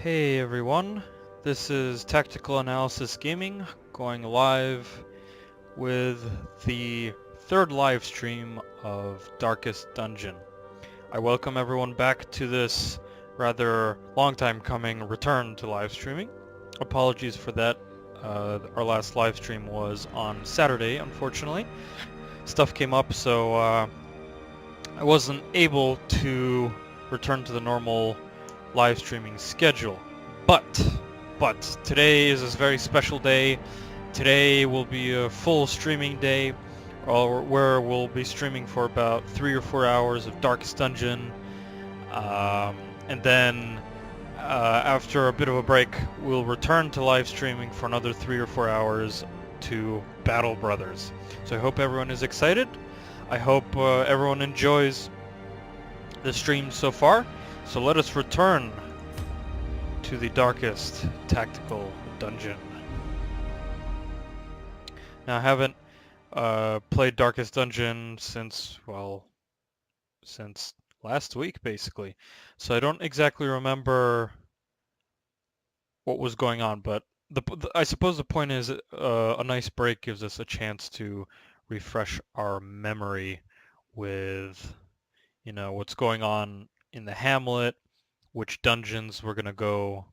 Hey everyone, this is Tactical Analysis Gaming going live with the third live stream of Darkest Dungeon. I welcome everyone back to this rather long time coming return to live streaming. Apologies for that. Our last live stream was on Saturday, unfortunately. Stuff came up, so I wasn't able to return to the normal live streaming schedule. But today is a very special day. Today will be a full streaming day, where we'll be streaming for about 3 or 4 hours of Darkest Dungeon, and then after a bit of a break, we'll return to live streaming for another 3 or 4 hours to Battle Brothers. So I hope everyone is excited. I hope everyone enjoys the stream so far. So let us return to the Darkest Tactical Dungeon. Now I haven't played Darkest Dungeon since last week basically. So I don't exactly remember what was going on, but I suppose the point is a nice break gives us a chance to refresh our memory with, you know, what's going on in the hamlet, which dungeons we're gonna go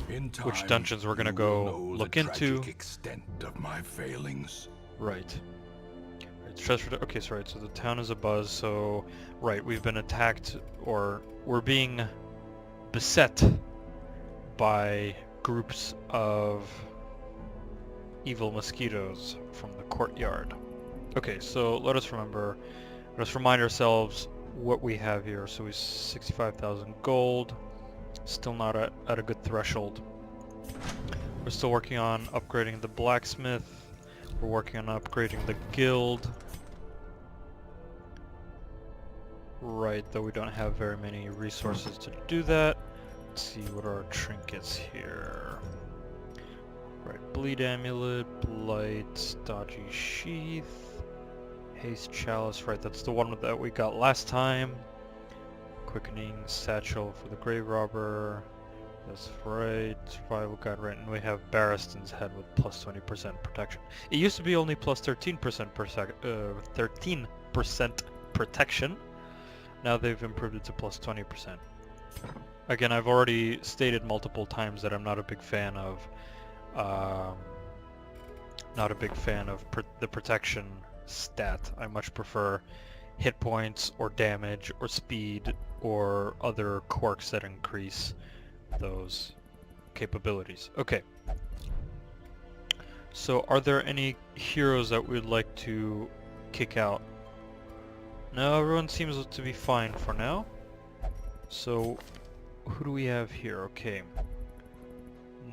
look into. Extent of my failings. Right. Okay, so right, so the town is abuzz, so right, we've been attacked, or we're being beset by groups of evil mosquitoes from the courtyard. Okay, so let us remind ourselves what we have here. So we 65,000 gold, still not at a good threshold. We're still working on upgrading the blacksmith. We're working on upgrading the guild. Right, though we don't have very many resources to do that. Let's see what are our trinkets here. Right, bleed amulet, blight, stodgy sheath, haste chalice. Right, that's the one that we got last time. Quickening satchel for the grave robber. That's right. Survival guide, right, and we have Barristan's head with plus 20% protection. It used to be only plus 13% 13% protection. Now they've improved it to plus 20%. Again, I've already stated multiple times that I'm not a big fan of the protection stat. I much prefer hit points or damage or speed or other quirks that increase those capabilities. Okay. So are there any heroes that we'd like to kick out? No, everyone seems to be fine for now. So who do we have here? Okay.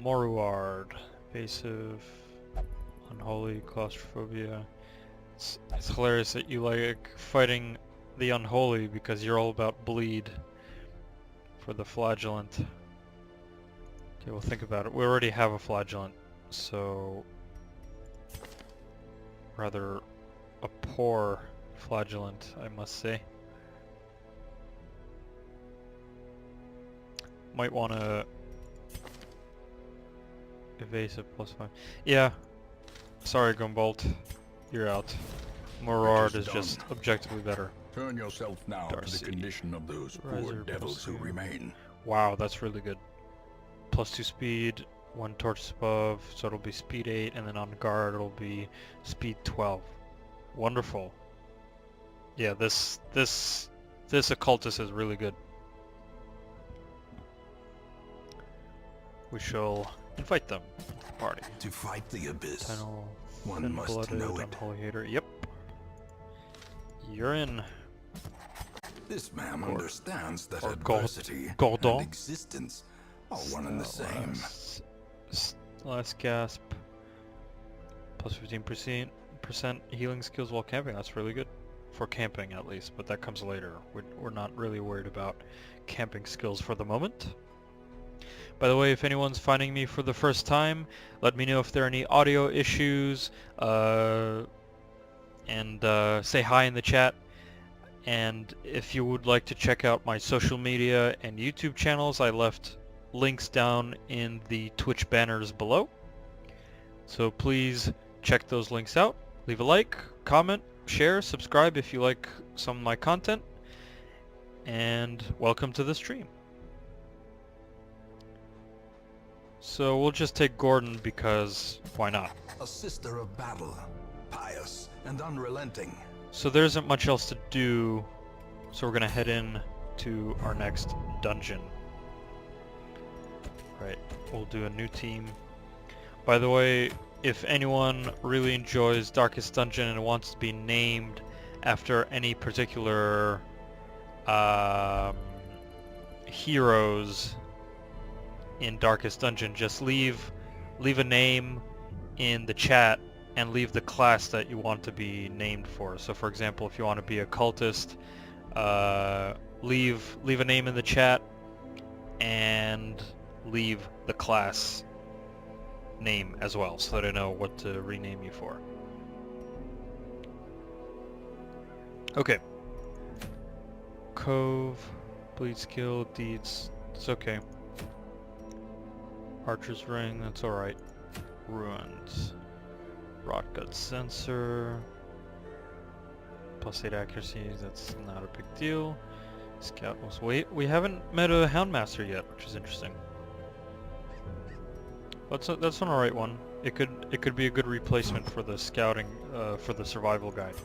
Moruard, evasive, unholy, claustrophobia. It's hilarious that you like fighting the unholy because you're all about bleed for the flagellant. Okay, we'll think about it. We already have a flagellant, so rather a poor flagellant, I must say. Might want to evasive +5. Yeah. Sorry, Gumbolt. You're out. Morard is just objectively better. Turn yourself now Darcy. to the condition of those poor devils who remain. Wow, that's really good. +2 speed, 1 torch above, so it'll be speed 8, and then on guard it'll be speed 12. Wonderful. Yeah, this occultist is really good. We shall invite them to the party. To fight the abyss, Tunnel, one must know it. unholy hater. Yep. You're in. This man understands that or adversity Gordon. and existence are one and the same. Last gasp. Plus 15% healing skills while camping. That's really good. For camping at least, but that comes later. We're not really worried about camping skills for the moment. By the way, if anyone's finding me for the first time, let me know if there are any audio issues, and say hi in the chat. And if you would like to check out my social media and YouTube channels, I left links down in the Twitch banners below. So please check those links out. Leave a like, comment, share, subscribe if you like some of my content. And welcome to the stream. So we'll just take Gordon because why not? A sister of battle, pious and unrelenting. So there isn't much else to do, so we're gonna head in to our next dungeon. Right, we'll do a new team. By the way, if anyone really enjoys Darkest Dungeon and wants to be named after any particular heroes in Darkest Dungeon, just leave a name in the chat and leave the class that you want to be named for. So for example, if you want to be a cultist, leave a name in the chat and leave the class name as well, so that I know what to rename you for. Okay. Cove, bleed skill, deeds, it's okay. Archer's ring, that's alright. Ruins. Rotgut sensor. Plus 8 accuracy, that's not a big deal. Scout was we haven't met a Houndmaster yet, which is interesting. That's an alright one. It could be a good replacement for the scouting for the survival guide.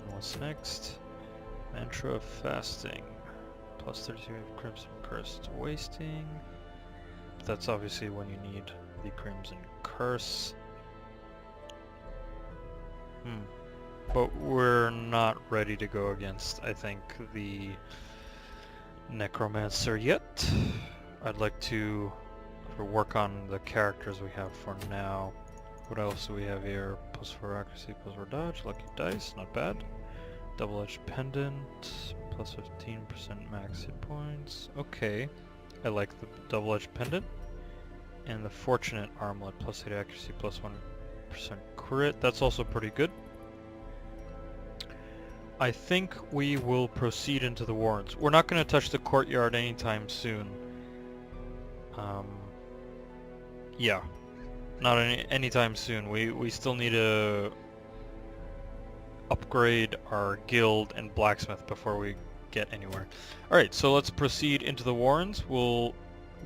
And what's next? Mantra of fasting. Plus 32 of Crimson Curse to wasting. That's obviously when you need the Crimson Curse. But we're not ready to go against, I think, the Necromancer yet. I'd like to work on the characters we have for now. What else do we have here? Plus 4 accuracy, plus 4 dodge, lucky dice, not bad. Double-edged pendant, plus 15% max hit points. Okay, I like the double-edged pendant. And the fortunate armlet, plus 8 accuracy, plus 1% crit. That's also pretty good. I think we will proceed into the warrens. We're not going to touch the courtyard anytime soon. Yeah, not anytime soon. We still need to upgrade our guild and blacksmith before we get anywhere. Alright, so let's proceed into the warrens. We'll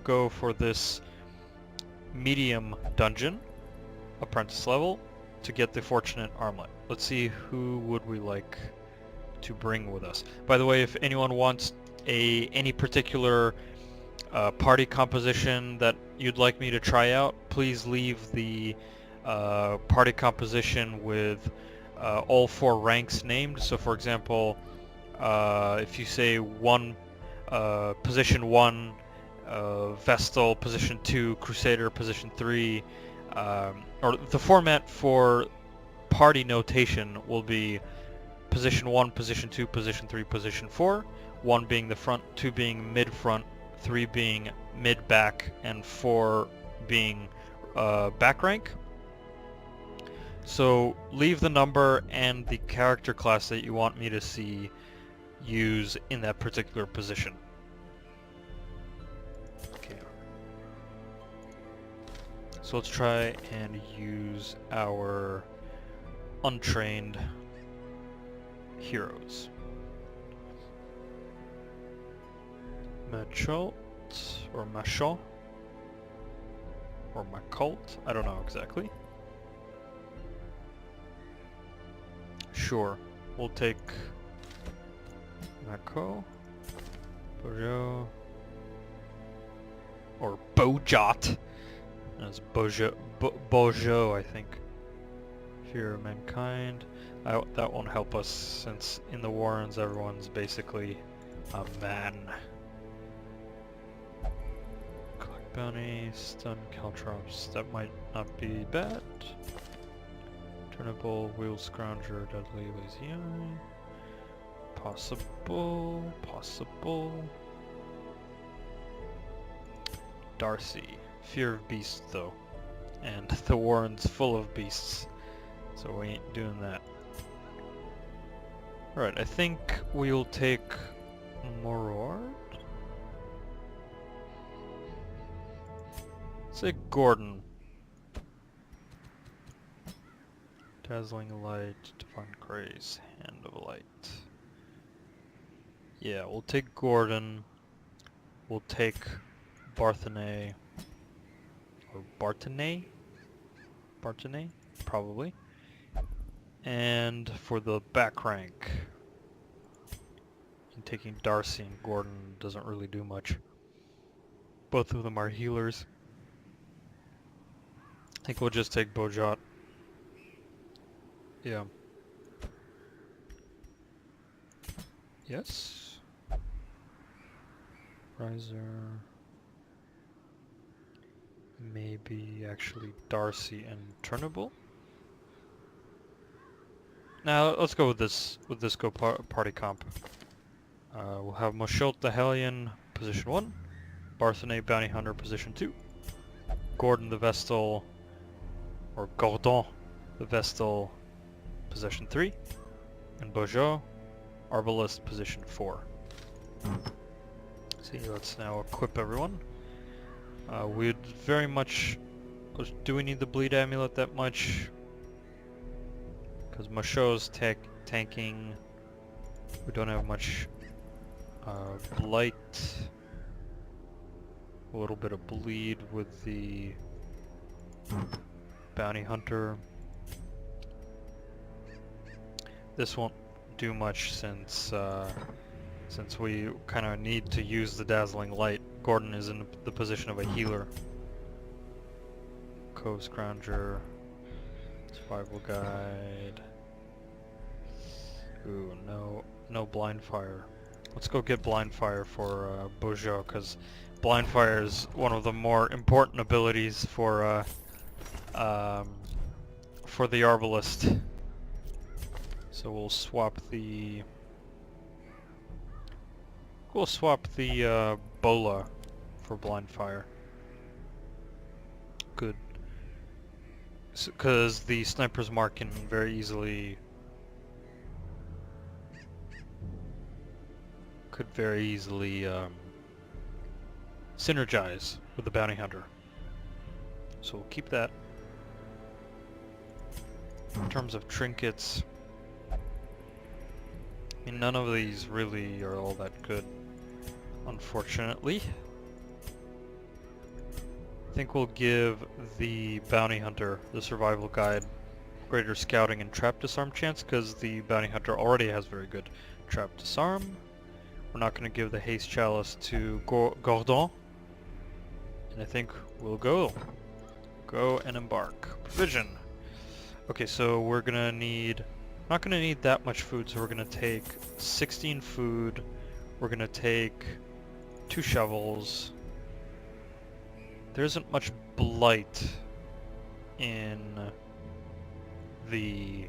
go for this medium dungeon, apprentice level, to get the fortunate armlet. Let's see who would we like to bring with us. By the way, if anyone wants any particular party composition that you'd like me to try out, please leave the party composition with all 4 ranks named. So for example, if you say position 1 Vestal, position 2 Crusader, position 3, or the format for party notation will be position 1, position 2, position 3, position 4, 1 being the front, 2 being mid-front, 3 being mid-back, and 4 being back rank. So leave the number and the character class that you want me to see use in that particular position. Okay. So let's try and use our untrained heroes. Machot or Machot or Macult, I don't know exactly. Sure, we'll take Mako, Bojo, or Bojot. That's Bojo, I think. Fear of Mankind. That won't help us since in the Warrens everyone's basically a man. Collect bounty, stun caltrops. That might not be bad. Turnable, wheel scrounger, deadly lazy eye. Possible. Darcy. Fear of beasts though. And the Warren's full of beasts. So we ain't doing that. Alright, I think we'll take Morord? Say Gordon. Dazzling Light, Divine Grace, Hand of Light. Yeah, we'll take Gordon. We'll take Barthenay. Or Barthenay? Barthenay? Probably. And for the back rank, I'm taking Darcy and Gordon doesn't really do much. Both of them are healers. I think we'll just take Bojot. Yeah. Yes. Riser. Maybe actually Darcy and Turnable. Now let's go with this party comp. We'll have Moshilt the Hellion position 1, Barthenay Bounty Hunter position 2, Gordon the Vestal, or Gordon the Vestal position 3, and Beaujeu Arbalist position 4. See, let's now equip everyone. We'd very much... Do we need the Bleed Amulet that much? Because Mosho's tanking. We don't have much Blight. A little bit of Bleed with the Bounty Hunter. This won't do much since we kind of need to use the Dazzling Light. Gordon is in the position of a healer. Cove Scrounger, Survival Guide. Ooh, no Blind Fire. Let's go get Blind Fire for Beaujeu, because Blind Fire is one of the more important abilities for the Arbalist. So we'll swap the Bola for Blind Fire. Good. Because the Sniper's Mark can very easily... synergize with the Bounty Hunter. So we'll keep that. In terms of trinkets, I mean, none of these really are all that good, unfortunately. I think we'll give the Bounty Hunter the Survival Guide greater scouting and trap disarm chance, because the Bounty Hunter already has very good trap disarm. We're not going to give the Haste Chalice to Gordon. And I think we'll go and embark. Provision. Okay, so we're going to need... not going to need that much food, so we're going to take 16 food. We're going to take 2 shovels. There isn't much blight in the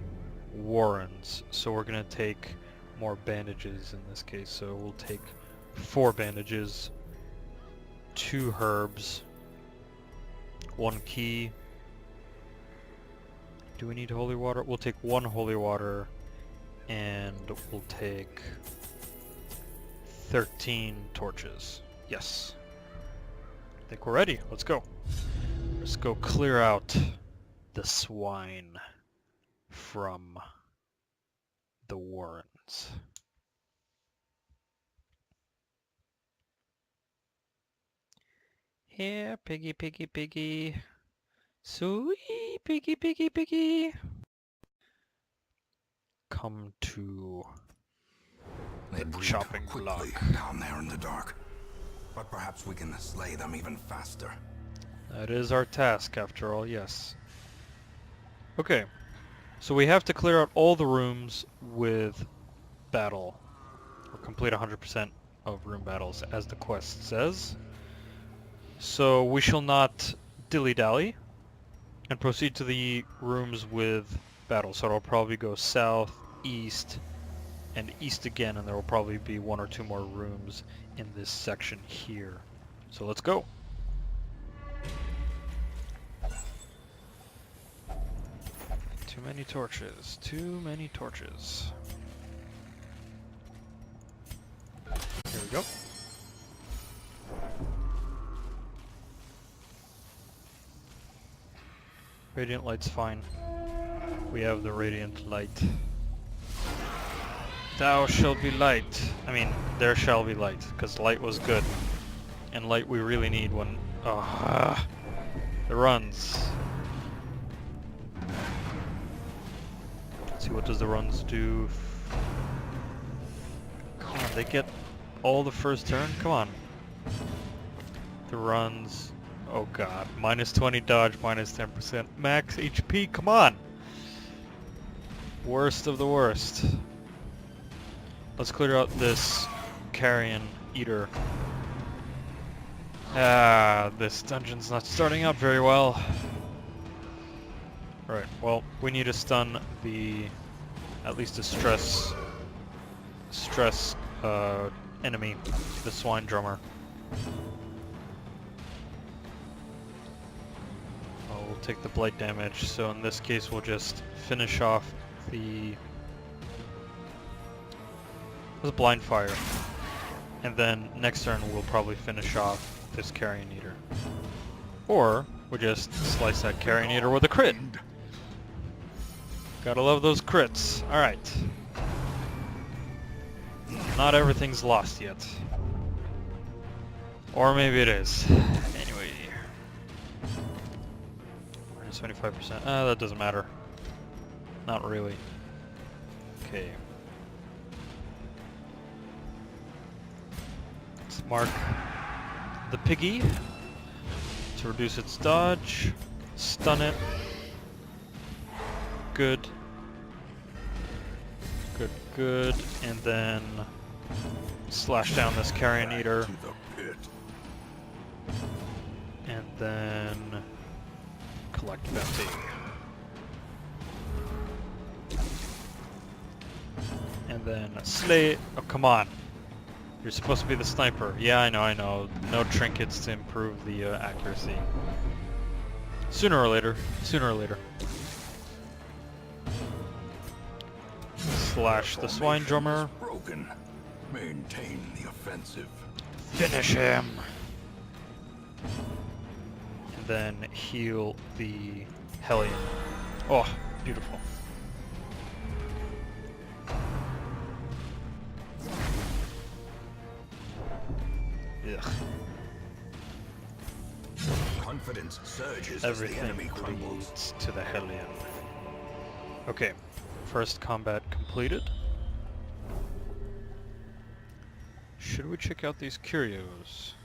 Warrens, so we're going to take more bandages in this case. So we'll take 4 bandages, 2 herbs, 1 key. Do we need holy water? We'll take 1 holy water, and we'll take 13 torches. Yes. I think we're ready. Let's go. Let's go clear out the swine from the Warrens. Here, piggy, piggy, piggy. Sweet piggy, piggy, piggy. Come to They the breed chopping quickly block. down there in the dark. But perhaps we can slay them even faster. That is our task, after all, yes. Okay, so we have to clear out all the rooms with battle, or complete 100% of room battles, as the quest says. So we shall not dilly-dally, and proceed to the rooms with battle. So it'll probably go south, east, and east again, and there will probably be 1 or 2 more rooms in this section here. So let's go. Too many torches. Too many torches. go. Radiant light's fine. We have the radiant light. Thou shall be light. I mean, there shall be light, because light was good. And light we really need when... the runs. Let's see, what does the runs do? Come on, they get all the first turn? Come on. The runs... Oh god. Minus 20 dodge, minus 10% max HP, come on! Worst of the worst. Let's clear out this carrion eater. This dungeon's not starting out very well. Right, well, we need to stun the... at least a stress enemy, the swine drummer. We'll take the blight damage, so in this case we'll just finish off the... It was blind fire. And then next turn we'll probably finish off this carrion eater. Or we just slice that carrion eater with a crit. Gotta love those crits. Alright. Not everything's lost yet. Or maybe it is. Anyway. Minus 25%. That doesn't matter. Not really. Okay. Let's mark the piggy to reduce its dodge. Stun it. Good. Good, good. And then slash down this carrion eater. And then collect bounty. And then slay. Oh, come on. You're supposed to be the sniper. Yeah, I know. No trinkets to improve the accuracy. Sooner or later. Slash the swine drummer. Broken. Maintain the offensive. Finish him. And then heal the Hellion. Oh, beautiful. Ugh. Confidence surges as the enemy Everything crumbles. leads to the Hellion. Okay, first combat completed. Should we check out these curios?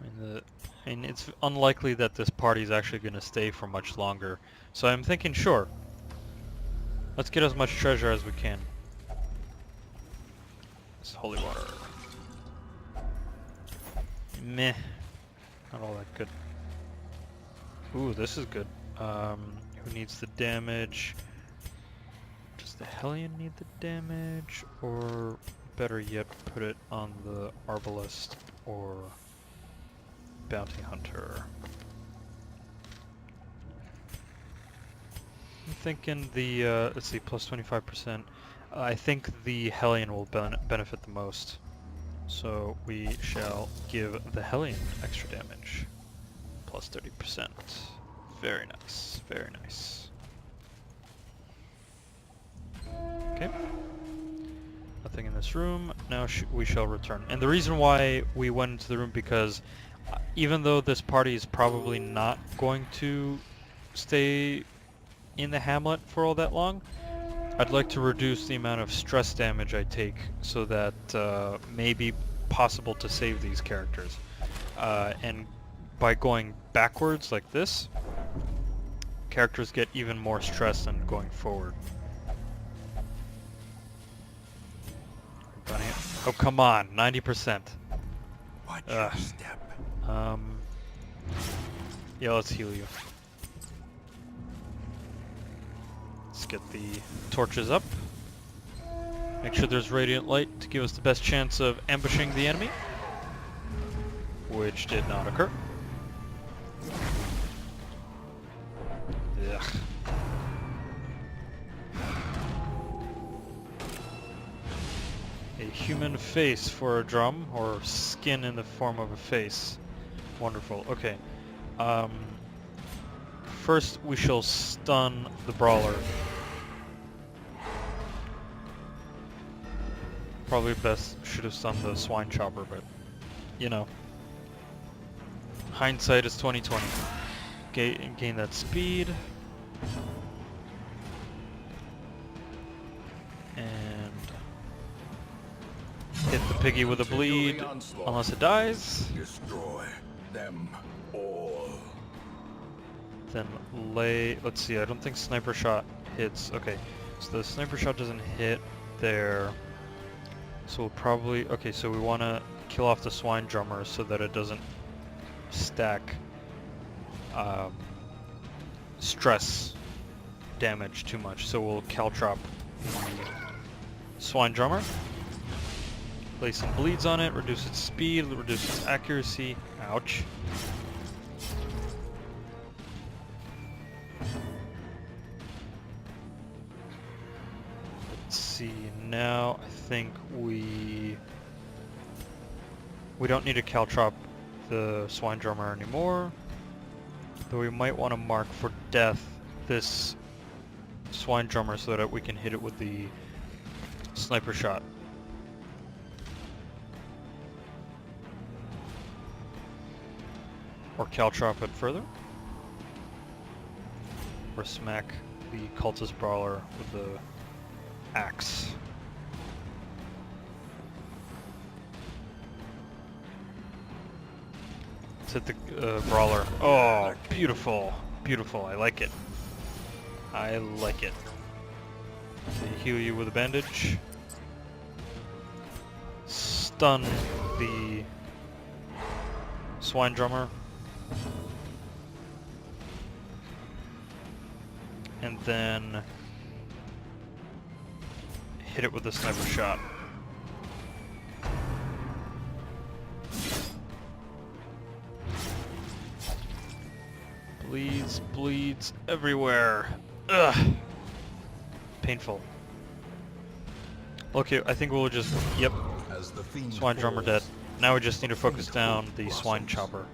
I mean, it's unlikely that this party is actually going to stay for much longer. So I'm thinking, sure. Let's get as much treasure as we can. It's holy water. Meh. Not all that good. Ooh, this is good. Who needs the damage? Does the Hellion need the damage? Or better yet, put it on the Arbalest or Bounty Hunter. I'm thinking the, let's see, plus 25%. I think the Hellion will benefit the most. So we shall give the Hellion extra damage. Plus 30%. Very nice, very nice. Okay. Nothing in this room. Now we shall return. And the reason why we went into the room, because even though this party is probably not going to stay in the hamlet for all that long, I'd like to reduce the amount of stress damage I take so that may be possible to save these characters. And by going backwards like this, characters get even more stress than going forward. Oh, come on, 90%. Watch your step. Yeah, let's heal you. Let's get the torches up. Make sure there's radiant light to give us the best chance of ambushing the enemy, which did not occur. Ugh. A human face for a drum, or skin in the form of a face. Wonderful. Okay. First we shall stun the brawler. Probably best should have stunned the swine chopper, but you know. Hindsight is 20/20. Gain that speed. And hit the piggy with a bleed, unless it dies. Destroy them all. Then let's see, I don't think sniper shot hits. Okay, so the sniper shot doesn't hit there. So we'll probably, okay, so we want to kill off the swine drummer so that it doesn't stack stress damage too much. So we'll caltrop the swine drummer. Lay some bleeds on it, reduce its speed, reduce its accuracy. Ouch. Let's see, now I think we don't need to caltrop the swine drummer anymore. Though we might want to mark for death this swine drummer so that we can hit it with the sniper shot. Or caltrop it further. Or smack the cultist brawler with the axe. Let's hit the brawler. Oh, beautiful. Beautiful. I like it. I like it. Heal you with a bandage. Stun the swine drummer. And then hit it with a sniper shot. Bleeds everywhere. Ugh. Painful. Okay, I think we'll just, yep. Swine drummer dead. Now we just need to focus down the swine chopper.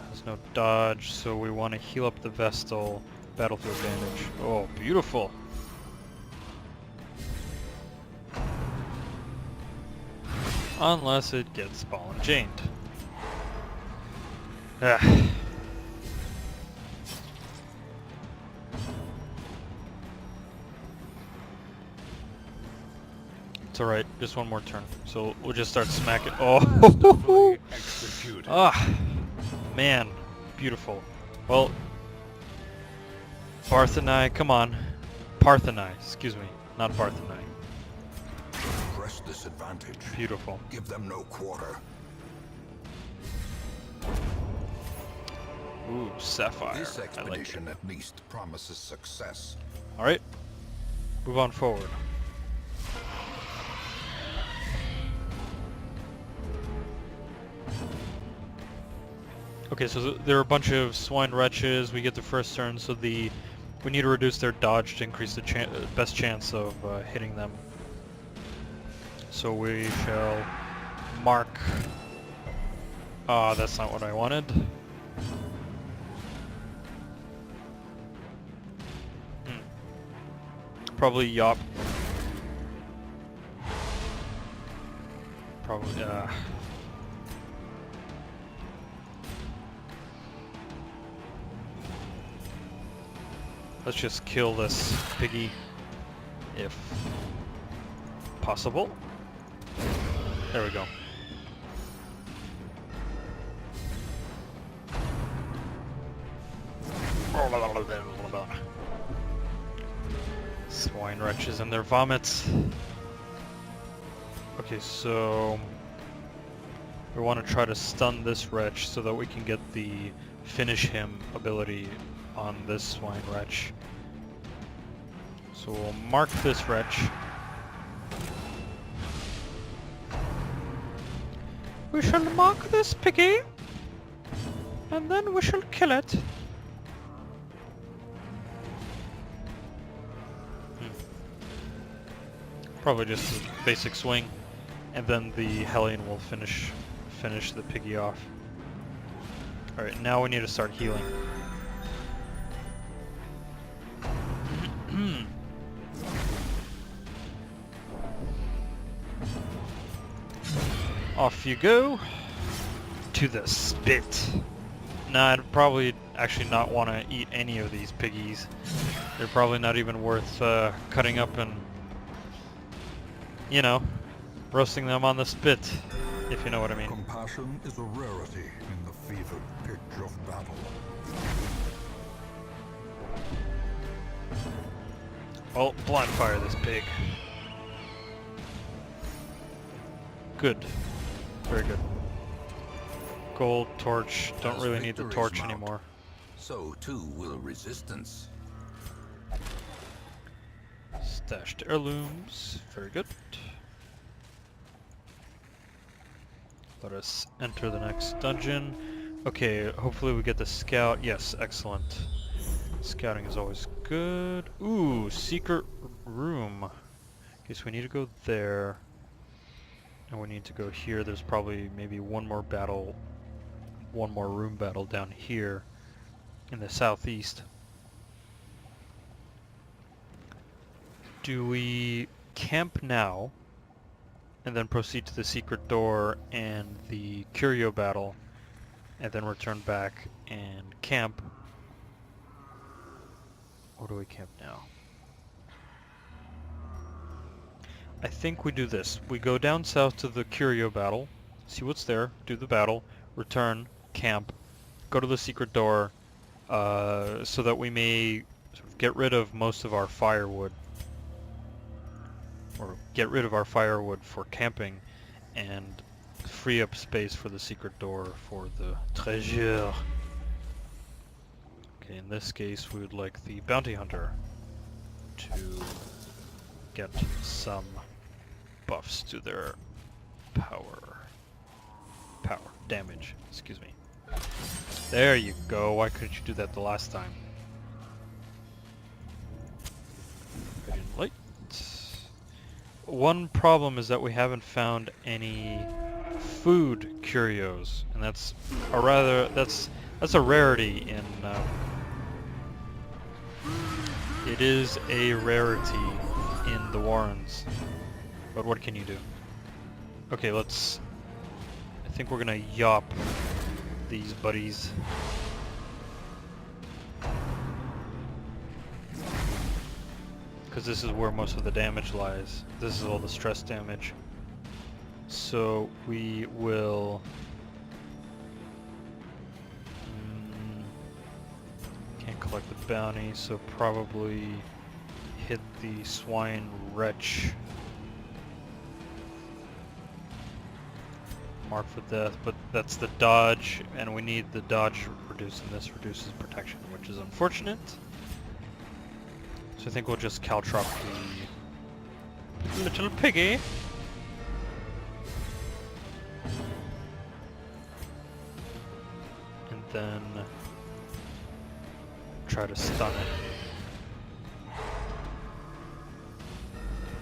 There's no dodge, so we want to heal up the Vestal battlefield bandage. Oh, beautiful. Unless it gets ball and chained. Ah. It's alright, just one more turn. So we'll just start smacking. Oh! Ah! Man, beautiful. Well, Parthenai, come on. Parthenai, excuse me, not Parthenai. Press this advantage. Beautiful. Give them no quarter. Ooh, Sapphire. This I like it. expedition at least promises success. Alright, move on forward. Okay, so there are a bunch of swine wretches. We get the first turn, so we need to reduce their dodge to increase the best chance of hitting them. So we shall mark. Ah, that's not what I wanted. Probably Yop. Probably, let's just kill this piggy, if possible. There we go. Swine wretches and their vomits. Okay, so we want to try to stun this wretch so that we can get the finish him ability on this swine wretch. So we'll mark this wretch. We shall mark this piggy, and then we shall kill it. Probably just a basic swing, and then the Hellion will finish the piggy off. Alright, now we need to start healing. Off you go to the spit. Nah, I'd probably actually not want to eat any of these piggies. They're probably not even worth cutting up and, you know, roasting them on the spit, if you know what I mean. Compassion is a rarity in the fevered pitch of battle. Well, blind fire this pig. Good. Very good. Gold torch. Don't As really need the victories torch mount, anymore. So too will resistance. Stashed heirlooms. Very good. Let us enter the next dungeon. Okay, hopefully we get the scout. Yes, excellent. Scouting is always good. Ooh, secret room. Okay, so we need to go there. And we need to go here. There's probably maybe one more room battle down here in the southeast. Do we camp now and then proceed to the secret door and the curio battle and then return back and camp? Or do we camp now? I think we do this. We go down south to the curio battle, see what's there, do the battle, return, camp, go to the secret door, so that we may sort of get rid of most of our firewood, or get rid of our firewood for camping, and free up space for the secret door for the treasure. Okay, in this case we would like the bounty hunter to get some buffs to their damage, excuse me. There you go. Why couldn't you do that the last time? Radiant light. One problem is that we haven't found any food curios, and that's a rarity in it is a rarity in the Warrens. But what can you do? Okay, I think we're gonna yop these buddies. Because this is where most of the damage lies. This is all the stress damage. So we will... can't collect the bounty, so probably hit the swine wretch. Mark for death, but that's the dodge, and we need the dodge reduced, and this reduces protection, which is unfortunate. So I think we'll just caltrop the little piggy. And then try to stun it.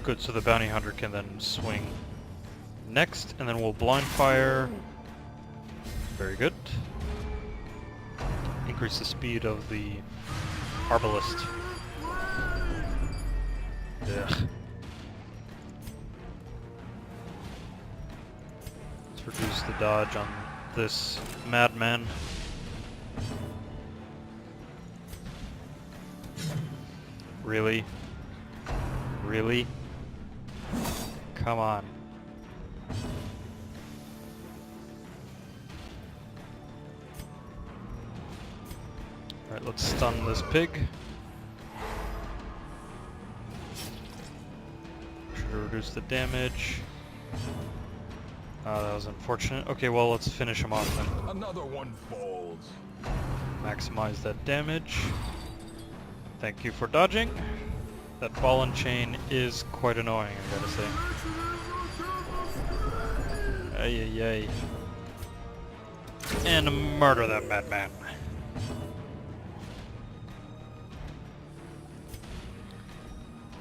Good, so the bounty hunter can then swing next, and then we'll blind fire. Very good. Increase the speed of the arbalist. Ugh. Let's reduce the dodge on this madman. Really? Really? Come on. Alright, let's stun this pig. Should reduce the damage. That was unfortunate. Okay, well, let's finish him off then. Another one falls. Maximize that damage. Thank you for dodging. That ball and chain is quite annoying, I gotta say. Ay ay ay. And murder that madman.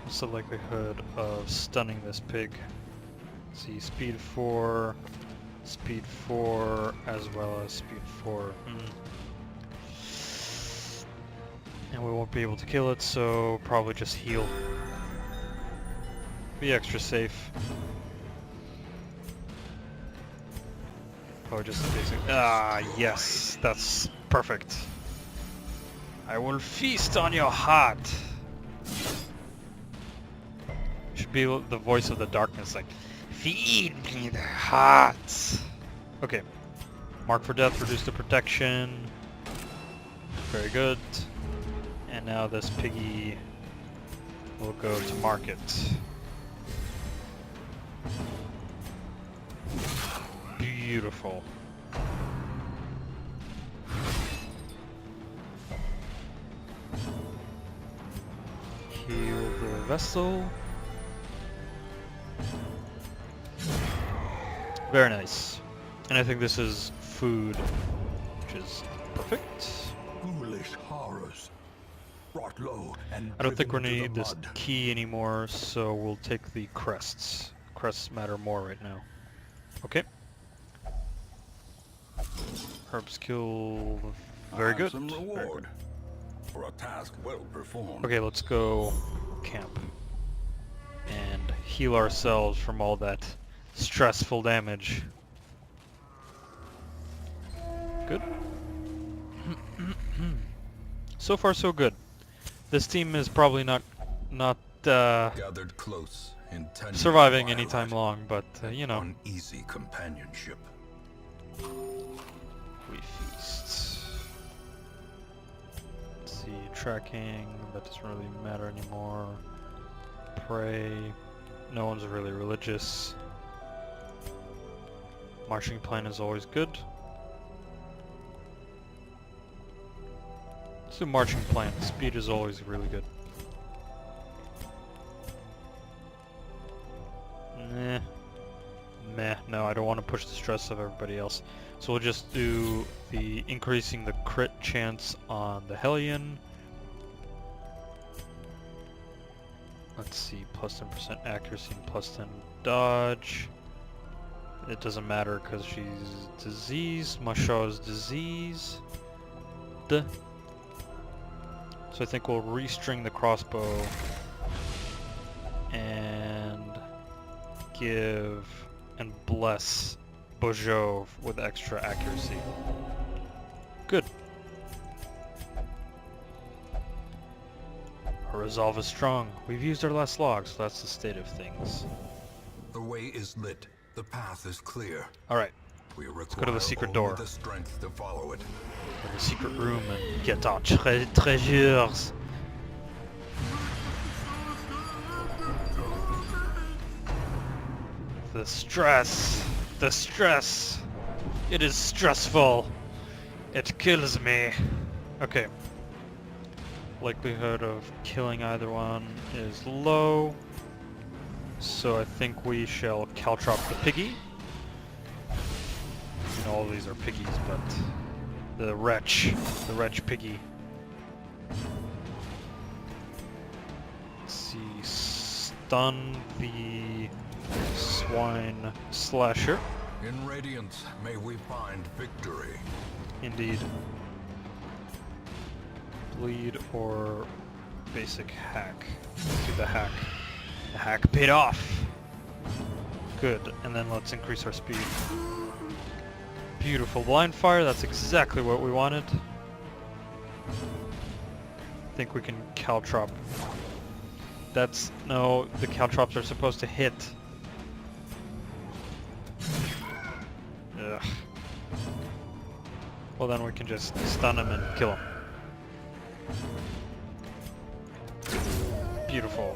What's the likelihood of stunning this pig? Let's see, speed 4, as well as speed 4. And we won't be able to kill it, so probably just heal. Be extra safe. Oh, just basic. Ah, yes, that's perfect. I will feast on your heart. Should be the voice of the darkness, like, feed me the heart. Okay. Mark for death, reduce the protection. Very good. And now this piggy will go to market. Beautiful. Heal the vessel. Very nice. And I think this is food, which is perfect. Foolish horrors. Brought low and I don't think we're driven gonna into need the this mud. key anymore, so we'll take the crests. Crests matter more right now. Okay. Herb skill, very good. Handsome Very reward good. for a task well performed. Okay, let's go camp and heal ourselves from all that stressful damage. Good. So far, so good. This team is probably not Gathered close in tender surviving twilight, anytime long, but you know, uneasy companionship. we feast. Let's see, tracking, that doesn't really matter anymore. Pray, no one's really religious. Marching plan is always good. Let's do marching plan. Speed is always really good. Nah. Meh. No, I don't want to push the stress of everybody else. So we'll just do the increasing the crit chance on the Hellion. Let's see, plus 10% accuracy and plus 10 dodge. It doesn't matter because she's diseased. Mashaw is diseased. So I think we'll restring the crossbow and give and bless Beaujeu with extra accuracy. Good. Our resolve is strong. We've used our last log, so that's the state of things. The way is lit. The path is clear. Alright, We go to the secret require only door. the strength to follow it. Go to the secret room and get our treasures. The stress. The stress. It is stressful. It kills me. Okay. Likelihood of killing either one is low. So I think we shall caltrop the piggy. You know, all these are piggies, but the wretch piggy. Let's see, stun the swine slasher. In Radiance, may we find victory. Indeed. Bleed or basic hack. Let's do the hack. The hack paid off. Good, and then let's increase our speed. Beautiful. Blind fire, that's exactly what we wanted. I think we can caltrop. That's, no, the caltrops are supposed to hit. Ugh. Well, then we can just stun him and kill him. Beautiful.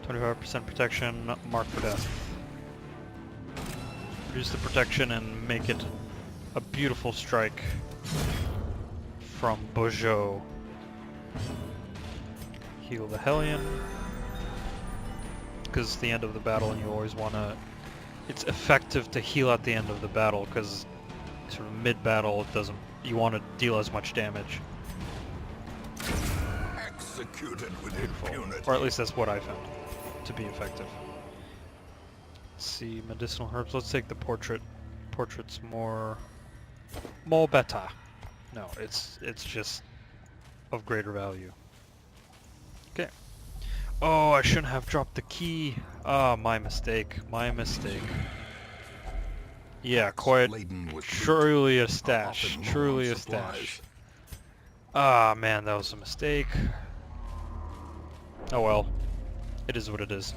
25% protection, mark for death. Reduce the protection and make it a beautiful strike from Beaujeu. Heal the Hellion, because it's the end of the battle and you always want to it's effective to heal at the end of the battle, because sort of mid-battle it doesn't. You want to deal as much damage. Executed with Beautiful. impunity. Or at least that's what I found to be effective. Let's see, medicinal herbs. Let's take the portrait. Portrait's more better. No, it's just of greater value. Okay. Oh, I shouldn't have dropped the key. Ah, my mistake. My mistake. Yeah, quite Laden with truly a loot, stash. often low Truly on a stash. supplies. Ah, man, that was a mistake. Oh well. It is what it is.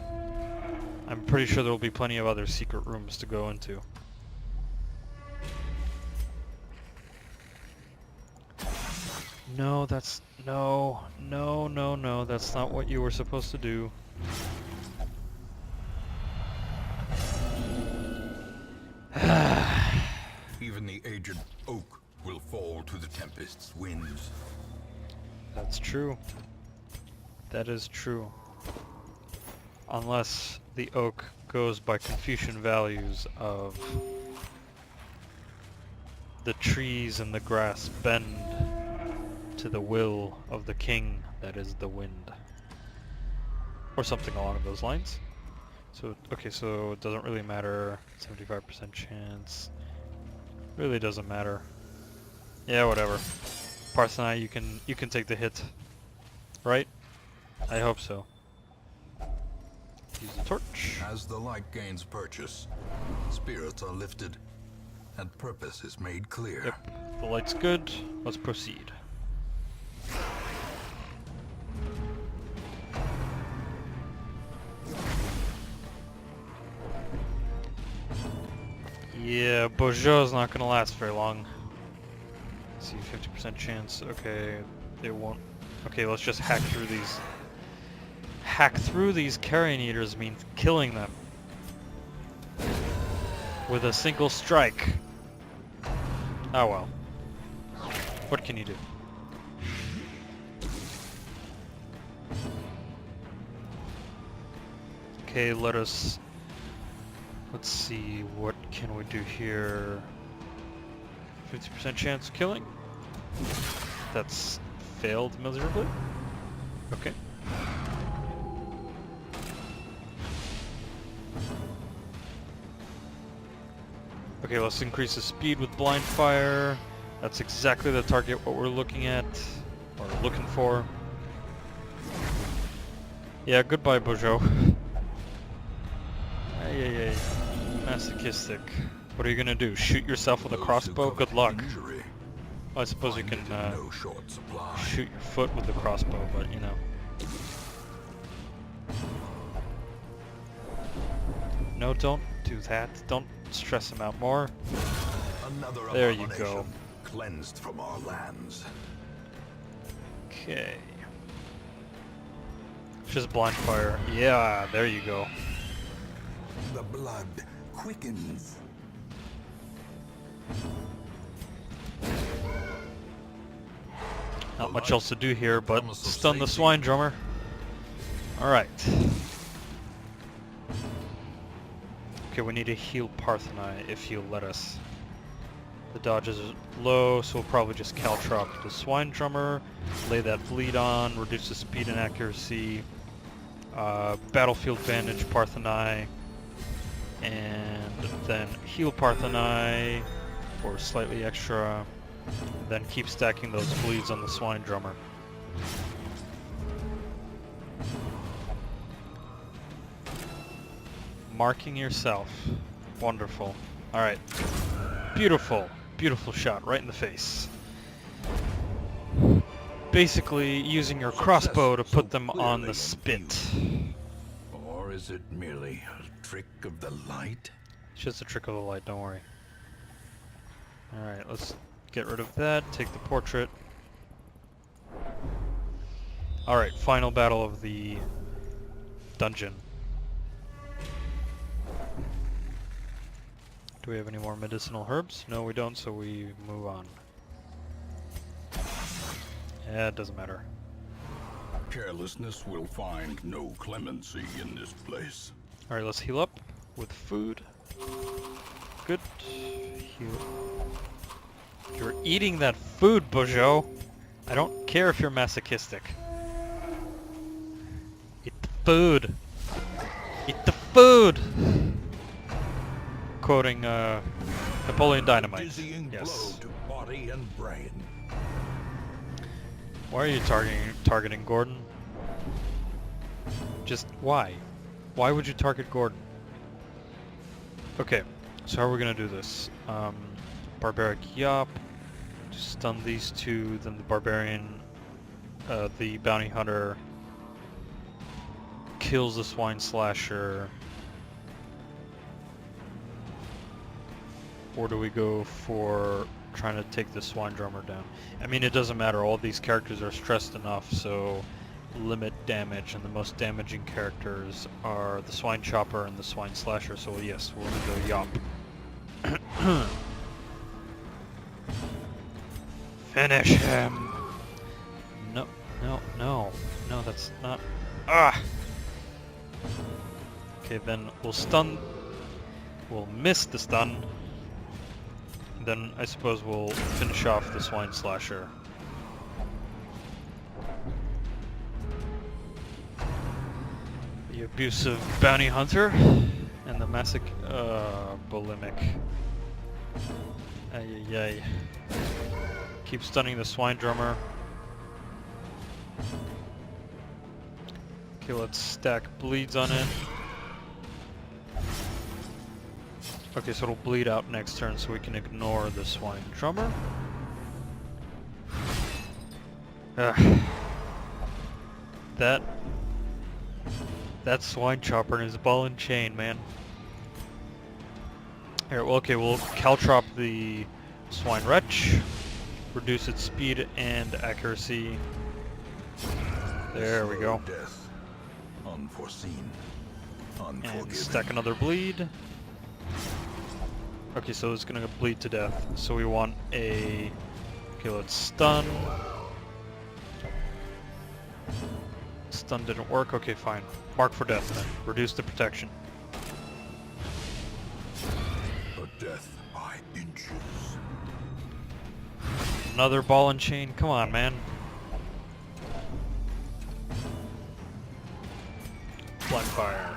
I'm pretty sure there will be plenty of other secret rooms to go into. No, that's... No, that's not what you were supposed to do. Even the aged oak will fall to the tempest's winds. That's true. That is true. Unless the oak goes by Confucian values of the trees and the grass bend to the will of the king that is the wind. Or something along those lines. So, okay, so it doesn't really matter. 75% chance. Really doesn't matter. Yeah, whatever. Partheni, you can take the hit. Right? I hope so. Use the torch. As the light gains purchase, spirits are lifted, and purpose is made clear. Yep, the light's good. Let's proceed. Yeah, Beaujol's not gonna last very long. Let's see, 50% chance. Okay, it won't. Okay, let's just hack through these. Hack through these carrion eaters means killing them with a single strike. Oh well. What can you do? Okay, let's see, what can we do here? 50% chance of killing? That's failed miserably? Okay. Okay, let's increase the speed with blind fire. That's exactly the target what we're looking at, or looking for. Yeah, goodbye, Bojo. Ay. Masochistic. What are you gonna do? Shoot yourself with a crossbow? Good luck. Well, I suppose you can shoot your foot with the crossbow, but you know. No, don't do that. Don't stress him out more. Another there you go. Cleansed from our lands. Okay. Just blind fire. Yeah, there you go. The blood quickens. Not much else to do here, but stun the swine drummer. Alright. Okay, we need to heal Partheni if he'll let us. The dodge is low, so we'll probably just caltrop the swine drummer, lay that bleed on, reduce the speed and accuracy, battlefield bandage Partheni, and then heal Partheni for slightly extra, then keep stacking those bleeds on the swine drummer. Marking yourself. Wonderful. Alright. Beautiful. Beautiful shot right in the face. Basically using your crossbow to put them on the spit. Or is it merely a trick of the light? It's just a trick of the light, don't worry. Alright, let's get rid of that, take the portrait. Alright, final battle of the dungeon. Do we have any more medicinal herbs? No, we don't, so we move on. Yeah, it doesn't matter. Carelessness will find no clemency in this place. Alright, let's heal up with food. Good. You're eating that food, Bojo. I don't care if you're masochistic. Eat the food. Eat the food. Quoting Napoleon Dynamite. Dizzying blow Yes. to body and brain. Why are you targeting Gordon? Just why? Why would you target Gordon? Okay, so how are we gonna do this? Barbaric Yop. Just stun these two, then the Barbarian, the Bounty Hunter kills the Swine Slasher. Or do we go for trying to take the Swine Drummer down? I mean, it doesn't matter. All these characters are stressed enough, so limit damage, and the most damaging characters are the Swine Chopper and the Swine Slasher, so yes, we're gonna go Yop. Finish him! No, no, no. No, that's not... Ah! Okay, then we'll stun... We'll miss the stun. Then I suppose we'll finish off the Swine Slasher. The abusive Bounty Hunter and the bulimic. Ay. Keep stunning the Swine Drummer. Okay, let's stack bleeds on it. Okay, so it'll bleed out next turn, so we can ignore the Swine Drummer. That Swine Chopper is ball and chain, man. Here, well, okay, we'll caltrop the Swine Wretch, reduce its speed and accuracy. There we go. Death. Unforeseen. And Unforgiving. stack another bleed. Okay, so it's gonna bleed to death. So we want a... Okay, let's stun. Stun didn't work. Okay, fine. Mark for death then. Reduce the protection. A death by inches. Another ball and chain. Come on, man. Blackfire.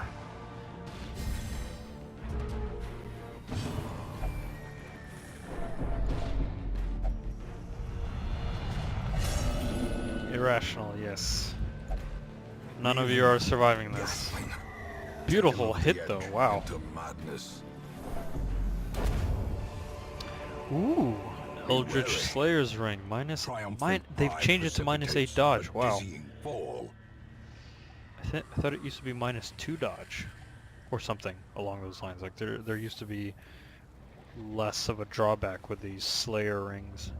Irrational, yes. None of you are surviving this. Ghastly. Beautiful Taken hit off the though, edge wow. into madness. Ooh, Eldritch wary. Slayer's Ring, Triumphant they've pride changed it to -8 dodge, precipitates a wow. dizzying fall. I thought it used to be -2 dodge, or something along those lines. Like there used to be less of a drawback with these Slayer rings.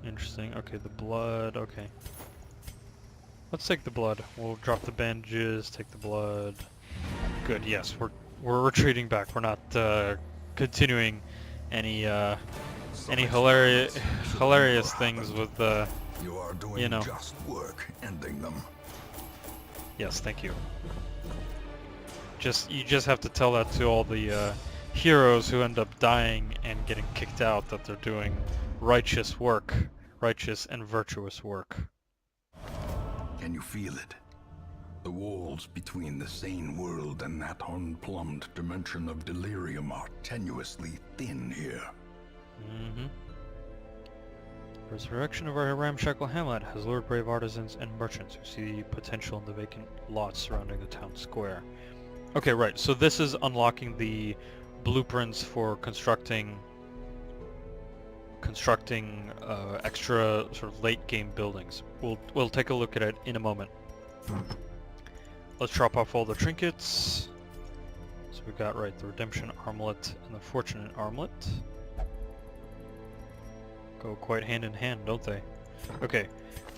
Interesting. Okay, the blood. Okay, let's take the blood. We'll drop the bandages. Take the blood. Good. Yes, we're retreating back. We're not continuing any hilarious things with You are doing you know. just work ending them. Yes, thank you. You just have to tell that to all the heroes who end up dying and getting kicked out that they're doing righteous and virtuous work. Can you feel it? The walls between the sane world and that unplumbed dimension of delirium are tenuously thin here. Mm-hmm. Resurrection of our ramshackle hamlet has lured brave artisans and merchants who see potential in the vacant lots surrounding the town square. Okay, right, so this is unlocking the blueprints for constructing extra sort of late game buildings. We'll take a look at it in a moment. Let's drop off all the trinkets. So we got right the redemption armlet and the fortunate armlet. Go quite hand in hand, don't they? Okay,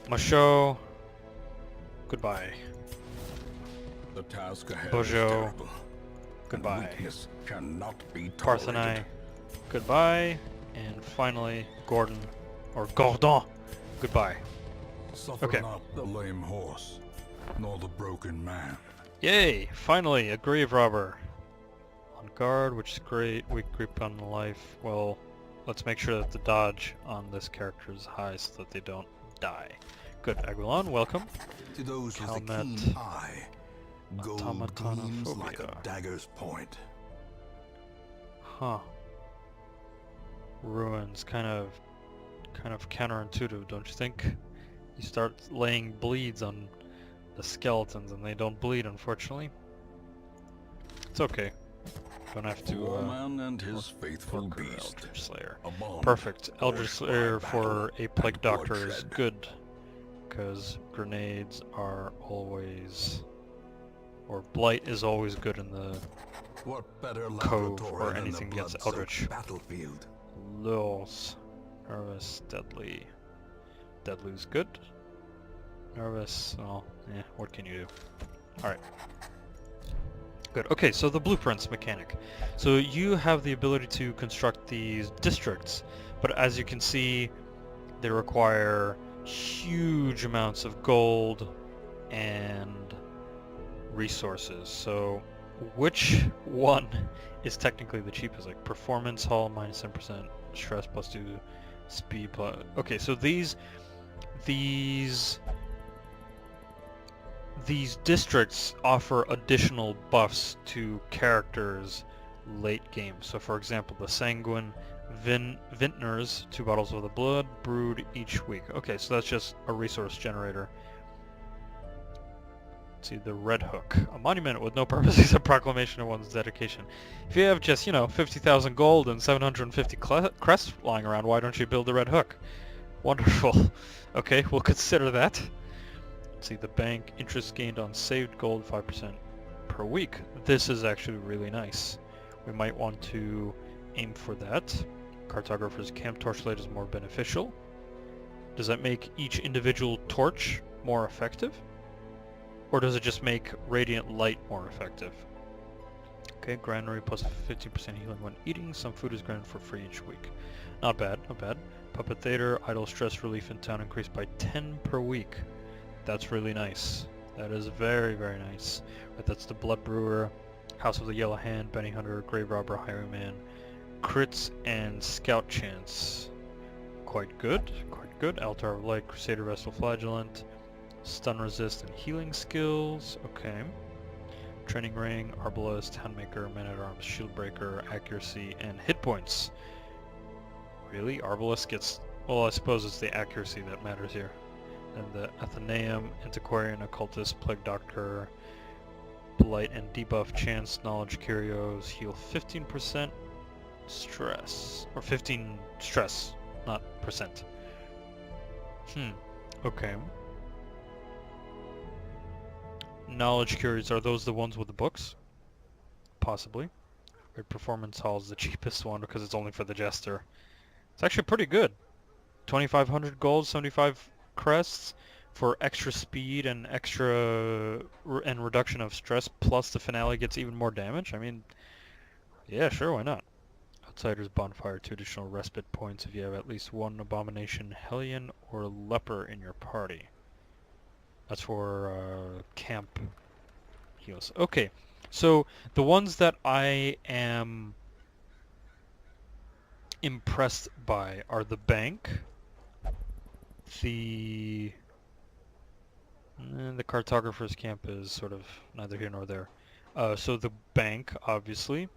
Masho. Goodbye. The task ahead Bojo. is terrible. Goodbye. And weakness cannot be Partheni. tolerated. Goodbye. And finally, Gordon. Or Gordon. Goodbye. Suffer Okay. not the lame horse, nor the broken man. Yay! Finally, a grave robber. On guard, which is great. Weak grip on life. Well, let's make sure that the dodge on this character is high so that they don't die. Good. Aguilon, welcome. To those with a Calmet. keen eye, gold gleams Automatanophobia. like a dagger's point. Huh. Ruins, kind of counterintuitive, don't you think? You start laying bleeds on the skeletons and they don't bleed, unfortunately. It's okay. Don't have to, Warman and his faithful Porker, beast. Eldritch Slayer. A bond Perfect. Eldritch forged by Slayer battle for a Plague and Doctor is bloodshed. good, because grenades are always, or Blight is always good in the What better Cove laboratory or than anything the against blood-soaked Eldritch. battlefield? Lulz. Nervous, Deadly. Deadly's good. Nervous, well, what can you do? Alright. Good. Okay, so the blueprints mechanic. So you have the ability to construct these districts, but as you can see, they require huge amounts of gold and resources. So which one is technically the cheapest? Like performance hall minus 10%, stress plus 2, speed plus... Okay, so these districts offer additional buffs to characters late game. So for example, the Sanguine Vintners, 2 bottles of the blood brewed each week. Okay, so that's just a resource generator. Let's see, the Red Hook. A monument with no purpose except proclamation of one's dedication. If you have just, 50,000 gold and 750 crests lying around, why don't you build the Red Hook? Wonderful. Okay, we'll consider that. Let's see, the bank, interest gained on saved gold 5% per week. This is actually really nice. We might want to aim for that. Cartographer's camp torchlight is more beneficial. Does that make each individual torch more effective? Or does it just make radiant light more effective? Okay, granary plus 15% healing when eating. Some food is granted for free each week. Not bad, not bad. Puppet Theater, idle stress relief in town increased by 10 per week. That's really nice. That is very, very nice. Right, that's the Blood Brewer, House of the Yellow Hand, Bounty Hunter, Grave Robber, Highwayman. Crits and Scout Chance. Quite good, quite good. Altar of Light, Crusader Vestal Flagellant. Stun Resist and Healing Skills. Okay. Training Ring, Arbalist, Handmaker, Man-at-Arms, Shield Breaker, Accuracy, and Hit Points. Really? Arbalist gets... Well, I suppose it's the accuracy that matters here. And the Athenaeum, Antiquarian, Occultist, Plague Doctor, Blight and Debuff Chance, Knowledge Curios, heal 15% stress. Or 15 stress, not percent. Okay. Knowledge Curios, are those the ones with the books? Possibly. Right, Performance Hall is the cheapest one because it's only for the Jester. It's actually pretty good. 2,500 gold, 75 crests for extra speed and and reduction of stress, plus the finale gets even more damage. I mean, yeah, sure, why not? Outsider's Bonfire, 2 additional respite points if you have at least 1 Abomination, Hellion, or Leper in your party. That's for camp heals. Okay, so the ones that I am impressed by are the bank, the cartographer's camp is sort of neither here nor there. So the bank, obviously,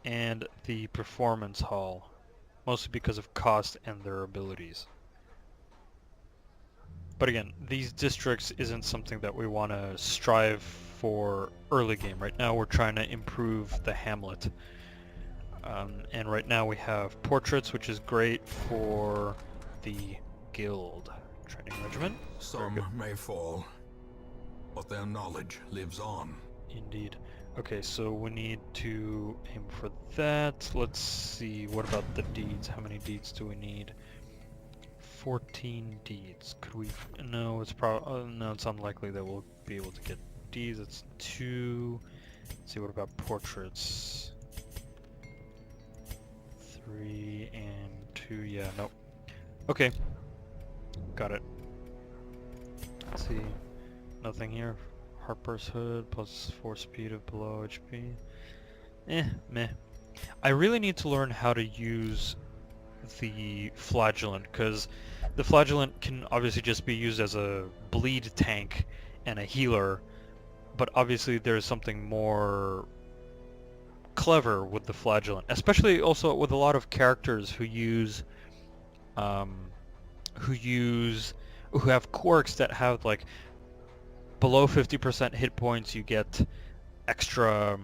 and the performance hall, mostly because of cost and their abilities. But again, these districts isn't something that we want to strive for early game. Right now we're trying to improve the hamlet. And right now we have portraits, which is great for the guild training regiment. Some may fall, but their knowledge lives on. Indeed. Okay, so we need to aim for that. Let's see, what about the deeds? How many deeds do we need? 14 deeds. Could we... No, it's probably... no, it's unlikely that we'll be able to get deeds. It's 2. Let's see, what about portraits? 3 and 2. Yeah, nope. Okay. Got it. Let's see. Nothing here. Harper's Hood plus 4 speed of below HP. Meh. I really need to learn how to use the flagellant, because the flagellant can obviously just be used as a bleed tank and a healer, but obviously there's something more clever with the flagellant, especially also with a lot of characters um, who have quirks that have like below 50% hit points. Extra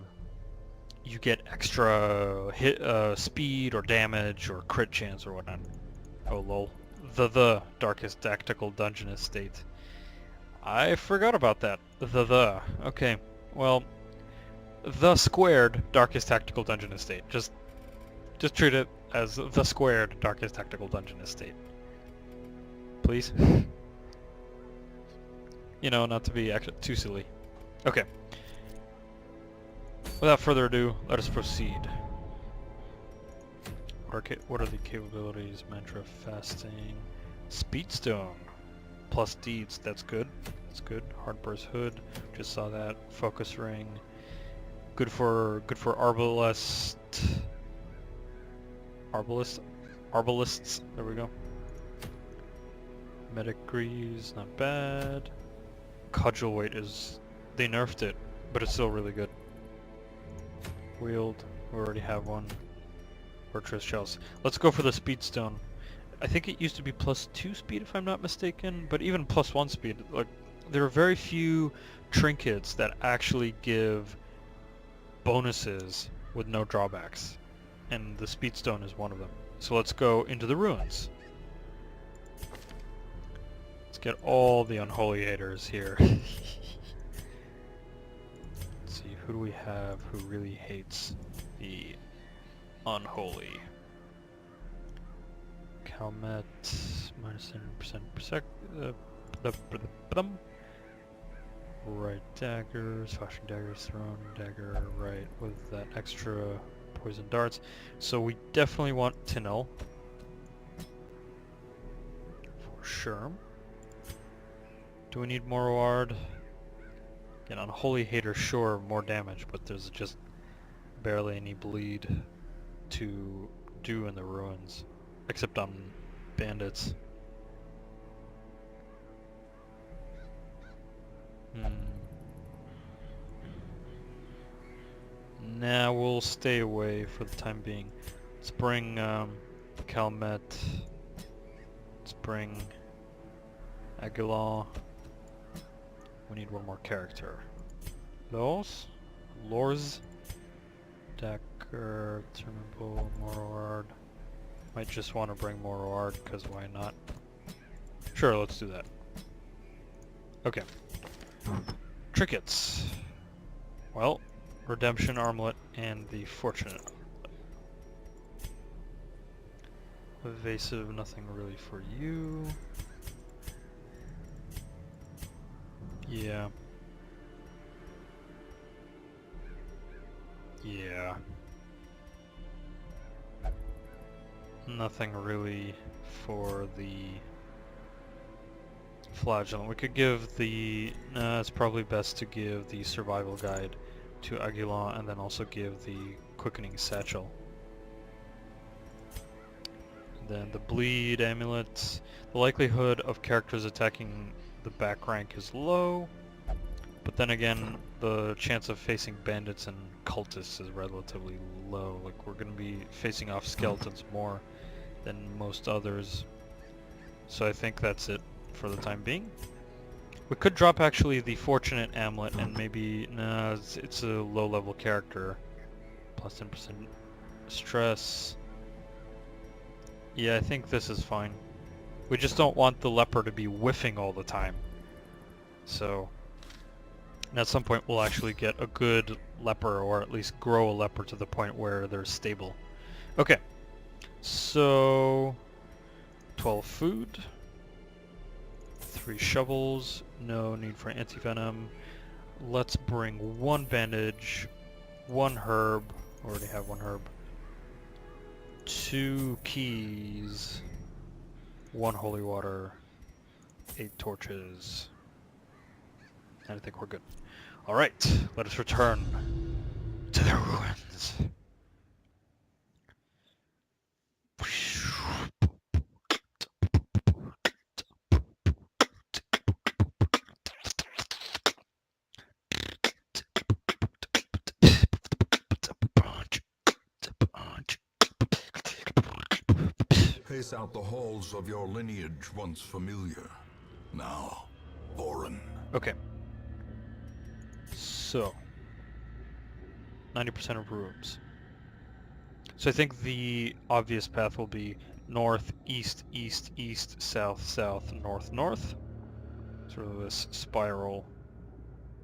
you get extra hit speed or damage or crit chance or whatnot. Oh lol. The darkest tactical dungeon estate. I forgot about that. Okay. Well, the squared darkest tactical dungeon estate. Just treat it as the squared darkest tactical dungeon estate. Please. You know, not to be too silly. Okay. Without further ado, let us proceed. What are the capabilities? Mantra, fasting, speedstone, plus deeds. That's good. That's good. Hardburst hood. Just saw that. Focus ring. Good for arbalest. Arbalists. There we go. Medic grease, not bad. Cudgel weight is, they nerfed it, but it's still really good. Wield, we already have one. Fortress shells. Let's go for the speedstone. I think it used to be +2 speed if I'm not mistaken, but even +1 speed. Like, there are very few trinkets that actually give bonuses with no drawbacks, and the speedstone is one of them. So let's go into the ruins. Let's get all the unholy haters here. Let's see, who do we have who really hates the unholy? Calmet, -10% right daggers, flashing daggers, thrown dagger, right, with that extra poison darts. So we definitely want Tinel. For sure. Do we need Moroward? An unholy hater, sure, more damage, but there's just barely any bleed to do in the ruins, except on bandits. Nah, we'll stay away for the time being. Let's bring Calmet. Let's bring Aguilar. We need one more character. Lors? Decker, Terminable, Moroward. Might just want to bring Moroward, because why not? Sure, let's do that. Okay. Trinkets. Well, Redemption Armlet and the Fortunate Armlet. Evasive, nothing really for you. Yeah. Yeah. Nothing really for the flagellant. We could give the... it's probably best to give the survival guide to Aguilar and then also give the quickening satchel. And then the bleed amulet. The likelihood of characters attacking the back rank is low, but then again the chance of facing bandits and cultists is relatively low. Like, we're going to be facing off skeletons more than most others, so I think that's it for the time being. We could drop actually the Fortunate Amulet and maybe, nah, it's a low level character, plus 10% stress. Yeah, I think this is fine. We just don't want the leper to be whiffing all the time. So, and at some point we'll actually get a good leper, or at least grow a leper to the point where they're stable. Okay, so 12 food, 3 shovels, no need for anti-venom. Let's bring 1 bandage, 1 herb, already have 1 herb, 2 keys, 1 holy water, 8 torches, and I think we're good. Alright, let us return To the ruins. Pace out the halls of your lineage once familiar, now foreign. Okay. So 90% of rooms. So I think the obvious path will be north, east, east, east, south, south, north, north. Sort of this spiral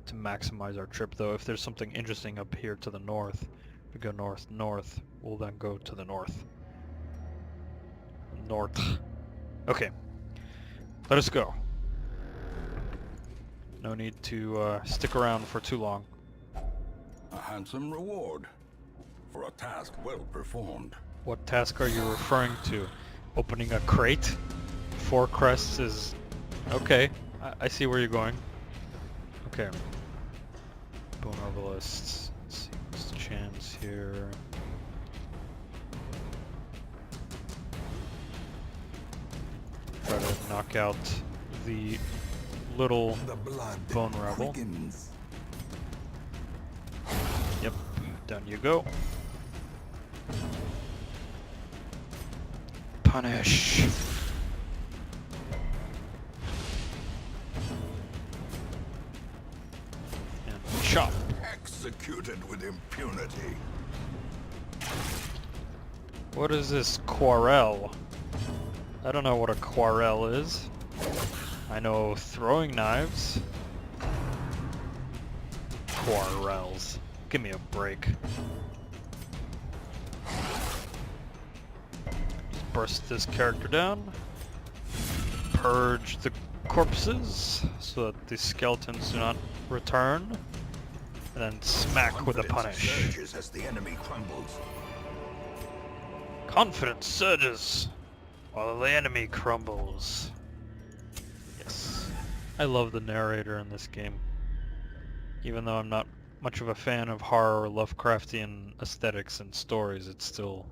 to maximize our trip, though. If there's something interesting up here to the north, we go north, north, we'll then go to the north. North. Okay. Let us go. No need to stick around for too long. A handsome reward for a task well performed. What task are you referring to? Opening a crate? 4 crests is... Okay, I see where you're going. Okay. Bone Herbalists. Let's see what's the chance here. Try to knock out the little bone rebel. Yep, down you go. Punish. And chop. Executed with impunity. What is this quarrel? I don't know what a quarrel is. I know throwing knives. Quarrels. Give me a break. Just burst this character down. Purge the corpses so that the skeletons do not return. And then smack with a punish. Surges as the enemy crumbles. Confidence surges while the enemy crumbles. Yes. I love the narrator in this game. Even though I'm not much of a fan of horror or Lovecraftian aesthetics and stories, it's still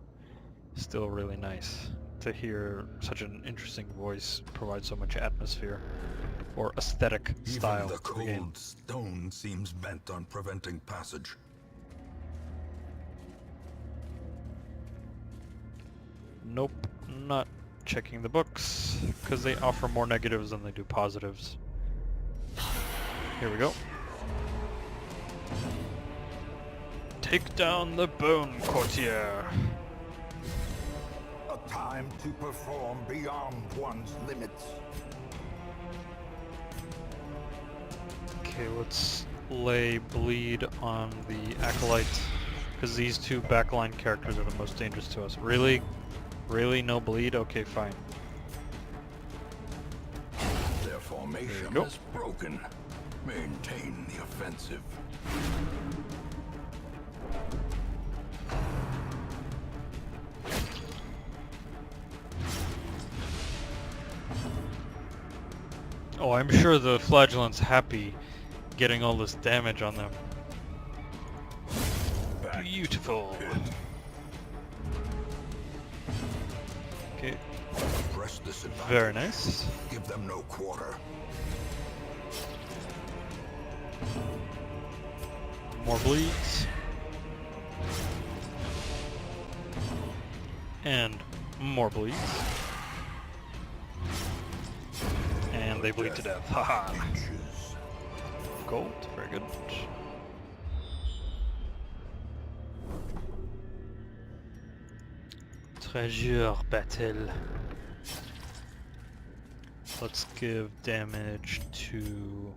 really nice to hear such an interesting voice provide so much atmosphere or aesthetic style. Even the to the game. cold stone seems bent on preventing passage. Nope, not checking the books, because they offer more negatives than they do positives. Here we go. Take down the Bone Courtier. A time to perform beyond one's limits. Okay, let's lay bleed on the Acolyte, because these 2 backline characters are the most dangerous to us. Really? Really? No bleed? Okay, fine. Their formation is broken. Maintain the offensive. Oh, I'm sure the Flagellant's happy getting all this damage on them. Beautiful. Okay. Press this advantage. Very nice. Give them no quarter. More bleeds. And more bleeds. And they bleed to death. Haha. Gold. Very good. Treasure battle. Let's give damage to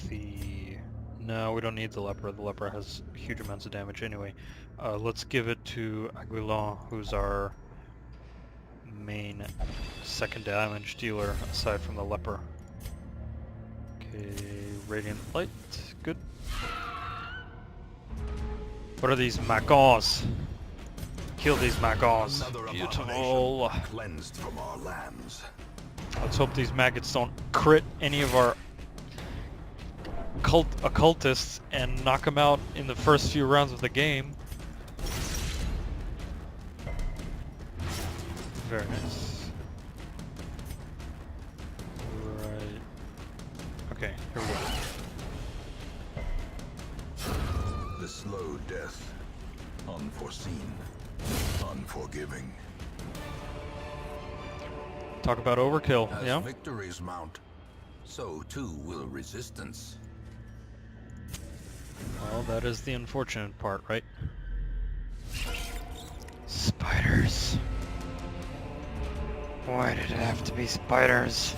the... No, we don't need the leper. The leper has huge amounts of damage anyway. Let's give it to Aguilon, who's our main second damage dealer aside from the leper. Okay, Radiant Light. Good. What are these magons? Kill these maggots. Beautiful. Cleansed from our lands. Let's hope these maggots don't crit any of our occultists and knock them out in the first few rounds of the game. Very nice. Right. Okay, here we go. The slow death. Unforeseen. Unforgiving. Talk about overkill, As yeah? victories mount, so too will resistance. Well, that is the unfortunate part, right? Spiders. Why did it have to be spiders?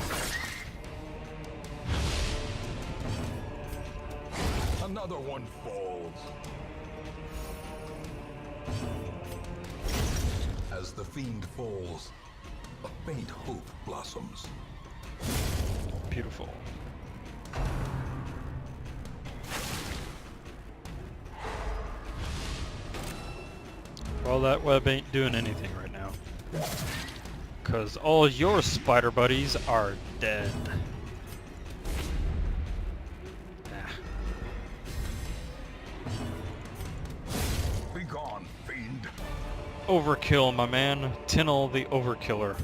Another one falls. As the fiend falls, a faint hope blossoms. Beautiful. Well, that web ain't doing anything right now. Because all your spider buddies are dead. Ah. Be gone, fiend. Overkill, my man. Tinnel the overkiller,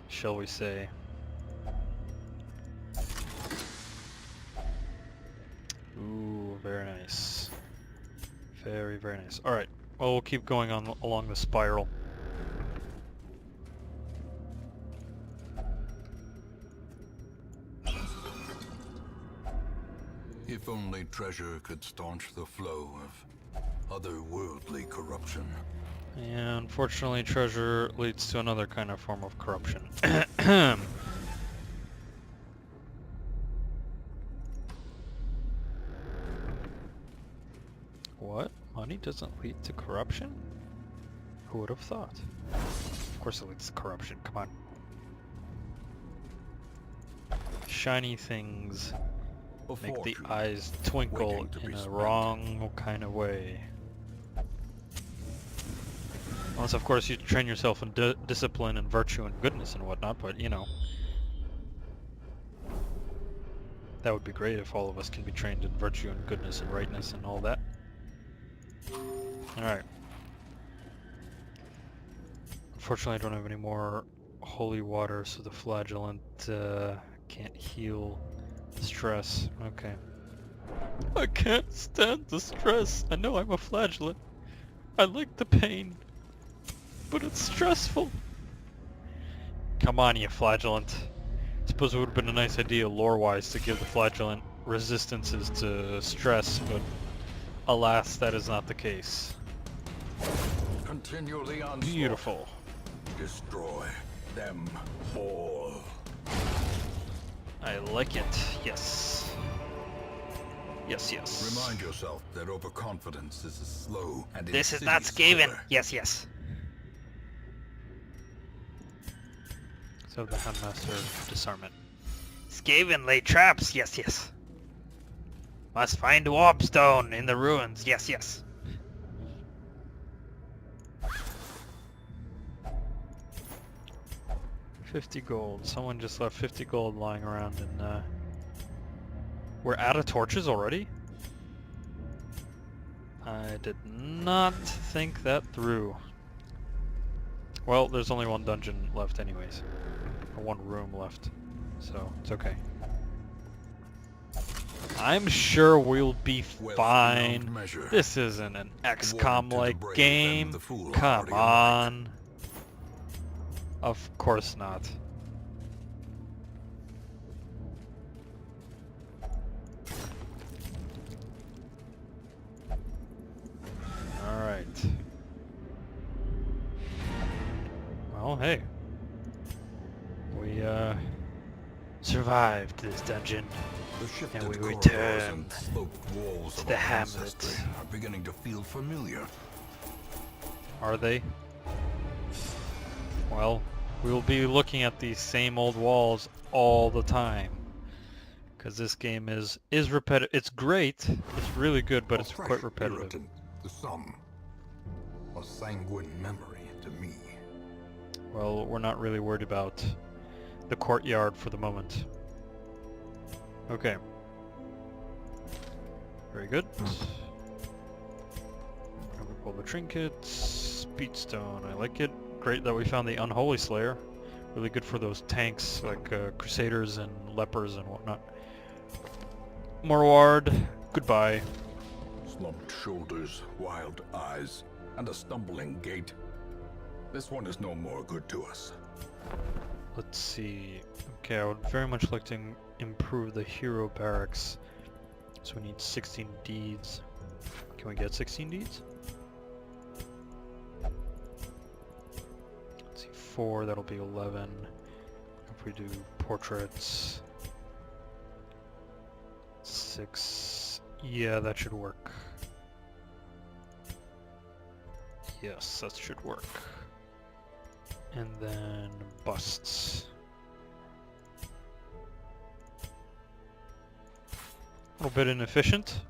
shall we say. Ooh, very nice. Very, very nice. Alright, well, we'll keep going on along the spiral. If only treasure could staunch the flow of otherworldly corruption. Yeah, unfortunately, treasure leads to another kind of form of corruption. What? Money doesn't lead to corruption? Who would have thought? Of course it leads to corruption, come on. Shiny things make the eyes twinkle in a wrong kind of way. Unless, of course, you train yourself in discipline and virtue and goodness and whatnot, but, you know. That would be great if all of us can be trained in virtue and goodness and rightness and all that. Alright. Unfortunately, I don't have any more holy water, so the flagellant can't heal stress. Okay. I can't stand the stress. I know I'm a flagellant. I like the pain. But it's stressful. Come on, you flagellant. I suppose it would have been a nice idea lore-wise to give the flagellant resistances to stress, but alas, that is not the case. Continually on. Beautiful. Destroy them all. I like it. Yes. Yes, yes. Remind yourself that overconfidence is a slow and This is not insidious Skaven. killer. Yes, yes. So the Handmaster disarmament. Skaven lay traps. Yes, yes. Must find warpstone in the ruins. Yes, yes. $50 gold. Someone just left 50 gold lying around, and we're out of torches already? I did not think that through. Well, there's only one dungeon left anyways. Or one room left. So, it's okay. I'm sure we'll be fine. This isn't an XCOM-like game. Come on. Of course not. Alright. Well, hey. We, survived this dungeon. The And we shifted returned corridors and sloped walls to of the our hamlet. ancestry are beginning to feel familiar. Are they? Well, we will be looking at these same old walls all the time. Because this game is repetitive. It's great. It's really good, but it's quite repetitive. Irritant to some. A sanguine memory to me. Well, we're not really worried about the courtyard for the moment. Okay. Very good. Grab all the trinkets. Speedstone, I like it. Great that we found the Unholy Slayer. Really good for those tanks like Crusaders and Lepers and whatnot. Morward, goodbye. Slumped shoulders, wild eyes, and a stumbling gait. This one is no more good to us. Let's see. Okay, I would very much like to improve the hero barracks. So we need 16 deeds. Can we get 16 deeds? Let's see, 4, that'll be 11. If we do portraits, 6, yeah, that should work. Yes, that should work. And then busts. A little bit inefficient,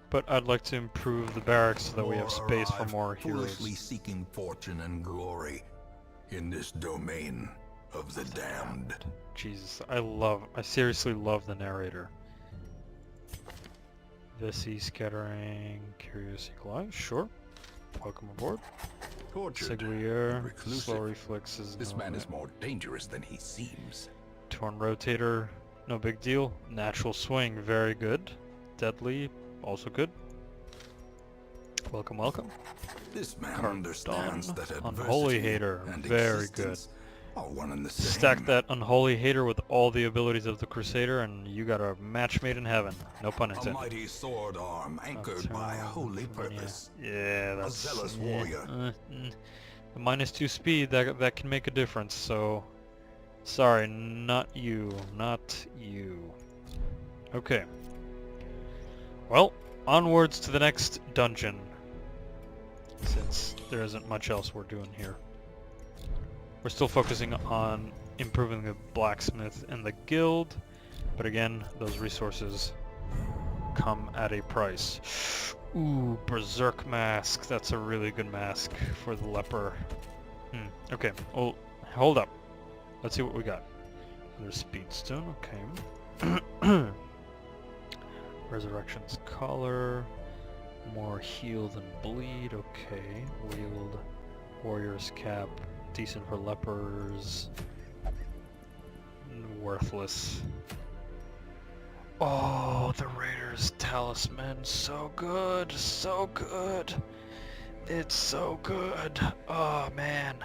but I'd like to improve the barracks so that we have space for more foolishly heroes. seeking fortune and glory in this domain of the damned. Jesus, I seriously love the narrator. Vessi, Scattering, Curious Eagle Eye, sure. Welcome aboard. Tortured, Seguier, reclusive. Slow Reflexes. This no, man is more dangerous than he seems. Torn Rotator, no big deal. Natural Swing, very good. Deadly, also good. Welcome, welcome. This man Cardon, understands that Unholy adversity Hater, and very good. existence are one and the same. Stack that Unholy Hater with all the abilities of the Crusader and you got a match made in heaven. No pun A intended. mighty sword arm anchored by holy purpose. Yeah, that's... zealous warrior. The -2 speed, that can make a difference, so... Sorry, not you. Not you. Okay. Well, onwards to the next dungeon. Since there isn't much else we're doing here. We're still focusing on improving the blacksmith and the guild, but again, those resources come at a price. Ooh, Berserk Mask. That's a really good mask for the leper. Okay, oh, hold up. Let's see what we got. There's Speedstone, okay. Resurrection's Collar. More heal than bleed, okay. Wield. Warrior's Cap. Decent for lepers. Worthless. Oh, the Raider's Talisman. So good. So good. It's so good. Oh, man.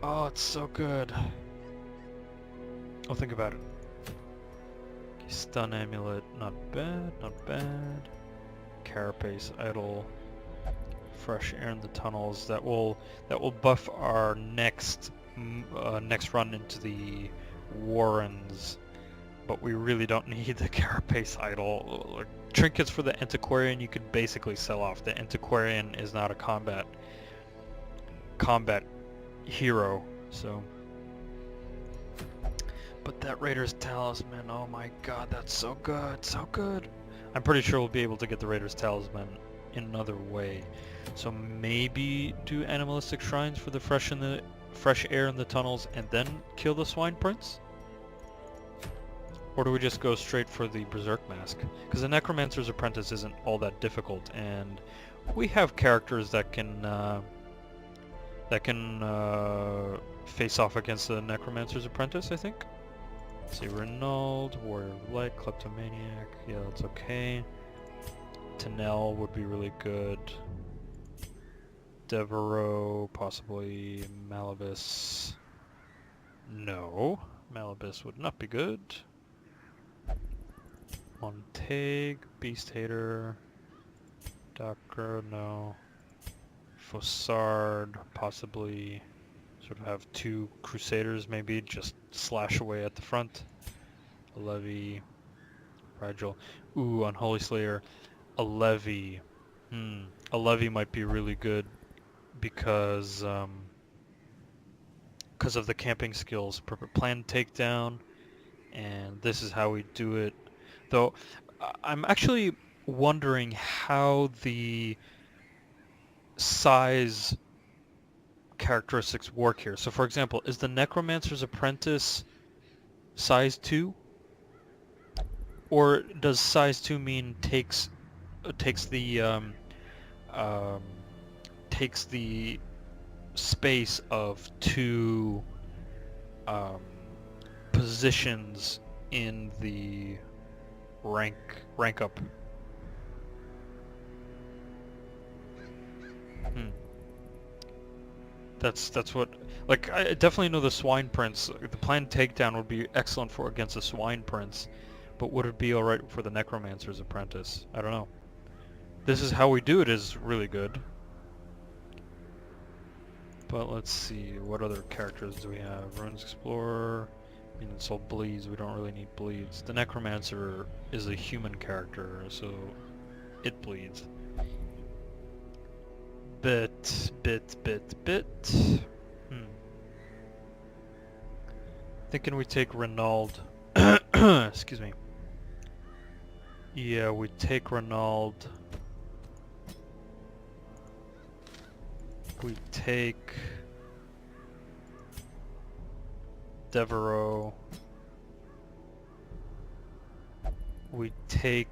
Oh, it's so good. Oh, think about it. Okay, Stun Amulet. Not bad. Not bad. Carapace Idol. Fresh air in the tunnels. That will buff our next run into the Warrens, but we really don't need the Carapace Idol. Like, trinkets for the Antiquarian you could basically sell off. The Antiquarian is not a combat hero, so. But that Raider's Talisman, oh my god, that's so good, so good. I'm pretty sure we'll be able to get the Raider's Talisman in another way. So maybe do animalistic shrines for the fresh air in the tunnels and then kill the Swine Prince? Or do we just go straight for the Berserk Mask? Because the Necromancer's Apprentice isn't all that difficult, and we have characters that can face off against the Necromancer's Apprentice, I think. Let's see, Renauld, Warrior of Light, Kleptomaniac, yeah, that's okay. Tanel would be really good. Devereaux, possibly. Malabus. No, Malabus would not be good. Montague, Beast Hater. Doctor, no. Fossard, possibly. Sort of have 2 Crusaders, maybe, just slash away at the front. A Levy. Fragile. Ooh, Unholy Slayer. A Levy. A Levy might be really good because of the camping skills. Plan takedown, and this is how we do it. Though, I'm actually wondering how the size characteristics work here. So for example, is the Necromancer's Apprentice size 2? Or does size 2 mean takes the um, takes the space of 2 um, positions in the rank up? Hmm. That's what, like, I definitely know the Swine Prince. The planned takedown would be excellent for against the Swine Prince, but would it be alright for the Necromancer's Apprentice? I don't know. This is how we do it is really good. But let's see, what other characters do we have? Runes Explorer. I mean, it's all bleeds. We don't really need bleeds. The Necromancer is a human character, so it bleeds. Bit. Thinking we take Renaud. Excuse me. Yeah, we take Renaud. We take Devereaux. We take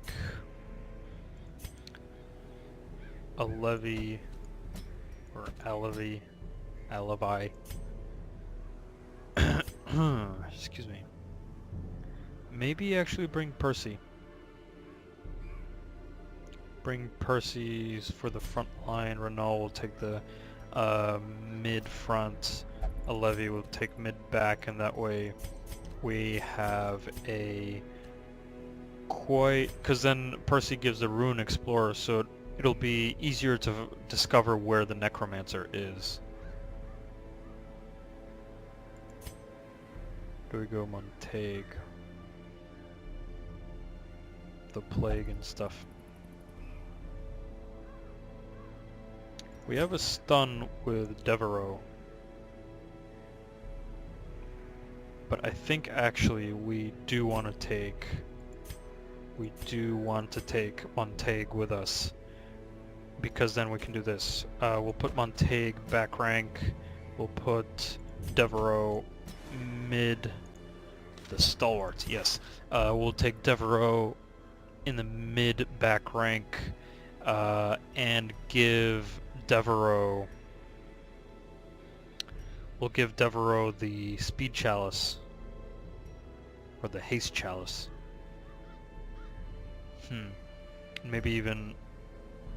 a Levy or Alibi. Excuse me. Maybe actually bring Percy. Bring Percy's for the front line. Renault will take the mid front. A Levy will take mid back, and that way we have a because then Percy gives the Rune Explorer, so it'll be easier to discover where the Necromancer is. Do we go Montague? The Plague and stuff. We have a stun with Devereaux. But I think actually we do want to take Montague with us, because then we can do this. We'll put Montague back rank. We'll put Devereaux mid. The stalwart, yes. We'll take Devereaux in the mid back rank, and give Devereaux. We'll give Devereaux the Speed Chalice, or the Haste Chalice. Maybe even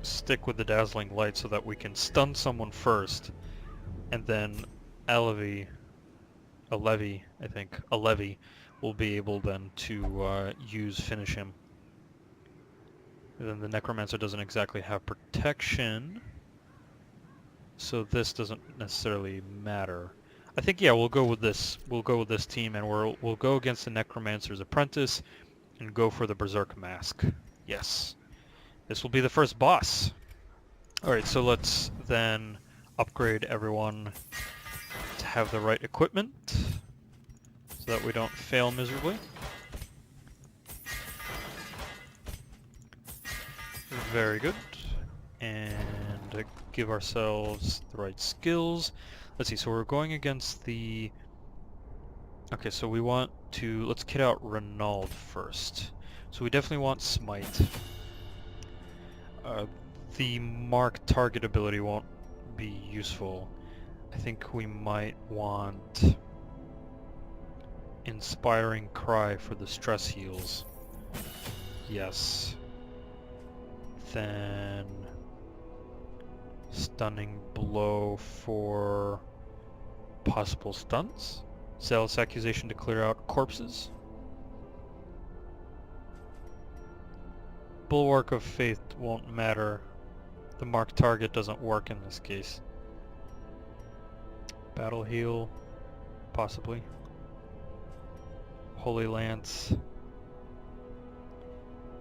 stick with the Dazzling Light so that we can stun someone first, and then a Levy, will be able then to finish him. And then the Necromancer doesn't exactly have protection, so this doesn't necessarily matter. I think, yeah, we'll go with this. We'll go with this team, and we'll go against the Necromancer's Apprentice and go for the Berserk Mask. Yes. This will be the first boss. Alright, so let's then upgrade everyone to have the right equipment so that we don't fail miserably. Very good. And give ourselves the right skills. Let's see, so we're going against the... Okay, so we want to... Let's kit out Renaud first. So we definitely want Smite. The Mark Target ability won't be useful. I think we might want Inspiring Cry for the stress heals. Yes. Then Stunning Blow for possible stunts. Zealous Accusation to clear out corpses. Bulwark of Faith won't matter. The Mark Target doesn't work in this case. Battle Heal, possibly. Holy Lance.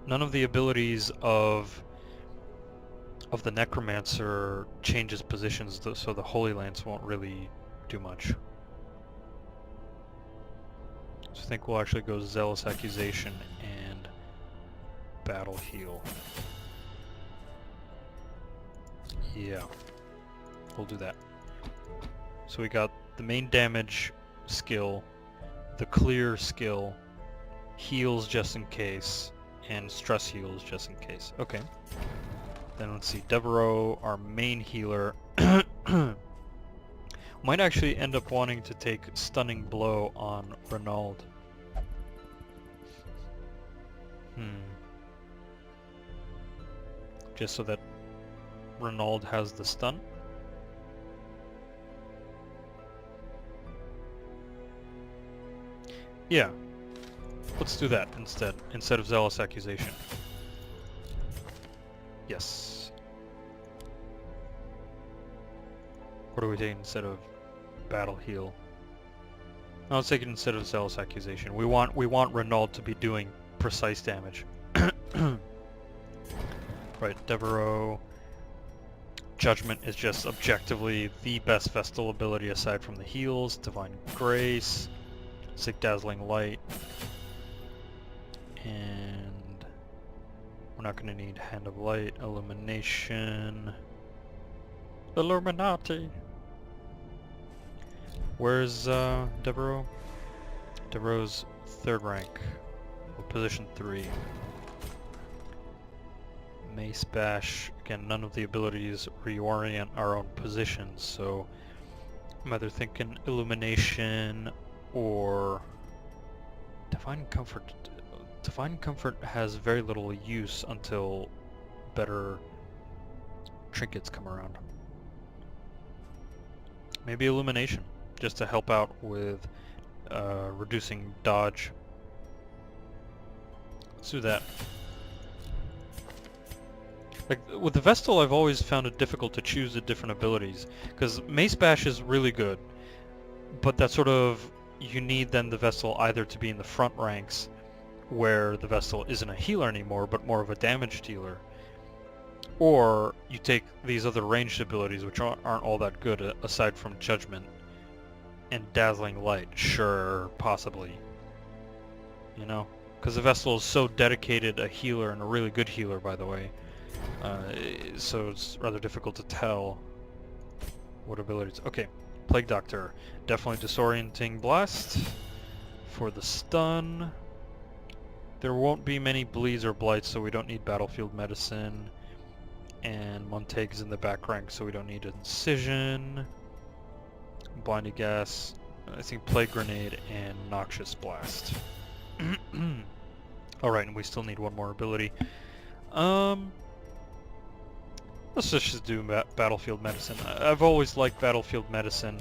None of the abilities of the Necromancer changes positions, so the Holy Lance won't really do much. So I think we'll actually go Zealous Accusation and Battle Heal. Yeah, we'll do that. So we got the main damage skill, the clear skill, heals just in case, and stress heals just in case. Okay. Then let's see, Devereaux, our main healer, might actually end up wanting to take Stunning Blow on Renaud. Just so that Renaud has the stun. Yeah, let's do that instead of Zealous Accusation. Yes. What do we take instead of Battle Heal? No, let's take it instead of Zealous Accusation. We want Renaud to be doing precise damage. Right, Devereaux. Judgment is just objectively the best Vestal ability aside from the heals. Divine Grace, Sick Dazzling Light, and we're not going to need Hand of Light, Illumination, Illuminati. Where's Devereaux? Devereaux's 3rd rank, or position 3. Mace Bash, again, none of the abilities reorient our own positions, so I'm either thinking Illumination or Divine Comfort. Divine Comfort has very little use until better trinkets come around. Maybe Illumination, just to help out with reducing dodge. Let's do that. Like, with the Vestal, I've always found it difficult to choose the different abilities, because Mace Bash is really good, but that sort of, you need then the Vestal either to be in the front ranks, where the Vestal isn't a healer anymore, but more of a damage dealer, or you take these other ranged abilities, which aren't all that good, aside from Judgment, and Dazzling Light, sure, possibly, you know? Because the Vestal is so dedicated a healer, and a really good healer, by the way. So it's rather difficult to tell what abilities. Okay, Plague Doctor, definitely Disorienting Blast for the stun. There won't be many bleeds or blights, so we don't need Battlefield Medicine. And Montague's in the back rank, so we don't need Incision. Blinding Gas, I think Plague Grenade, and Noxious Blast. Alright, and we still need one more ability. Let's just do Battlefield Medicine. I've always liked Battlefield Medicine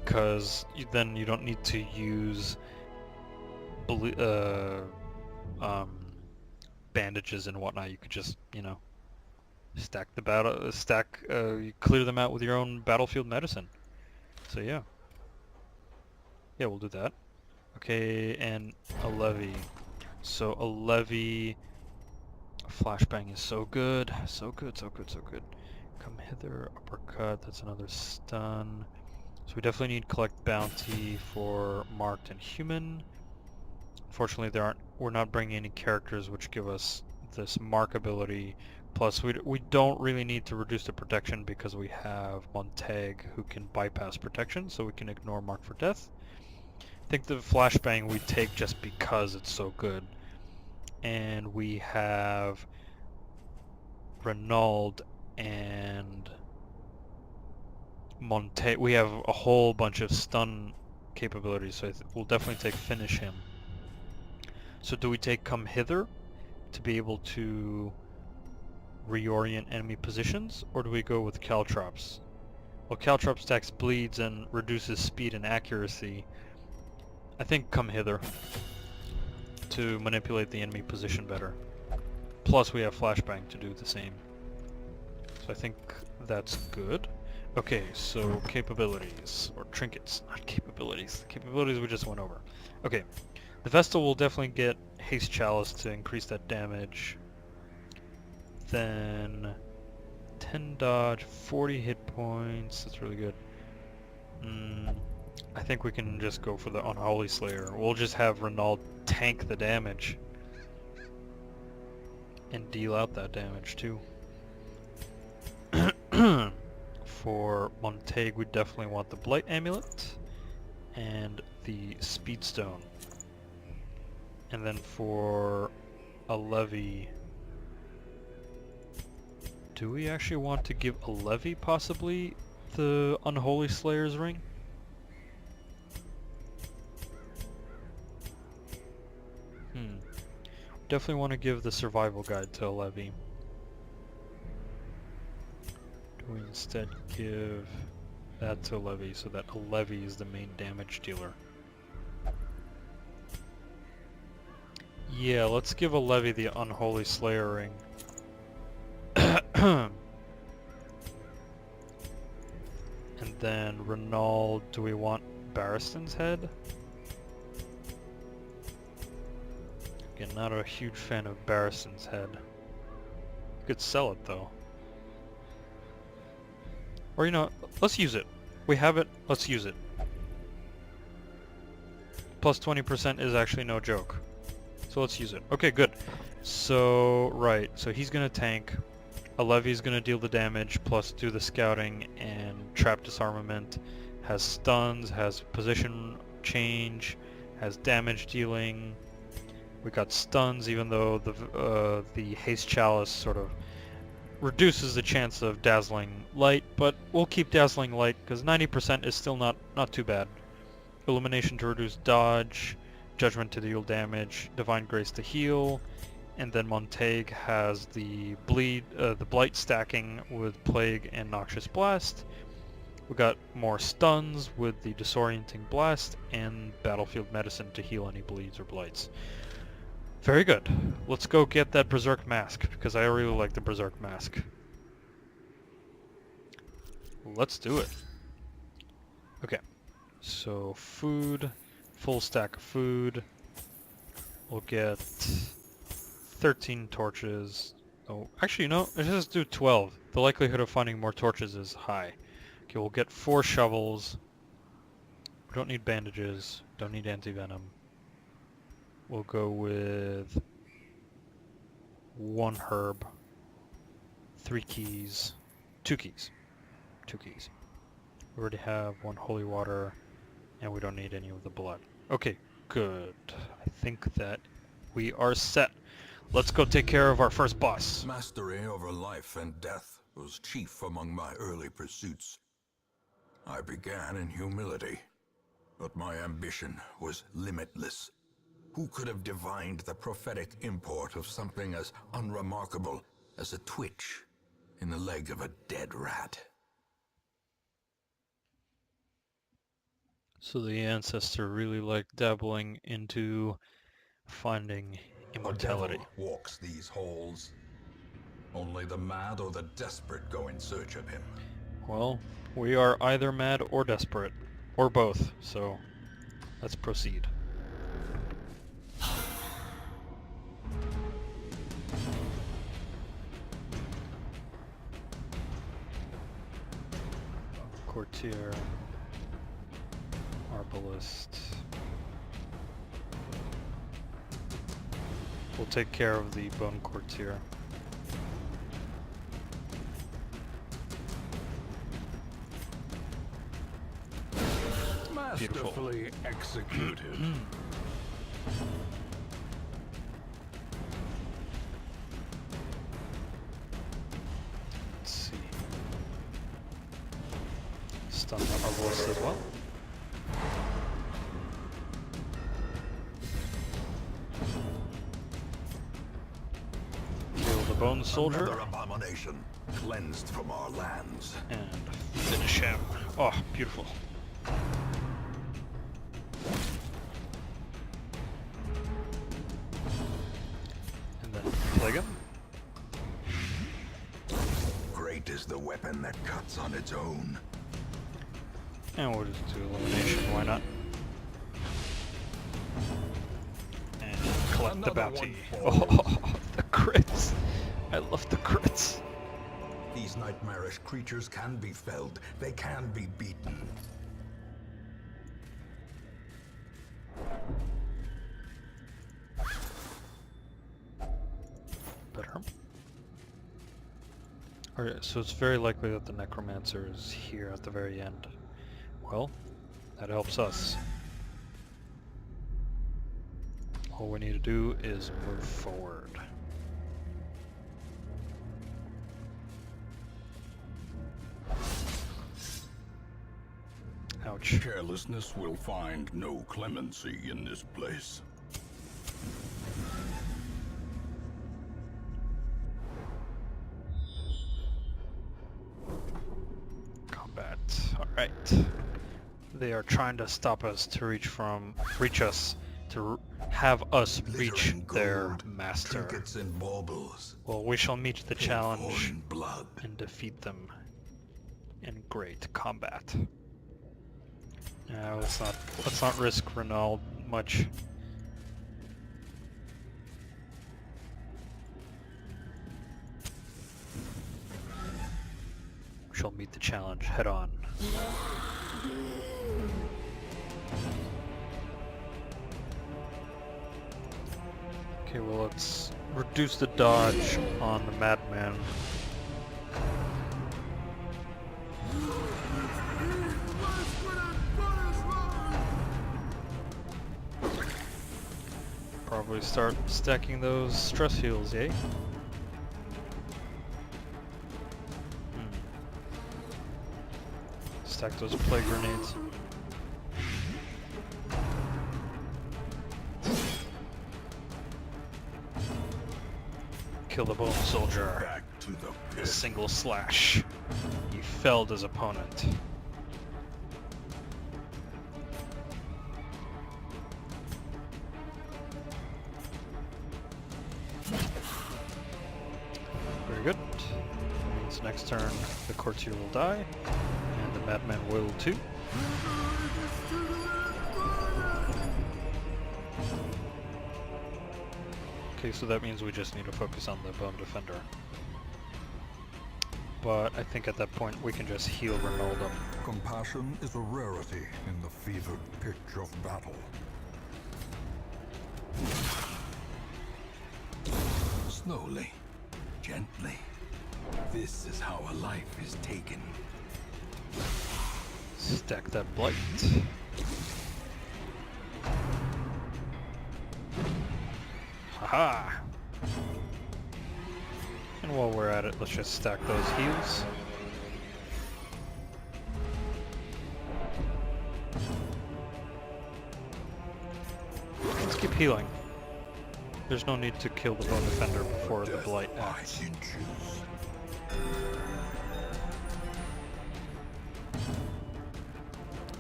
because then you don't need to use bandages and whatnot. You could just, you know, you clear them out with your own Battlefield Medicine. So yeah. Yeah, we'll do that. Okay, and a Levy. So a Levy... Flashbang is so good. So good, so good, so good. Come Hither, Uppercut, that's another stun. So we definitely need Collect Bounty for Marked and Human. Unfortunately, we're not bringing any characters which give us this Mark ability. Plus, we don't really need to reduce the protection because we have Montague who can bypass protection, so we can ignore Mark for Death. I think the Flashbang we take just because it's so good. And we have Renaud and Montague. We have a whole bunch of stun capabilities, so we'll definitely take Finish Him. So do we take Come Hither to be able to reorient enemy positions, or do we go with Caltrops? Well, Caltrops stacks bleeds and reduces speed and accuracy. I think Come Hither to manipulate the enemy position better. Plus we have Flashbang to do the same. So I think that's good. Okay, so capabilities, or trinkets, not capabilities. The capabilities we just went over. Okay, the Vestal will definitely get Haste Chalice to increase that damage. Then 10 dodge, 40 hit points, that's really good. I think we can just go for the Unholy Slayer. We'll just have Renaud tank the damage and deal out that damage too. For Montague, we definitely want the Blight Amulet and the Speed Stone. And then for a levy, do we actually want to give a levy possibly the Unholy Slayer's Ring? Definitely want to give the survival guide to a levy. Do we instead give that to a levy so that a levy is the main damage dealer? Yeah, let's give a levy the Unholy Slayer Ring. And then Renald, do we want Barristan's head? Again, not a huge fan of Barristan's head. You could sell it though. Or you know, let's use it. We have it, let's use it. Plus 20% is actually no joke. So let's use it. Okay, good. So, right, so he's gonna tank. A levy's gonna deal the damage, plus do the scouting and trap disarmament. Has stuns, has position change, has damage dealing. We got stuns, even though the haste chalice sort of reduces the chance of dazzling light, but we'll keep dazzling light because 90% is still not too bad. Illumination to reduce dodge, judgment to deal damage, divine grace to heal, and then Montague has the blight stacking with plague and noxious blast. We got more stuns with the disorienting blast and battlefield medicine to heal any bleeds or blights. Very good. Let's go get that Berserk Mask, because I really like the Berserk Mask. Let's do it. Okay. So, food. Full stack of food. We'll get 13 torches. Oh, actually, no. Let's just do 12. The likelihood of finding more torches is high. Okay, we'll get 4 shovels. We don't need bandages. Don't need anti-venom. We'll go with 1 herb, 3 keys, 2 keys, 2 keys. We already have 1 holy water, and we don't need any of the blood. Okay, good. I think that we are set. Let's go take care of our first boss. Mastery over life and death was chief among my early pursuits. I began in humility, but my ambition was limitless. Who could have divined the prophetic import of something as unremarkable as a twitch in the leg of a dead rat? So the ancestor really liked dabbling into finding immortality. A devil walks these halls. Only the mad or the desperate go in search of him. Well, we are either mad or desperate, or both, so let's proceed. Courtier, Arbalist. We'll take care of the Bone Courtier. Masterfully executed. Let's see. Stun the Arbalist as well. Kill the Bone Soldier. Another abomination cleansed from our lands. And finish him. Oh, beautiful. And then plague him. Great is the weapon that cuts on its own. And we'll just do elimination, why not? And collect the bounty. Oh, the crits! I love the crits. These nightmarish creatures can be felled. They can be beaten. Better. Alright, so it's very likely that the Necromancer is here at the very end. Well, that helps us. All we need to do is move forward. Ouch. Carelessness will find no clemency in this place. Combat. Alright. They are trying to stop us to reach us, to have us reach Glittering their gold, master. trinkets and baubles. Well, we shall meet the challenge Foreign blood. and defeat them in great combat. Let's not risk Renaud much. We shall meet the challenge head on. Okay, well, let's reduce the dodge on the madman. Probably start stacking those stress heals, eh? Stack those plague grenades. Kill the bone soldier. Back to the A pit. single slash. He felled his opponent. Very good. Means next turn the courtier will die, and the madman will too. Okay, so that means we just need to focus on the bone defender. But I think at that point we can just heal Ronaldo. Compassion is a rarity in the fevered pitch of battle. Slowly, gently. This is how a life is taken. Stack that blight. Haha! And while we're at it, let's just stack those heals. Let's keep healing. There's no need to kill the bone defender before the blight acts.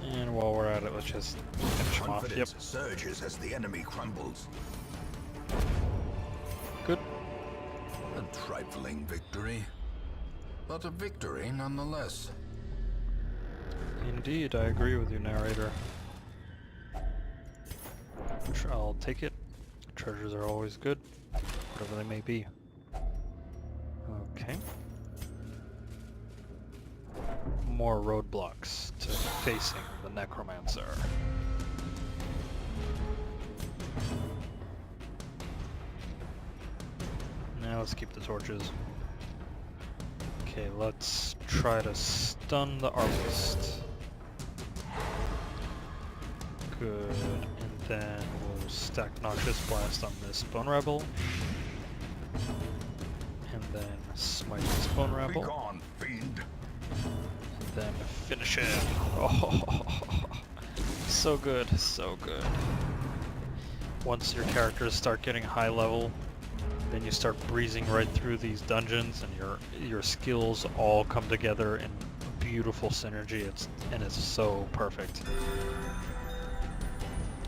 And while we're at it, let's just finish him off. Yep, Confidence surges as the enemy crumbles. good. A trifling victory, but a victory nonetheless. Indeed, I agree with you, narrator. I'll take it. Treasures are always good, whatever they may be. Okay. More roadblocks to facing the necromancer. Now let's keep the torches. Okay, let's try to stun the arbalist. Good, and then we'll stack Noxious Blast on this Bone Rebel. And then smite this Bone Rebel. Begone, fiend! And then finish it. Oh, so good, so good. Once your characters start getting high level, then you start breezing right through these dungeons, and your skills all come together in beautiful synergy. It's so perfect.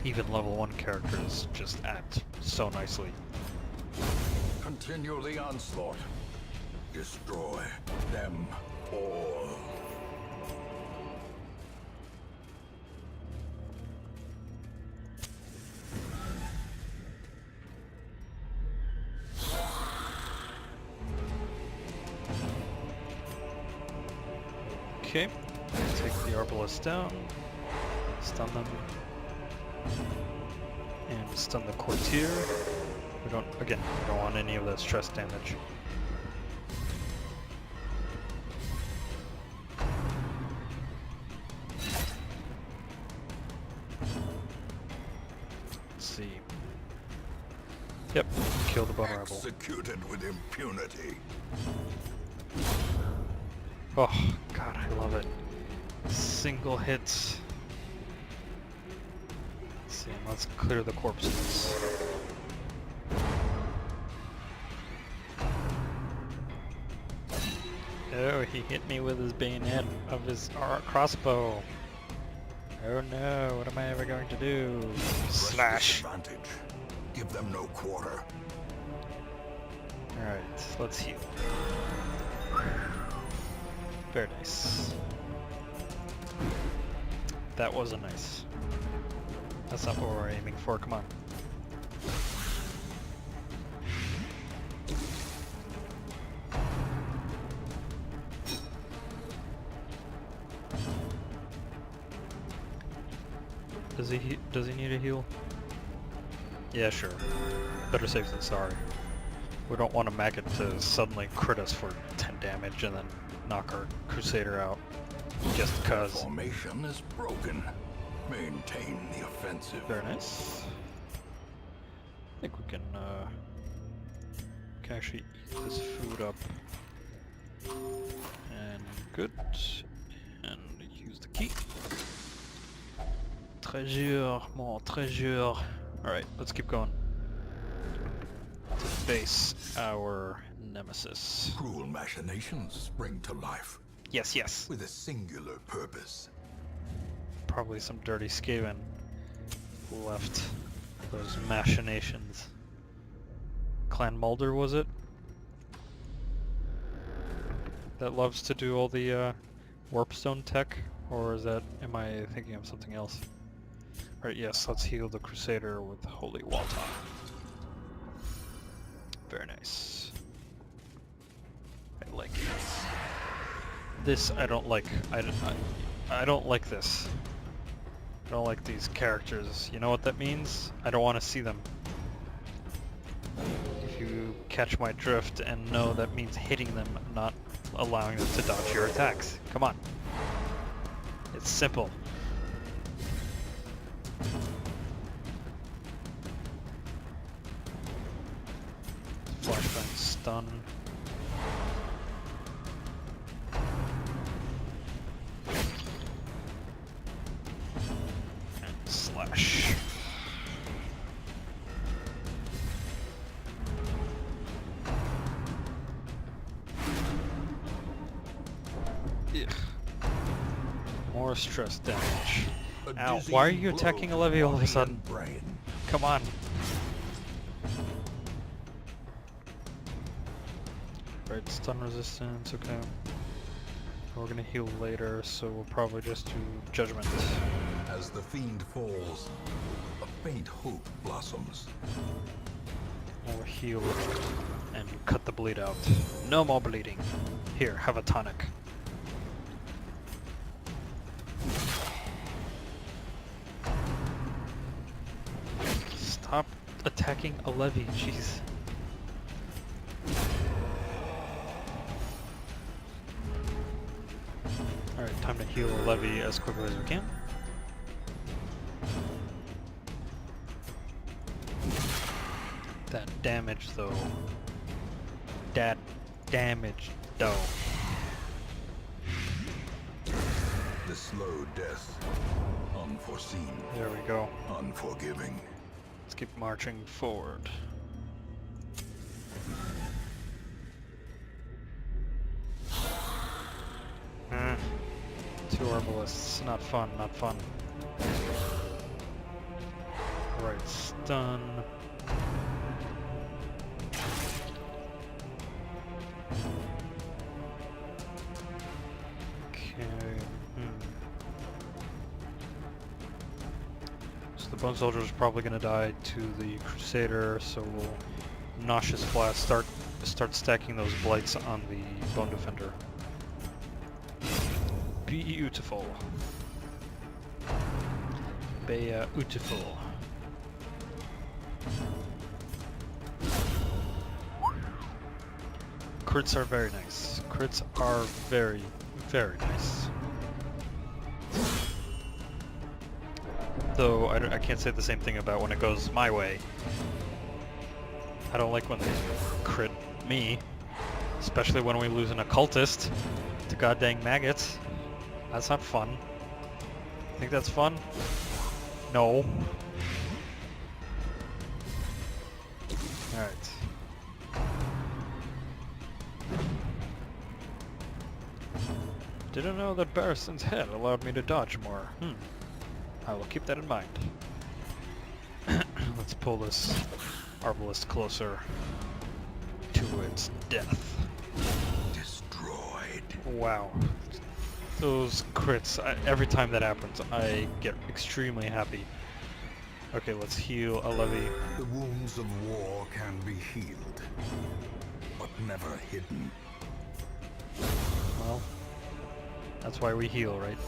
Even level 1 characters just act so nicely. Continue the onslaught. Destroy them all. Okay, take the Arbalest down, stun them, and stun the Courtier. We don't want any of that stress damage. Let's see. Yep, kill the vulnerable. Executed with impunity. Oh, God, I love it. Single hits. Let's see, let's clear the corpses. Oh, he hit me with his bayonet of his crossbow. Oh no, what am I ever going to do? Slash. Disadvantage. Give them no quarter. Alright, let's heal. Very nice. That wasn't nice. That's not what we're aiming for, come on. Does he need a heal? Yeah, sure. Better safe than sorry. We don't want a maggot to suddenly crit us for 10 damage and then knock our Crusader out. Just cause. Formation is broken. Maintain the offensive. Very nice. I think we can actually eat this food up. And good. And use the key. Treasure, more treasure. Alright, let's keep going. To face our nemesis. Cruel machinations spring to life Yes, yes. with a singular purpose. Probably some dirty Skaven left those machinations. Clan Mulder, was it? That loves to do all the warpstone tech? Or is that, am I thinking of something else? Alright, yes, let's heal the Crusader with Holy Water. Very nice. I like it. This I don't like. I don't like this. I don't like these characters. You know what that means? I don't want to see them. If you catch my drift and know that means hitting them, not allowing them to dodge your attacks. Come on. It's simple. Flashbang stun. And slash. Ugh. More stress damage. Ow, why are you attacking a levy all of a sudden? Come on. Right, stun resistance, okay. We're gonna heal later, so we'll probably just do Judgment. As the fiend falls, a faint hope blossoms. We'll heal and cut the bleed out. No more bleeding. Here, have a tonic. Stop attacking a levy, jeez. Alright, time to heal a levy as quickly as we can. That damage though. That damage though. The slow death, unforeseen, There we go. unforgiving. Let's keep marching forward. Two Herbalists. Not fun, not fun. Right, stun. Okay. So the Bone Soldier is probably going to die to the Crusader, so we'll Nauseous Blast start stacking those blights on the Bone Defender. Beautiful. Beautiful. Crits are very nice. Crits are very, very nice. Though I can't say the same thing about when it goes my way. I don't like when they crit me. Especially when we lose an occultist to goddamn maggots. That's not fun. Think that's fun? No. Alright. Didn't know that Barristan's head allowed me to dodge more. I will keep that in mind. Let's pull this Arbalist closer to its death. Destroyed. Wow. Those crits, every time that happens, I get extremely happy. Okay, let's heal a levy. The wounds of war can be healed, but never hidden. Well, that's why we heal, right?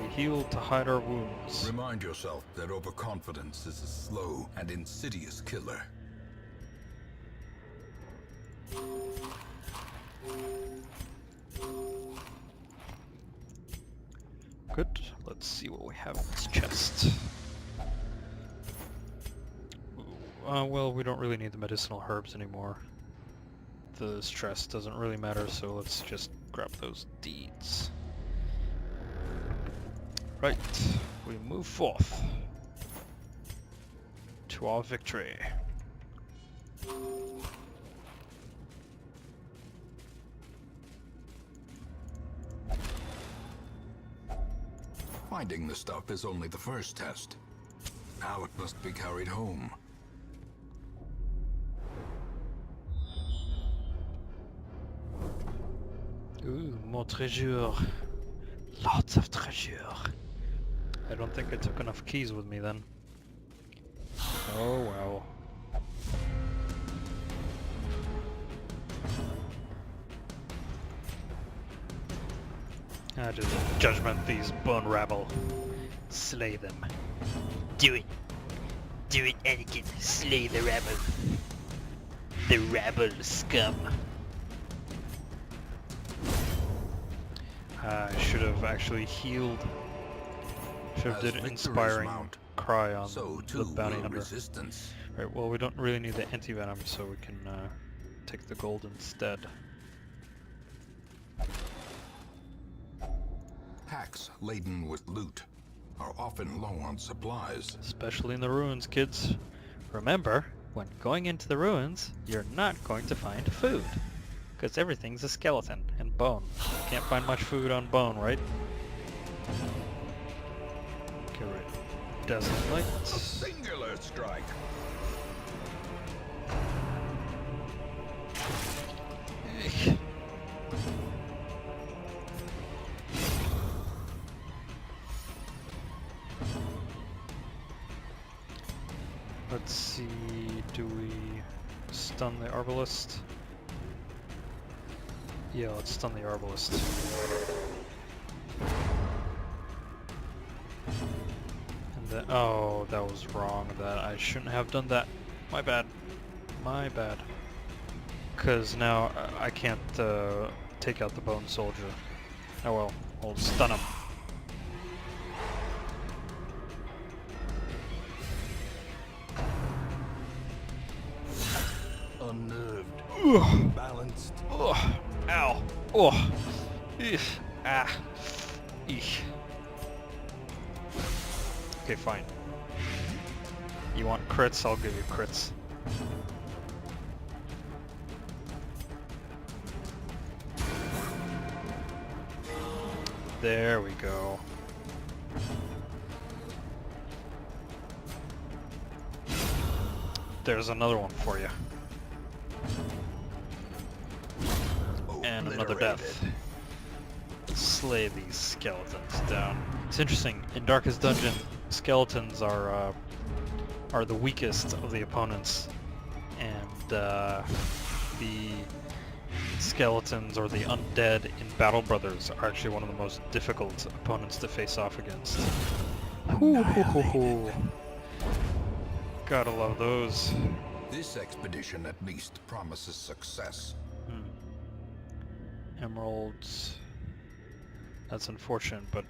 We heal to hide our wounds. Remind yourself that overconfidence is a slow and insidious killer. Good. Let's see what we have in this chest. Well, we don't really need the medicinal herbs anymore. The stress doesn't really matter, so let's just grab those deeds. Right, we move forth to our victory. Finding the stuff is only the first test. Now it must be carried home. Ooh, more treasure. Lots of treasure. I don't think I took enough keys with me then. Oh well. I just judgment these bone rabble. Slay them. Do it. Do it, Anakin. Slay the rabble. The rabble scum. I should have actually healed. Should have As did victories inspiring mount, cry on so the too bounty will hunter. resistance. Right, well we don't really need the anti-venom, so we can take the gold instead. Packs laden with loot are often low on supplies. Especially in the ruins, kids. Remember, when going into the ruins, you're not going to find food. Because everything's a skeleton and bone. Can't find much food on bone, right? Okay, right. Desert light. Singular strike. Let's see, do we stun the Arbalist? Yeah, let's stun the Arbalist. And then, oh, that was wrong. That I shouldn't have done that. My bad. My bad. Because now I can't take out the Bone Soldier. Oh well, we'll stun him. Unnerved. Balanced. Ugh. Ow. Oh. Eesh. Ah. Eesh. Okay, fine. You want crits? I'll give you crits. There we go. There's another one for you. And another death. Slay these skeletons down. It's interesting, in Darkest Dungeon, skeletons are the weakest of the opponents, and the skeletons or the undead in Battle Brothers are actually one of the most difficult opponents to face off against. Gotta love those. This expedition at least promises success. Emeralds. That's unfortunate, but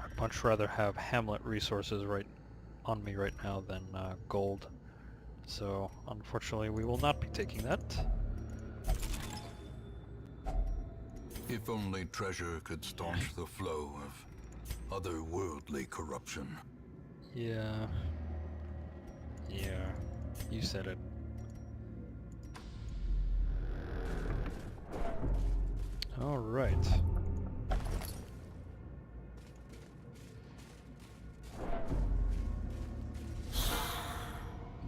I'd much rather have Hamlet resources right on me right now than gold. So, unfortunately, we will not be taking that. If only treasure could staunch the flow of otherworldly corruption. Yeah. Yeah. You said it. Alright.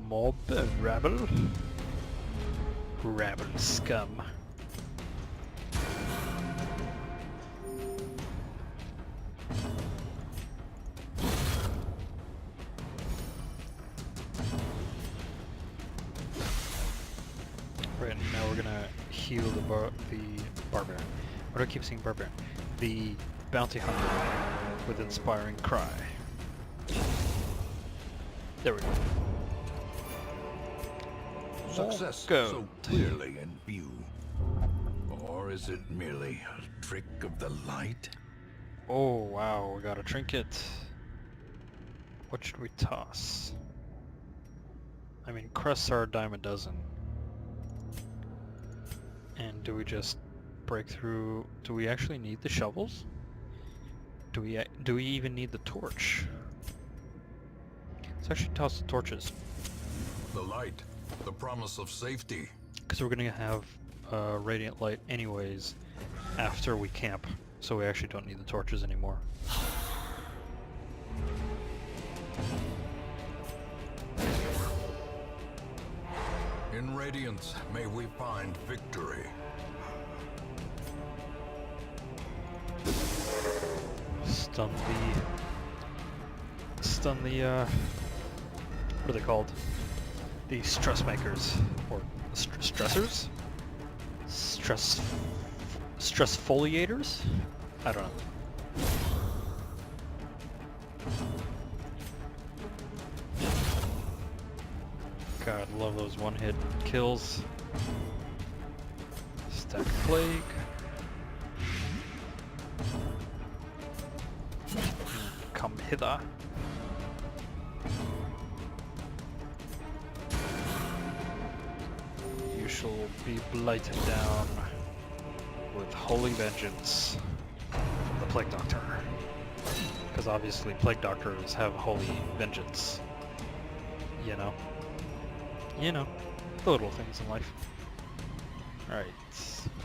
Mob rabble. Rabble scum. Right, now we're gonna heal the barbarian. Why do I keep saying barbarian? The bounty hunter with inspiring cry. There we go. Success Go. so clearly in view. Or is it merely a trick of the light? Oh wow, we got a trinket. What should we toss? I mean, crusts are a dime a dozen. And do we just break through? Do we actually need the shovels? Do we even need the torch? Let's actually toss the torches. The light, the promise of safety. Because we're gonna have radiant light anyways after we camp, so we actually don't need the torches anymore. In radiance, may we find victory. Stun the what are they called? The stress makers, or stressors? Stress foliators? I don't know. God, love those one-hit kills. Stack plague. Come hither. You shall be blighted down with holy vengeance from the Plague Doctor. Because obviously Plague Doctors have holy vengeance. You know? You know, the little things in life. Alright,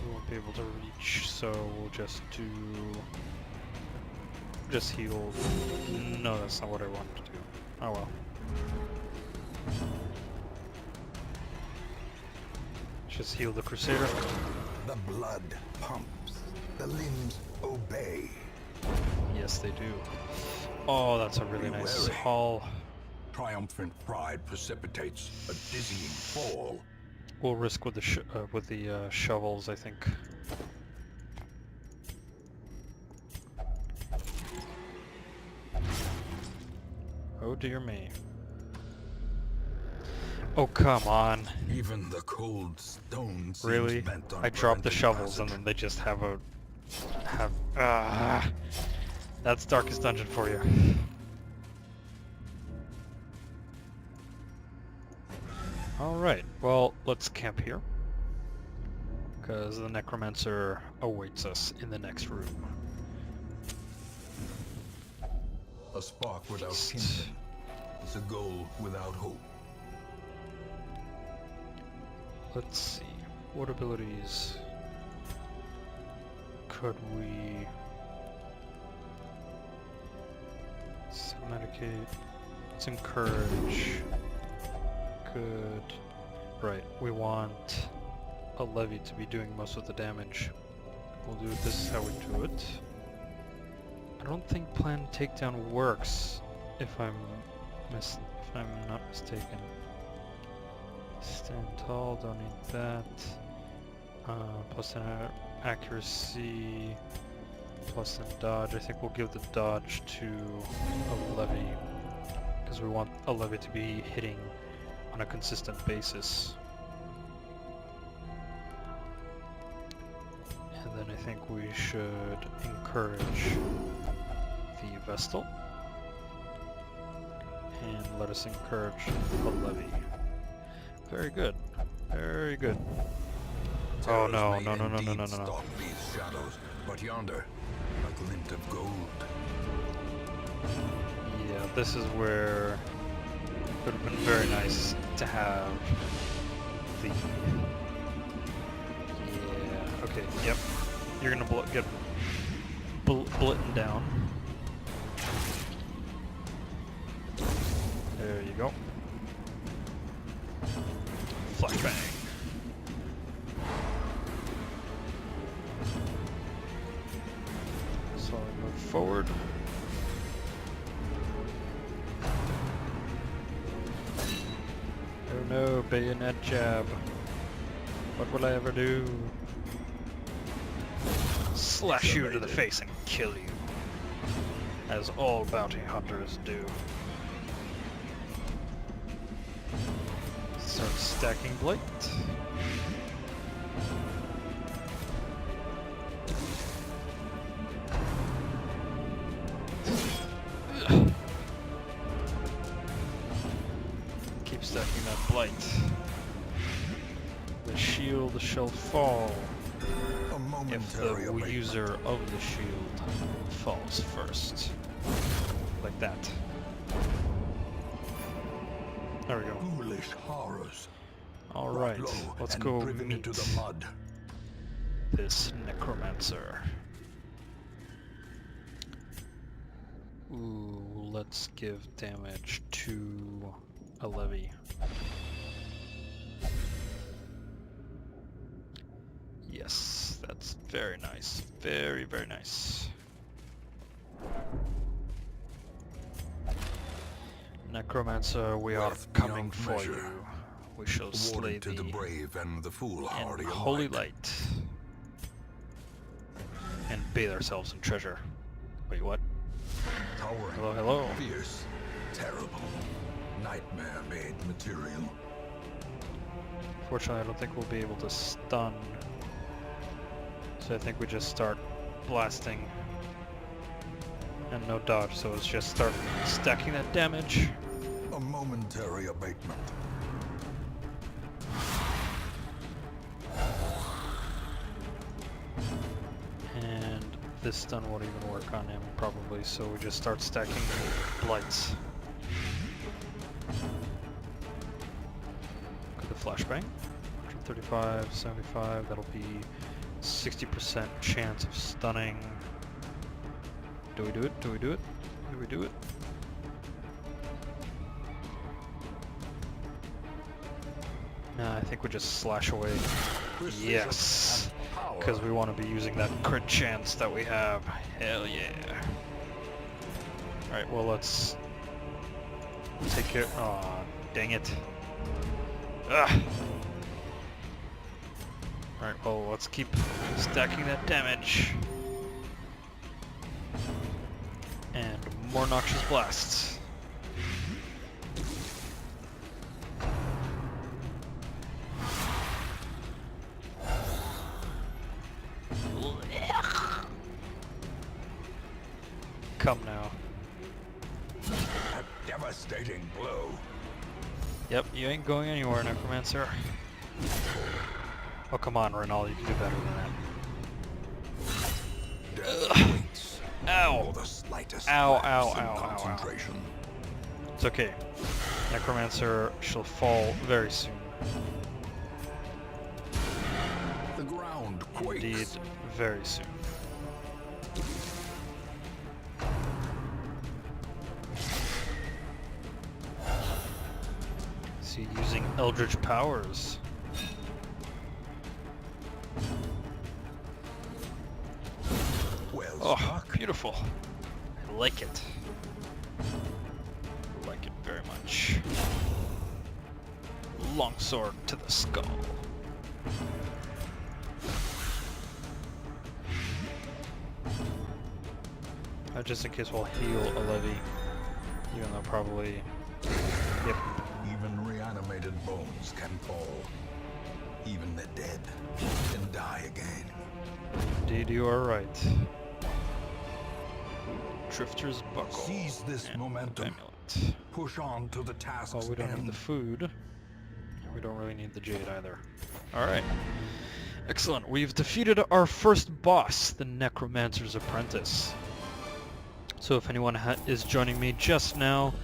we won't be able to reach, so we'll just do... just heal... No, that's not what I wanted to do. Oh well. Just heal the Crusader. The blood pumps, the limbs obey. Yes, they do. Oh, that's a really Be nice wary. haul. Triumphant pride precipitates a dizzying fall. We'll risk with the shovels, I think. Oh dear me. Oh come on. Even the cold stone seems Really? bent on I dropped the preventing shovels and passage. then they just have that's Darkest Dungeon for you. Alright, well, let's camp here. Because the Necromancer awaits us in the next room. A spark without kindling is a goal without hope. Let's see, what abilities could we... Let's medicate, let's encourage, good, right, we want a levy to be doing most of the damage. We'll do it, this is how we do it. I don't think planned takedown works, if I'm not mistaken. Stand tall, don't need that. Plus an accuracy, plus an dodge. I think we'll give the dodge to a levy, because we want a levy to be hitting on a consistent basis. And then I think we should encourage the Vestal, and let us encourage a levy. Very good. Very good. Oh no, Terrors no, may no, no, no, indeed no, no, no. stalk these shadows, but yonder, a glint of gold. Yeah, this is where it would have been very nice to have the... Yeah, okay, yep. You're gonna get blitten down. There you go. Flashbang. So I move forward. Oh no, bayonet jab. What will I ever do? Slash you to the face and kill you. As all bounty hunters do. Start stacking blight. Ugh. Keep stacking that blight. The shield shall fall A if momentary the awakening. user of the shield falls first. Like that. There we go. Foolish horrors. Alright, Brought low let's and go driven meet into the mud. this necromancer. Ooh, let's give damage to a levy. Yes, that's very nice. Very, very nice. Necromancer, we are Wealth coming beyond for measure. you. We shall slay Awarded to the thee brave and the foolhardy in alike. holy light. And bathe ourselves in treasure. Wait, what? Towering, Hello, hello. fierce, terrible, nightmare-made material. Fortunately, I don't think we'll be able to stun. So I think we just start blasting. And no dodge, so it's just start stacking that damage. A momentary abatement. And this stun won't even work on him, probably, so we just start stacking blights. Look at the flashbang. 135, 75, that'll be 60% chance of stunning. Do we do it? Do we do it? Do we do it? Nah, I think we just slash away. Precision Yes! and power. Because we want to be using that crit chance that we have. Hell yeah. Alright, well let's take care. Aw, dang it. Ugh. Alright, well let's keep stacking that damage. And more noxious blasts. Come now. A devastating blow. Yep, you ain't going anywhere, Necromancer. Oh, come on, Renal, you can do better than that. Death waits Ow! for the slightest Ow, lapse ow, in ow, ow, ow. concentration. It's okay. Necromancer shall fall very soon. The ground quakes. Indeed, very soon. See, using Eldritch powers. Well Oh, struck. beautiful. I like it. I like it very much. Longsword to the skull. Just in case we'll heal a levy. Even though probably... Yep. Even reanimated bones can fall. Even the dead can die again. Indeed, you are right. Drifter's Buckle. Seize this and momentum. Amulet. Push on to the task's Well, we don't end. need the food. We don't really need the jade either. Alright. Excellent. We've defeated our first boss, the Necromancer's Apprentice. So if anyone is joining me just now,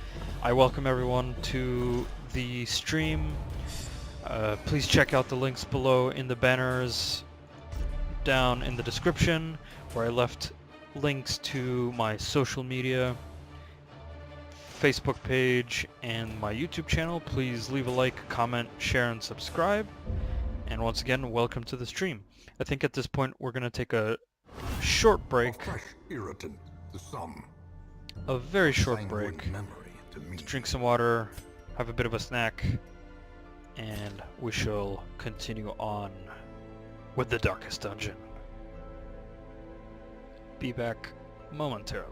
I welcome everyone to the stream. Please check out the links below in the banners down in the description, where I left links to my social media, Facebook page, and my YouTube channel. Please leave a like, comment, share, and subscribe. And once again, welcome to the stream. I think at this point we're going to take a short break, A fresh irritant to some. a very short Sanguine break, memory to me. to drink some water, have a bit of a snack, and we shall continue on with the Darkest Dungeon. Be back momentarily.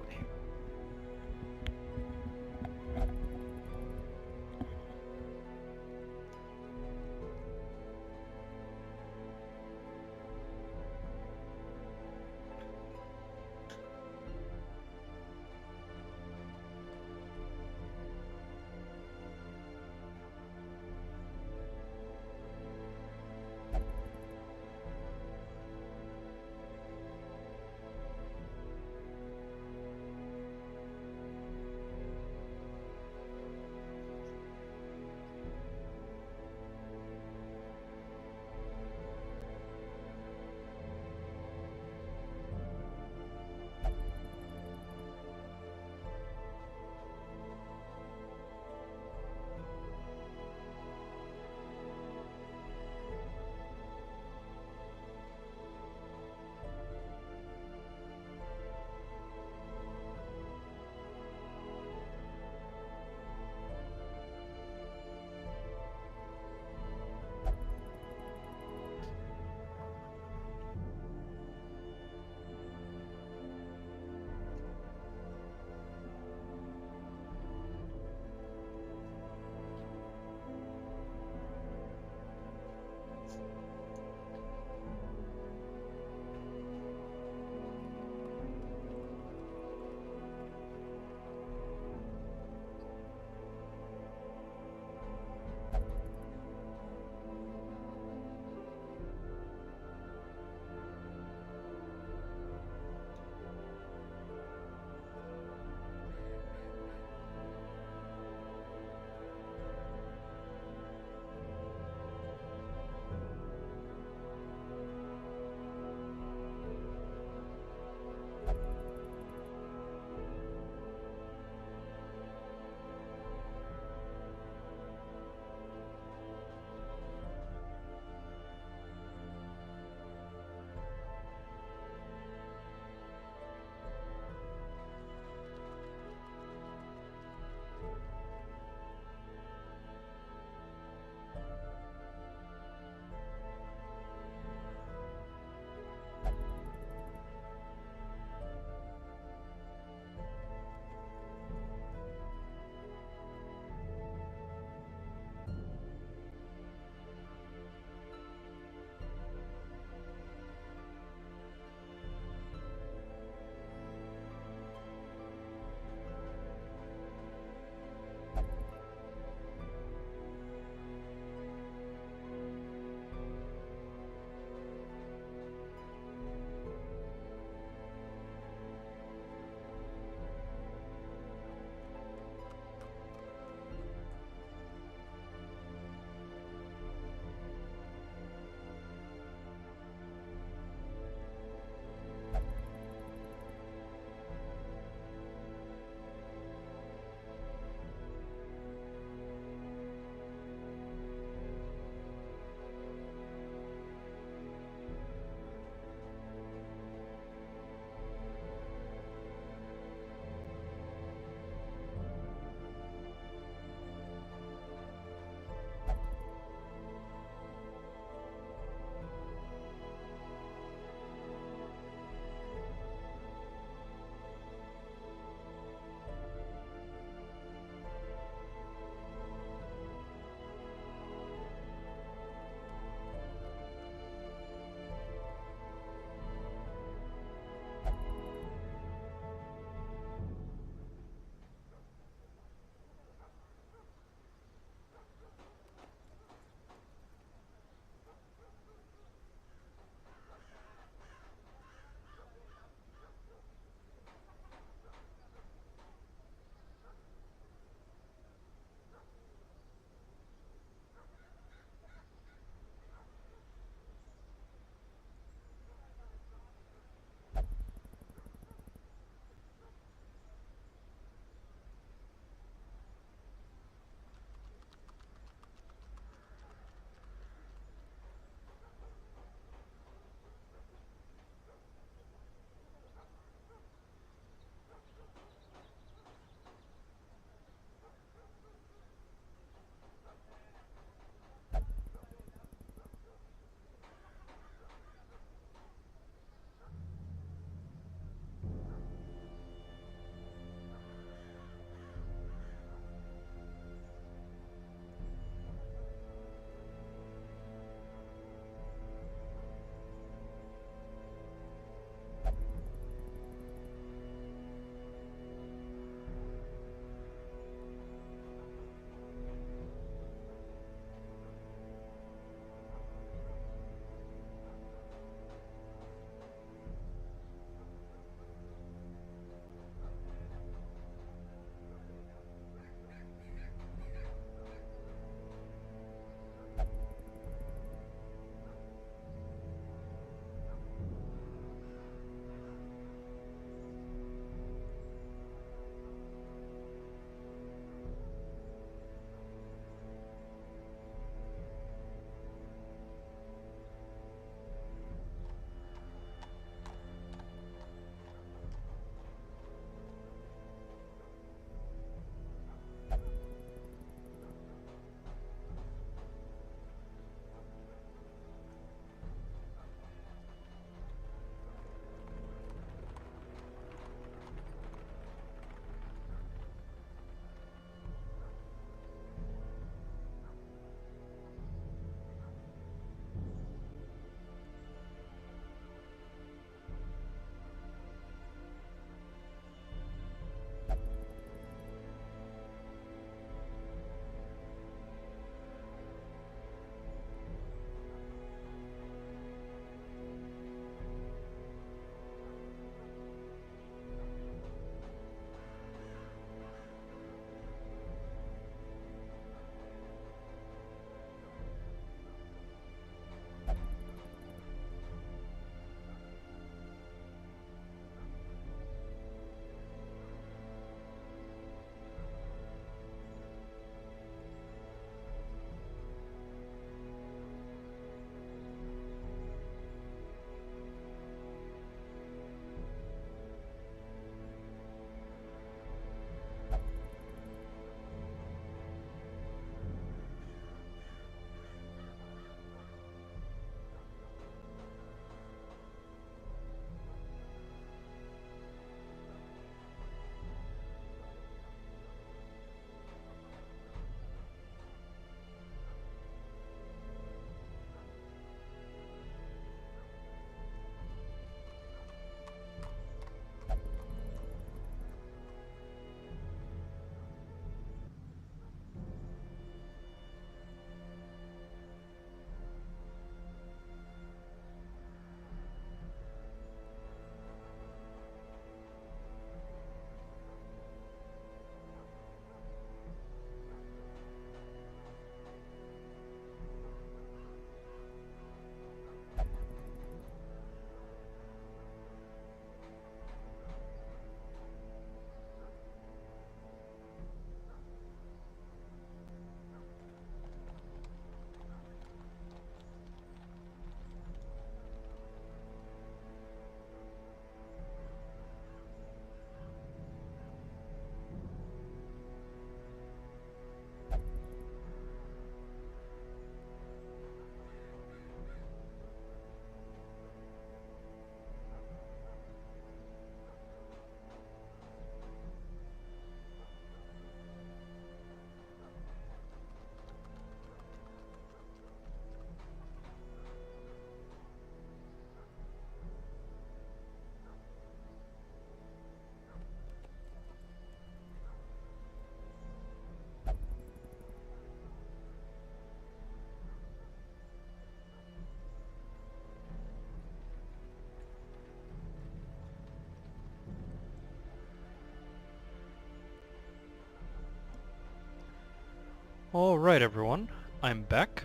Alright everyone, I'm back.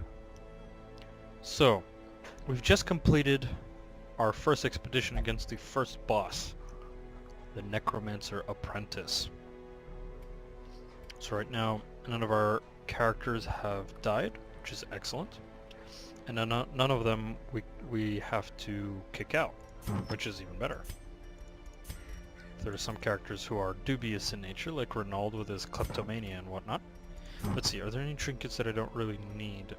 So, we've just completed our first expedition against the first boss, the Necromancer Apprentice. So right now, none of our characters have died, which is excellent. And none of them we have to kick out, which is even better. There are some characters who are dubious in nature, like Renaud with his kleptomania and whatnot. Let's see, are there any trinkets that I don't really need?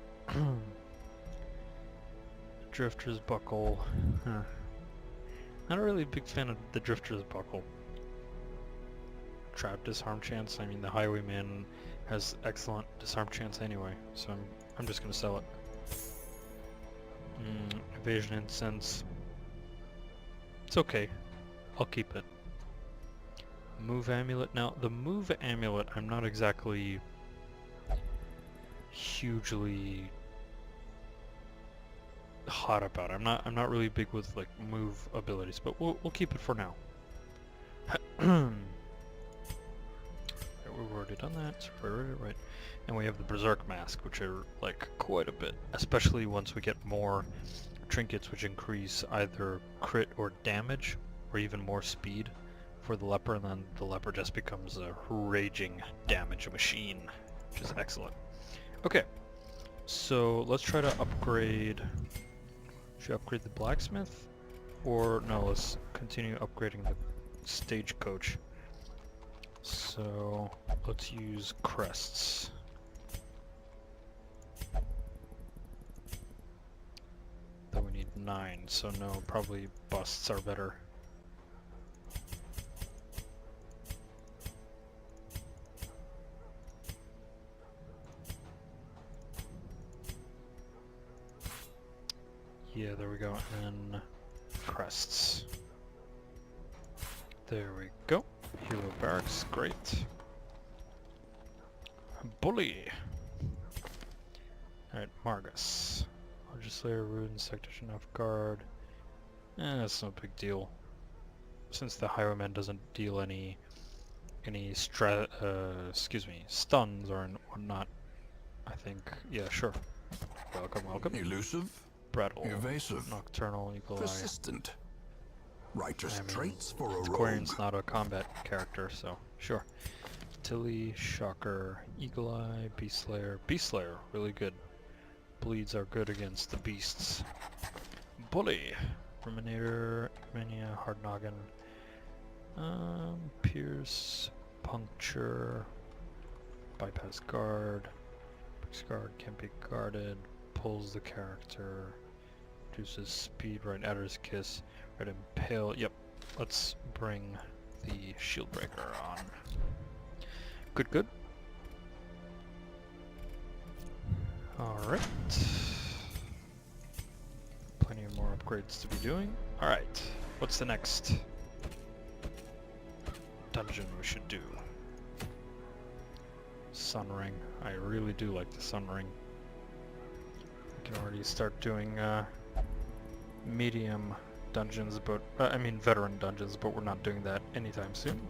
Drifter's Buckle. Huh. Not a really big fan of the Drifter's Buckle. Trap disarm chance, I mean the Highwayman has excellent disarm chance anyway, so I'm just gonna sell it. Evasion Incense. It's okay. I'll keep it. Move Amulet. Now, the Move Amulet I'm not exactly hugely hot about. I'm not really big with like move abilities, but we'll keep it for now. We've already done that, so right. And we have the Berserk Mask, which I like quite a bit, especially once we get more trinkets which increase either crit or damage, or even more speed for the leper, and then the leper just becomes a raging damage machine, which is excellent. Okay, so let's try to upgrade. Should I upgrade the blacksmith? Or no, let's continue upgrading the stagecoach. So let's use crests. Though we need 9, so no, probably busts are better. Yeah, there we go, and crests. There we go. Hero Barracks, great. Bully! Alright, Margus. Legislator, Rude, Sectation of Guard. That's no big deal. Since the Highwayman doesn't deal any stuns or whatnot, I think, yeah, sure. Welcome. Elusive, Brattle. evasive, Nocturnal, Eagle Eye. persistent. Righteous I mean, traits for a Quarian's rogue. not a combat character, so sure. Tilly, Shocker, Eagle Eye, Beast Slayer. Beast Slayer, really good. Bleeds are good against the beasts. Bully, Ruminator, Mania, Hard Noggin, Pierce, Puncture, Bypass Guard, Pix Guard can't be guarded, pulls the character, reduces speed, right, Adder's Kiss, right, Impale, yep, let's bring the Shield Breaker on. Good. Alright. Plenty of more upgrades to be doing. Alright, what's the next dungeon we should do? Sun Ring. I really do like the Sun Ring. We can already start doing medium dungeons, but I mean veteran dungeons, but we're not doing that anytime soon.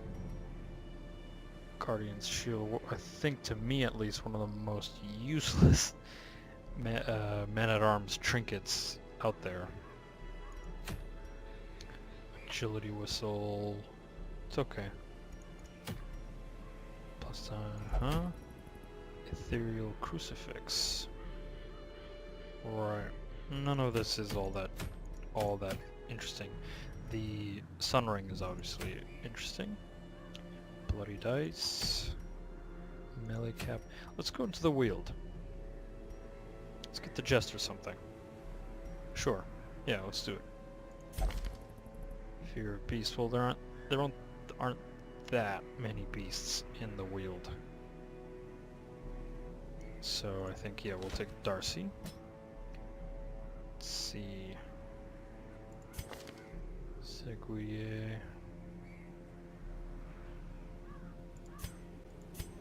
Guardian's Shield, I think to me at least one of the most useless man-at-arms trinkets out there. Agility Whistle, it's okay. Plus Ethereal Crucifix. Right, none of this is all that interesting. The Sun Ring is obviously interesting. Bloody Dice, Melee Cap. Let's go into the Wield. Let's get the Jest or something. Sure. Yeah, let's do it. Fear of Beast. Well, there aren't that many beasts in the Wield. So I think, yeah, we'll take Darcy. Let's see. Seguier.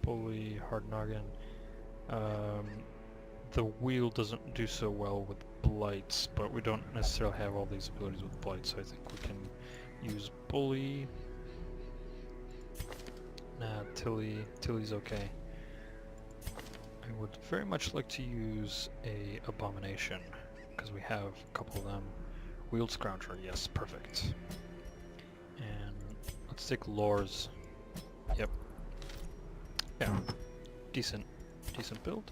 Bully, Hard Noggin. The wheel doesn't do so well with blights, but we don't necessarily have all these abilities with blights, so I think we can use Bully. Nah, Tilly's okay. I would very much like to use a abomination, because we have a couple of them. Wheeled Scrounger, yes, perfect. And let's take Lores. Yep. Yeah. Decent build.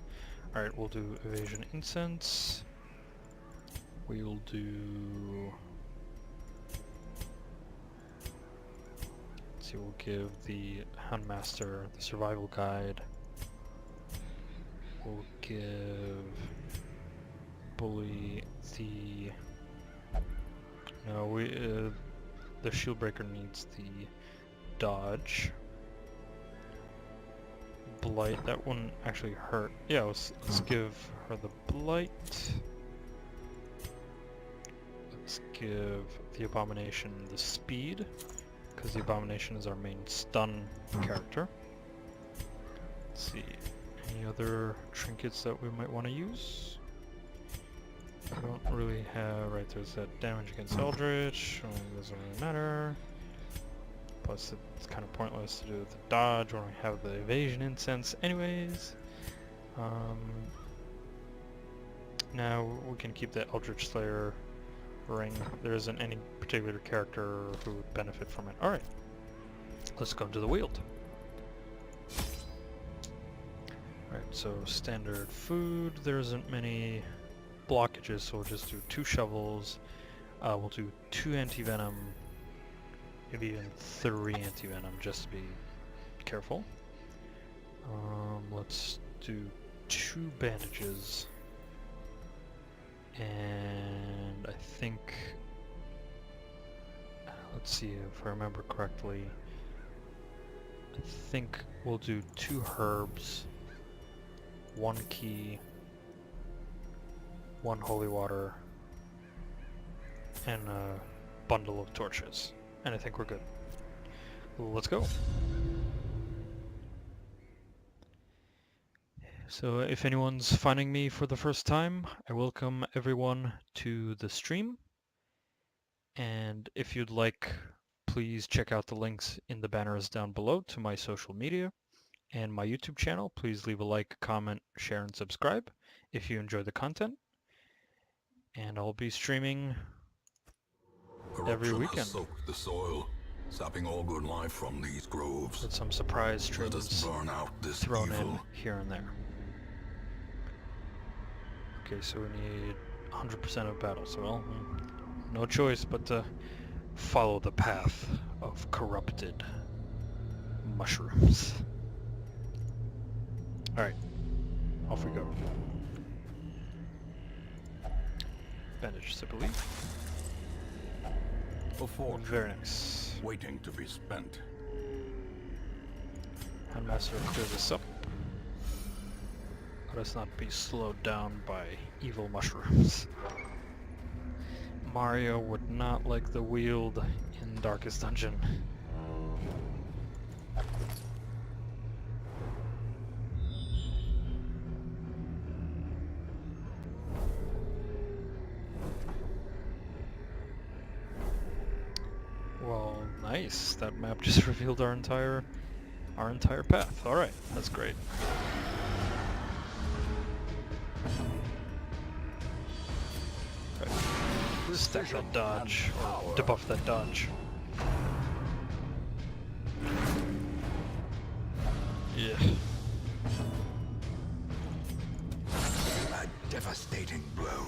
Alright, we'll do Evasion Incense. We'll do... Let's see, we'll give the Houndmaster the Survival Guide. We'll give Bully the... No, the Shieldbreaker needs the Dodge. Blight, that one actually hurt. Yeah, let's give her the Blight. Let's give the Abomination the Speed, because the Abomination is our main stun character. Let's see, any other trinkets that we might want to use? I don't really have, right, there's that damage against Eldritch, doesn't really matter. Plus it's kind of pointless to do the dodge when we have the evasion incense anyways. Now we can keep the Eldritch Slayer ring. There isn't any particular character who would benefit from it. Alright, let's go into the wield. Alright, so standard food, there isn't many blockages, so we'll just do 2 shovels. We'll do 2 anti-venom, maybe even 3 anti-venom, just to be careful. Let's do 2 bandages. And I think, let's see if I remember correctly, I think we'll do 2 herbs, 1 key, 1 holy water, and a bundle of torches. And I think we're good. Let's go. So if anyone's finding me for the first time, I welcome everyone to the stream. And if you'd like, please check out the links in the banners down below to my social media and my YouTube channel. Please leave a like, comment, share, and subscribe if you enjoy the content. And I'll be streaming every Corruption weekend. has soaked the soil, sapping all good life from these groves. With some surprise Let us streams burn out this thrown evil. in here and there. Okay, so we need 100% of battle, so well, no choice but to follow the path of corrupted mushrooms. Alright, off we go. Bandage, I believe. Before Very nice. waiting to be spent. Handmaster, clear this up. Let us not be slowed down by evil mushrooms. Mario would not like the wield in Darkest Dungeon. Well, nice. That map just revealed our entire path. All right, that's great. Right. Stack that dodge, or debuff that dodge. Yeah. A devastating blow.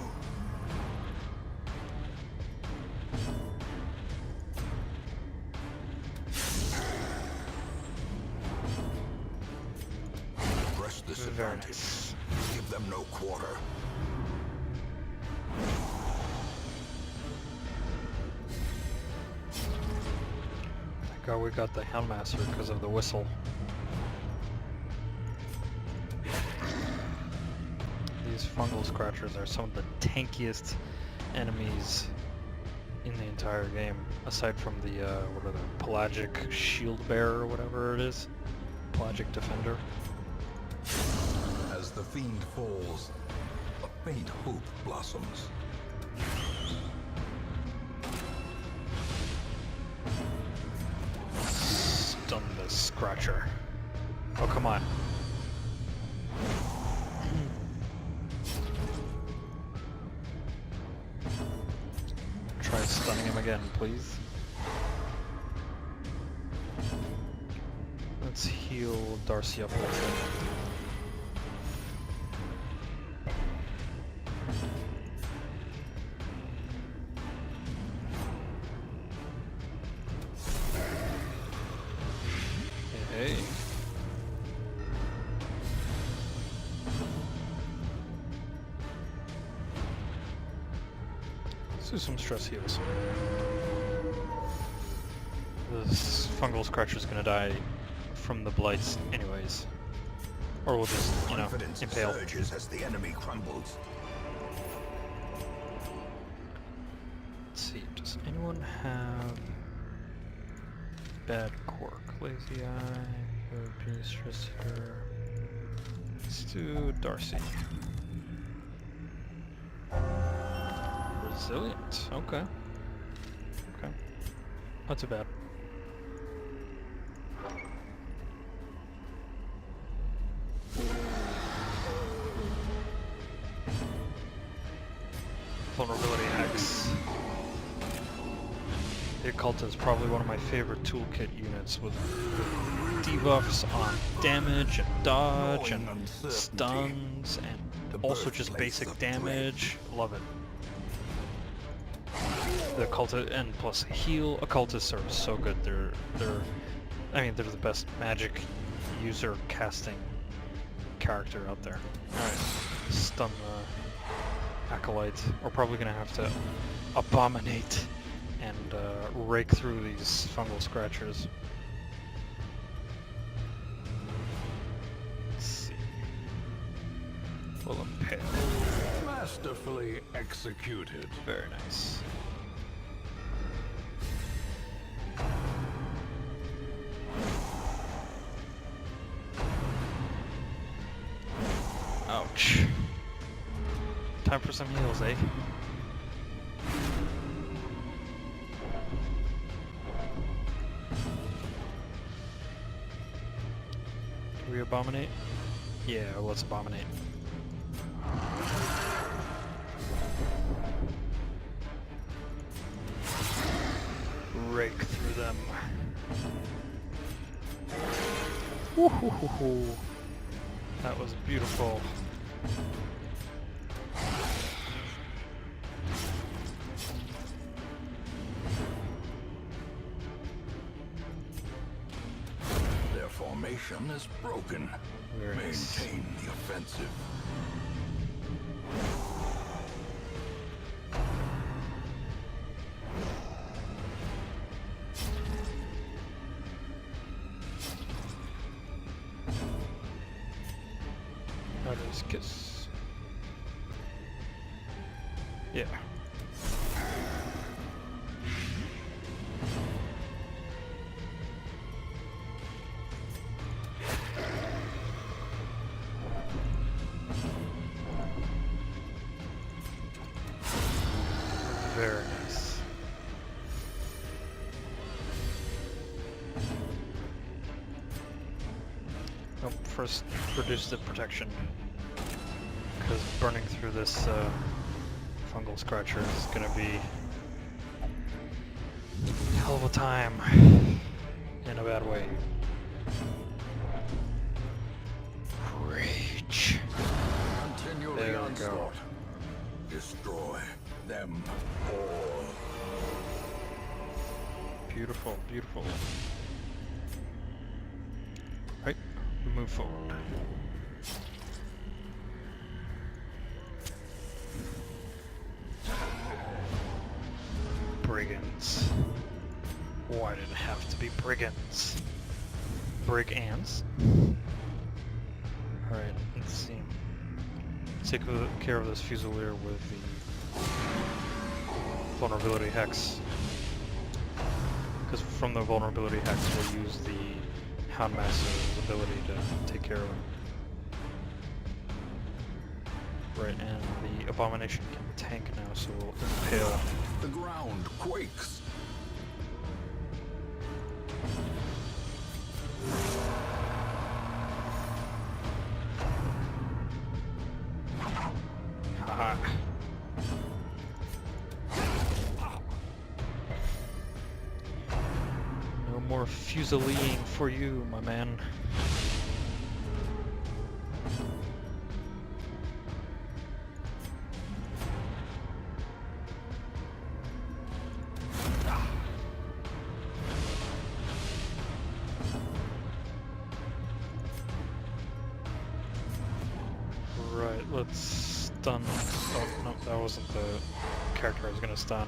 Press this Very advantage. nice. Give them no quarter. Thank God we got the Houndmaster because of the whistle. These fungal scratchers are some of the tankiest enemies in the entire game, aside from the, what are the pelagic shield bearer or whatever it is. Pelagic defender. As the fiend falls, a faint hope blossoms. Stun the scratcher. Oh, come on. again, please. Let's heal Darcy up a little bit. Hey. Let's do some stress heals. This fungal scratcher's gonna die from the blights anyways. Or we'll just, you know, Confidence impale. surges as the enemy crumbles. Let's see, does anyone have bad cork? Lazy eye, European stress healer. Let's do Darcy. Resilient, okay. Okay. Not too bad. Vulnerability Hex. The Occult is probably one of my favorite toolkit units with debuffs on damage and dodge and stuns and also just basic damage. Love it. The Occultist and plus heal. Occultists are so good. They're the best magic user casting character out there. Alright, stun the Acolyte. We're probably gonna have to abominate and rake through these fungal scratchers. Let's see. We'll impale. Masterfully executed. Very nice. Ouch. Time for some heals, eh? Can we abominate? Yeah, let's abominate. Rake through them. Woo-hoo-hoo-hoo. That was beautiful. Their formation is broken. Very nice. Maintain the offensive. Murderous Kiss. Yeah. Very nice. Nope, first reduce the protection. Because burning through this fungal scratcher is gonna be a hell of a time in a bad way. Rage. Continue There the we go. onslaught. Destroy them all. Beautiful, beautiful. Right, we move forward. Brigands. Why did it have to be brigands? Brigands? Alright, let's see. Take care of this Fusilier with the Vulnerability Hex. Because from the Vulnerability Hex we'll use the Houndmaster's ability to take care of him. Right, and the Abomination can tank now, so we'll impale. The ground quakes. Haha. fusileeing for you, my man. Right, let's stun. Oh, no, that wasn't the character I was gonna stun.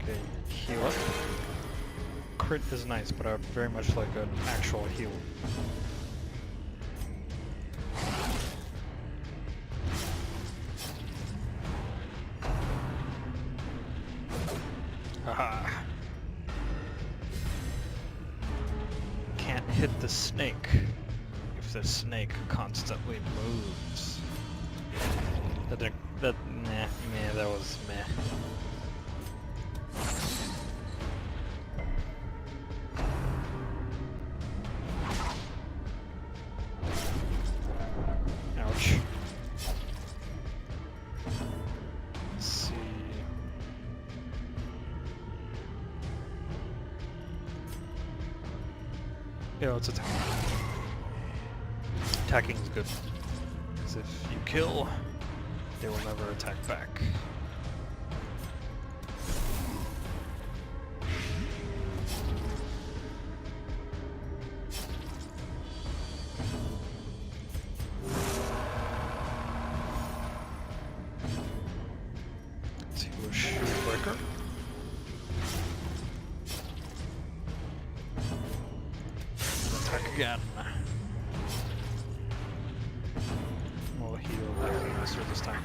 Okay, heal up. Crit is nice, but I would very much like an actual heal. Haha. Can't hit the snake if the snake constantly moves. That was meh. Ouch. Let's see. Yeah, let's attack. Attacking is good. Because if you kill, they will never attack back. Let's see who's Shield Breaker. Attack again. We'll heal faster this time.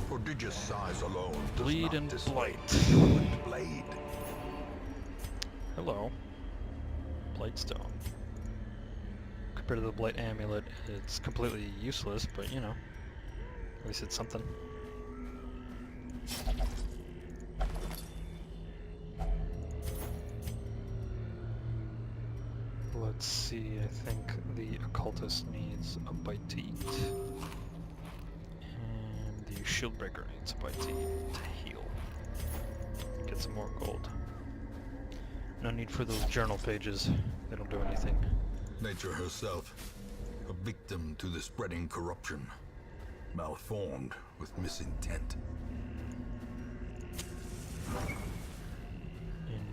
Prodigious size alone does Bleed not and dissuade blight. the sharpened blade. Hello. Blightstone. Compared to the Blight Amulet, it's completely useless, but you know, at least it's something. Let's see, I think the Occultist needs a bite to eat. And the Shieldbreaker needs a bite to eat to heal. Get some more gold. No need for those journal pages. They don't do anything. Nature herself, a victim to the spreading corruption, malformed with misintent.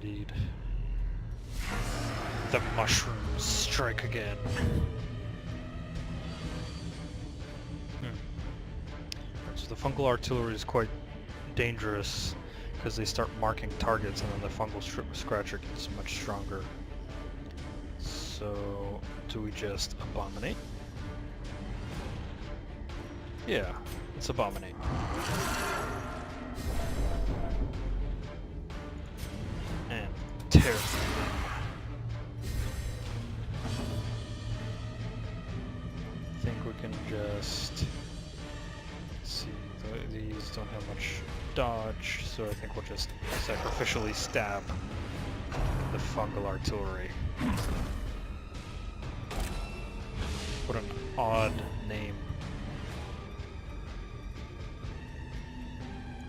Indeed. The mushrooms strike again. So the fungal artillery is quite dangerous because they start marking targets and then the fungal scratcher gets much stronger. So do we just abominate? Yeah, let's abominate. And tear through them. I think we can just see, these don't have much dodge, so I think we'll just sacrificially stab the fungal artillery. What an odd name.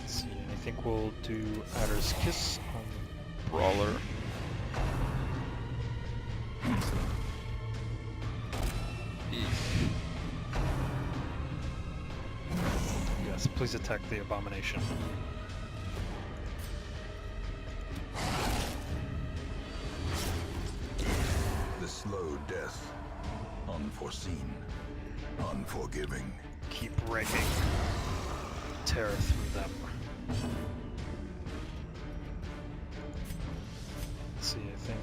Let's see, I think we'll do Adder's Kiss on Brawler. Yes, please attack the abomination. The slow death, unforeseen, unforgiving. Keep raking. Tear through them. Let's see, I think...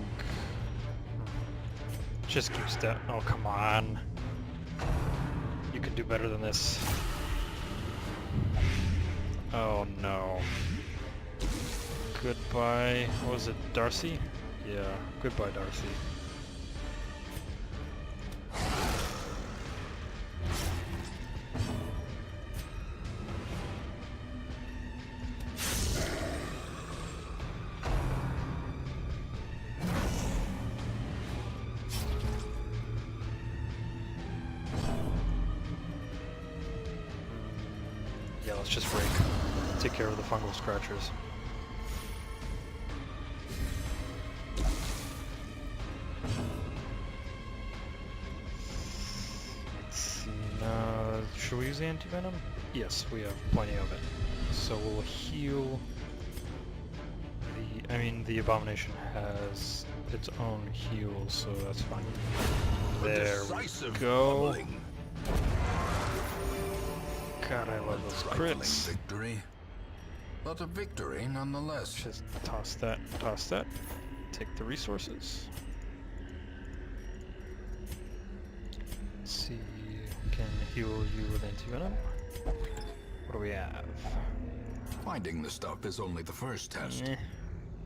Just keep step. Oh, come on. You can do better than this. Oh no. Goodbye. What was it? Darcy? Yeah. Goodbye, Darcy. Yeah, let's just rake. Take care of the fungal scratchers. Let's see, should we use the anti-venom? Yes, we have plenty of it. So we'll heal the abomination has its own heal, so that's fine. There we go. God, I love those crits. Victory, but a victory nonetheless. Just toss that, take the resources. Let's see, can heal you with anti-venom. What do we have? Finding the stuff is only the first test. Eh,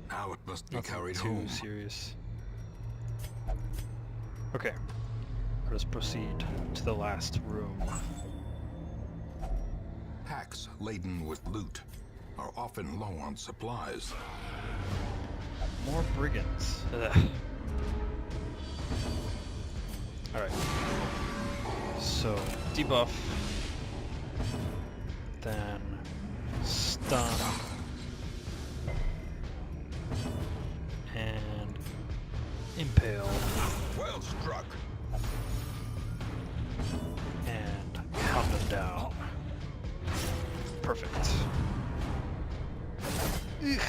Now it must be nothing carried too home. serious. Okay, let us proceed to the last room. Packs laden with loot are often low on supplies. More brigands. Ugh. Alright. So, debuff. Then stun. And impale. Well struck. And pound them down. Perfect. Ugh.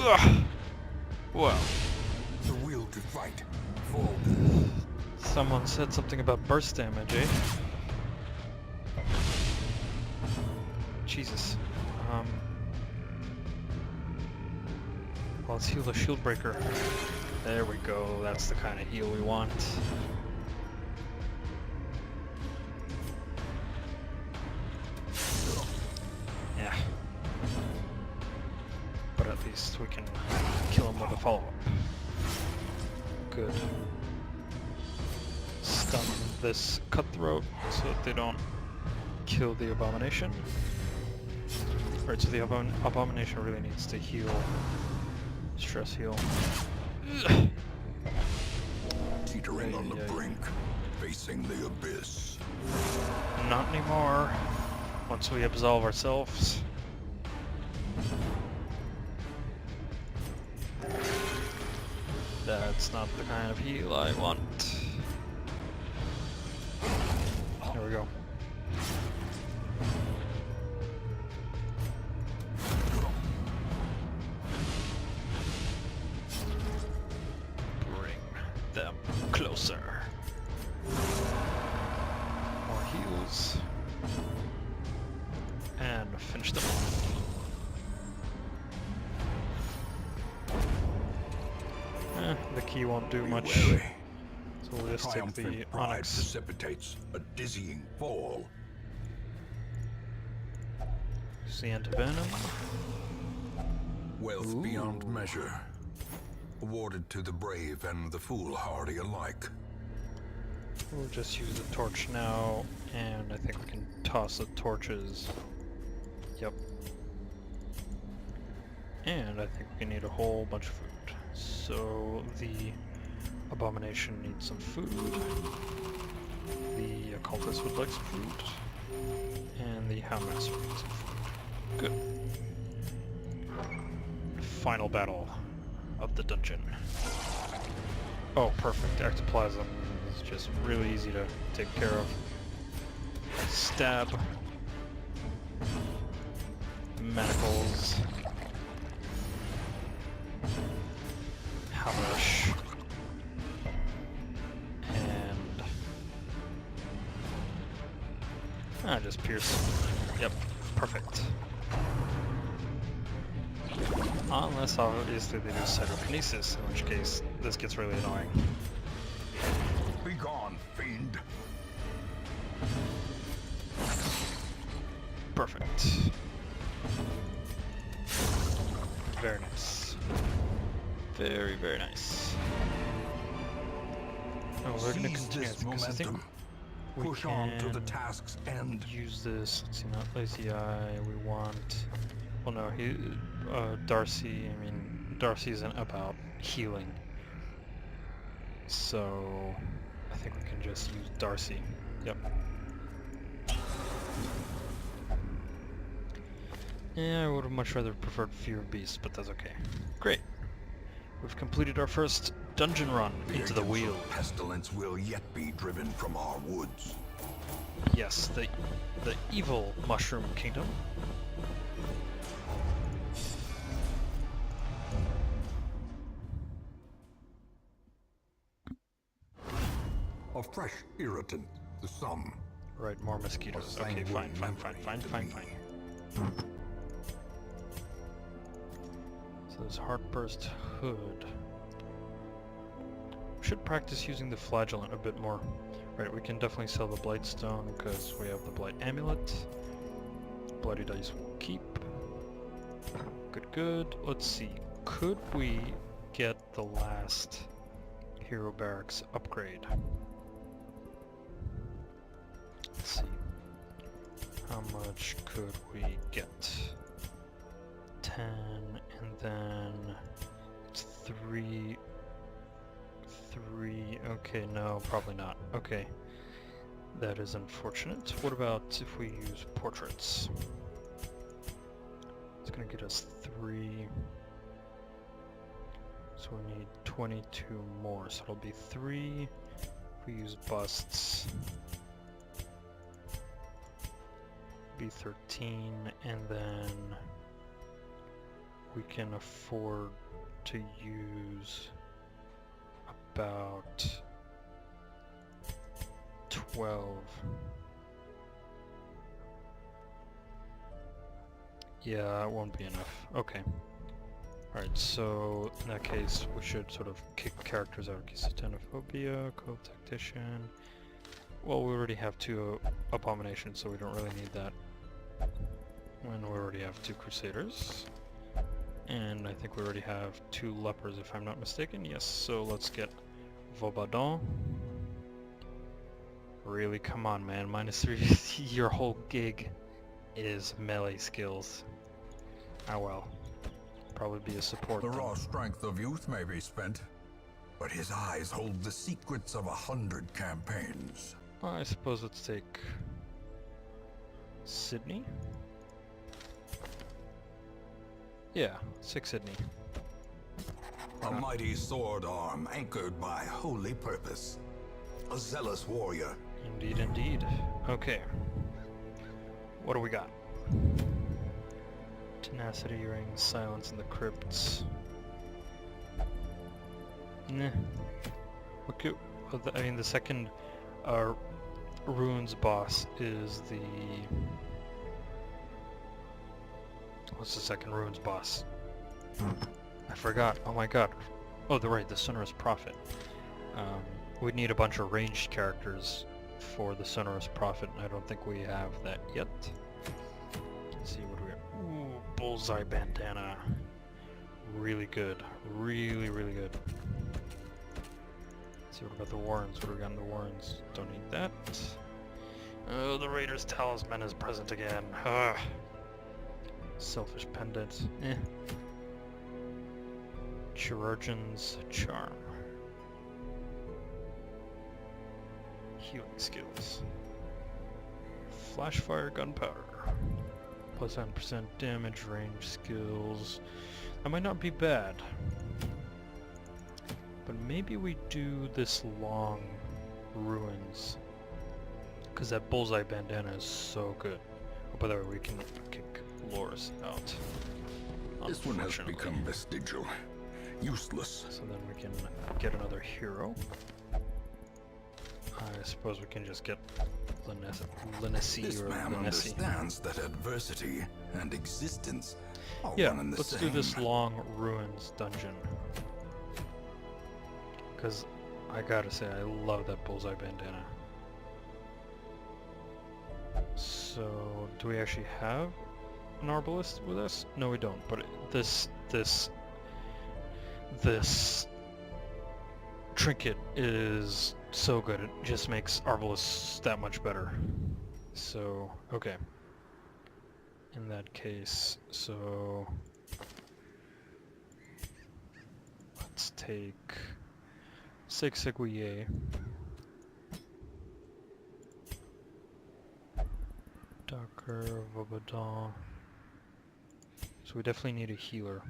Ugh. Wow. The will to fight. Full. Someone said something about burst damage, eh? Jesus. Well, let's heal the shield breaker. There we go. That's the kind of heal we want. Yeah. But at least we can kill him with a follow-up. Good. Stun this cutthroat so that they don't kill the abomination. Alright, so the abomination really needs to heal. Stress heal. Teetering on the brink, facing the abyss. Not anymore. Once we absolve ourselves. That's not the kind of heal I want. There we go. Bring them closer. More heals. And finish them off. The key won't do much. Wary. So we'll just take the Triumphant pride onyx. precipitates a dizzying fall. Use the anti-venom. Wealth beyond measure, awarded to the brave and the foolhardy alike. We'll just use the torch now, and I think we can toss the torches. Yep. And I think we need a whole bunch of food. So the abomination needs some food. The occultist would like some food. And the houndmaster needs some food. Good. Final battle of the dungeon. Oh, perfect. Ectoplasm is just really easy to take care of. Stab. Manacles. Hammersh. And just pierce. Yep, perfect. Unless obviously they do cytokinesis, in which case this gets really annoying. Begone, fiend! Perfect. Very nice. Very, very nice. Oh, we're gonna Seize continue this because I think momentum. we Push on to the can task's end. use this. Let's see, not lazy eye. We want. Well, no, Darcy. I mean, Darcy isn't about healing, so I think we can just use Darcy. Yep. Yeah, I would have much rather preferred Fear of Beasts, but that's okay. Great. We've completed our first dungeon run into the agents wheel. of pestilence will yet be driven from our woods. Yes, the evil Mushroom Kingdom. A fresh irritant, the sum. Right, more mosquitoes. Okay, fine. So there's Heartburst Hood. Should practice using the Flagellant a bit more. Right, we can definitely sell the Blightstone because we have the Blight Amulet. Bloody Dice will keep. Good. Let's see. Could we get the last Hero Barracks upgrade? Let's see. How much could we get? 10, and then it's 3. Okay, no, probably not. Okay. That is unfortunate. What about if we use portraits? It's gonna get us 3. So we need 22 more. So it'll be 3. If we use busts, be 13, and then we can afford to use about 12. Yeah, it won't be enough. Okay. Alright, so in that case, we should sort of kick characters out. Xenophobia, Co-Tactician. Well, we already have 2 Abominations, so we don't really need that. And we already have 2 Crusaders. And I think we already have 2 Lepers, if I'm not mistaken. Yes, so let's get Vaubaudon. Really, come on, man. -3. Your whole gig is melee skills. Ah well. Probably be a support. The then. raw strength of youth may be spent, but his eyes hold the secrets of 100 campaigns. I suppose let's take Sydney. Yeah, 6 Sydney. A mighty sword arm anchored by holy purpose. A zealous warrior. Indeed. Okay. What do we got? Tenacity Rings, Silence in the Crypts. Nah. Okay. I mean, the second Runes boss is the... What's the second Runes boss? I forgot. Oh my god. Oh, the Sonorous Prophet. We'd need a bunch of ranged characters for the Sonorous Prophet, and I don't think we have that yet. Let's see what we got. Ooh, Bullseye Bandana. Really good. Really good. Let's see what about the Warrens. What do we got in the Warrens? Don't need that. Oh, the Raider's Talisman is present again. Ugh. Selfish Pendant. Chirurgeon's Charm. Healing skills. Flashfire Gunpowder. Plus 10% damage, range skills. That might not be bad. But maybe we do this long Ruins. Because that Bullseye Bandana is so good. Oh, by the way, we can kick Loris out. This one has become vestigial. Useless. So then we can get another hero. I suppose we can just get Linnacy This or man Linnacy. understands that adversity and existence are Yeah, one and the let's same. do this long Ruins dungeon. Because I gotta say, I love that Bullseye Bandana. So, do we actually have an Arbalist with us? No, we don't, but this trinket is so good, it just makes Arbalists that much better. So, okay. In that case, so... let's take... Six Seguier. Docker, Vaubaudon. So we definitely need a healer.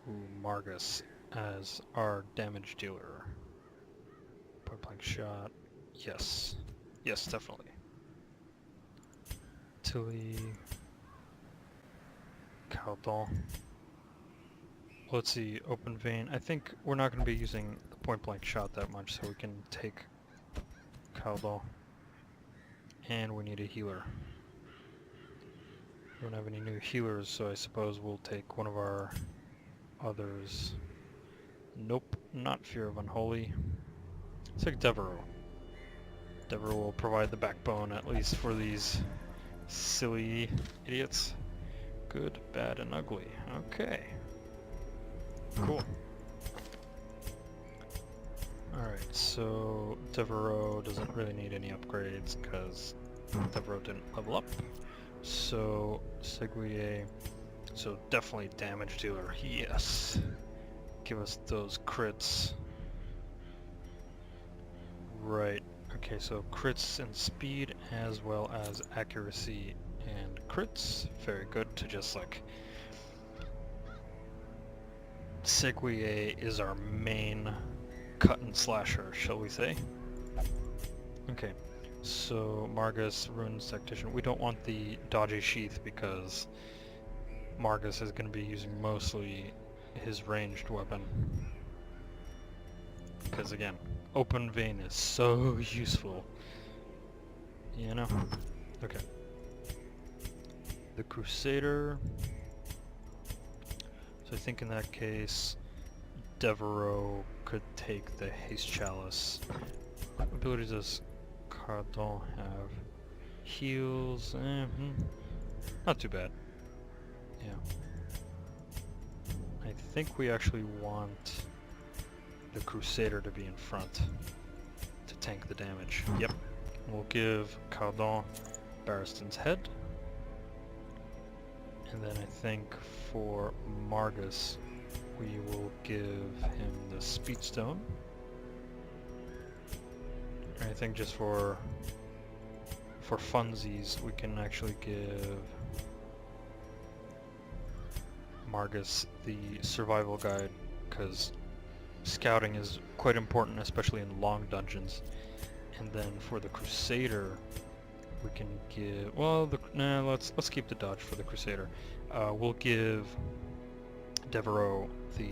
Ooh, Margus as our damage dealer. Point blank shot. Yes. Yes, definitely. Tilly. Caldon. Let's see, open vein. I think we're not going to be using the point blank shot that much, so we can take Caldon. And we need a healer. We don't have any new healers, so I suppose we'll take one of our others. Nope, not Fear of Unholy. Let's take Devereaux. Devereaux will provide the backbone, at least for these silly idiots. Good, bad, and ugly. Okay. Cool. Alright, so Devereaux doesn't really need any upgrades because Devereaux didn't level up. So, Seguier. So definitely damage dealer. Yes. Give us those crits. Right. Okay, so crits and speed as well as accuracy and crits. Very good to just like... Seguier is our main cut and slasher, shall we say. Okay, so Margus, Runes Tactician. We don't want the dodgy sheath because Margus is going to be using mostly his ranged weapon. Because again, open vein is so useful. You know? Okay. The Crusader. So I think in that case, Devereaux could take the Haste Chalice. What abilities does Cardon have? Heals, not too bad. Yeah. I think we actually want the Crusader to be in front to tank the damage. Yep. We'll give Cardon Barristan's Head. And then I think for Margus, we will give him the Speedstone. I think just for funsies, we can actually give Margus the Survival Guide, because scouting is quite important, especially in long dungeons. And then for the Crusader, we can give... well, let's keep the dodge for the Crusader. We'll give Devereaux the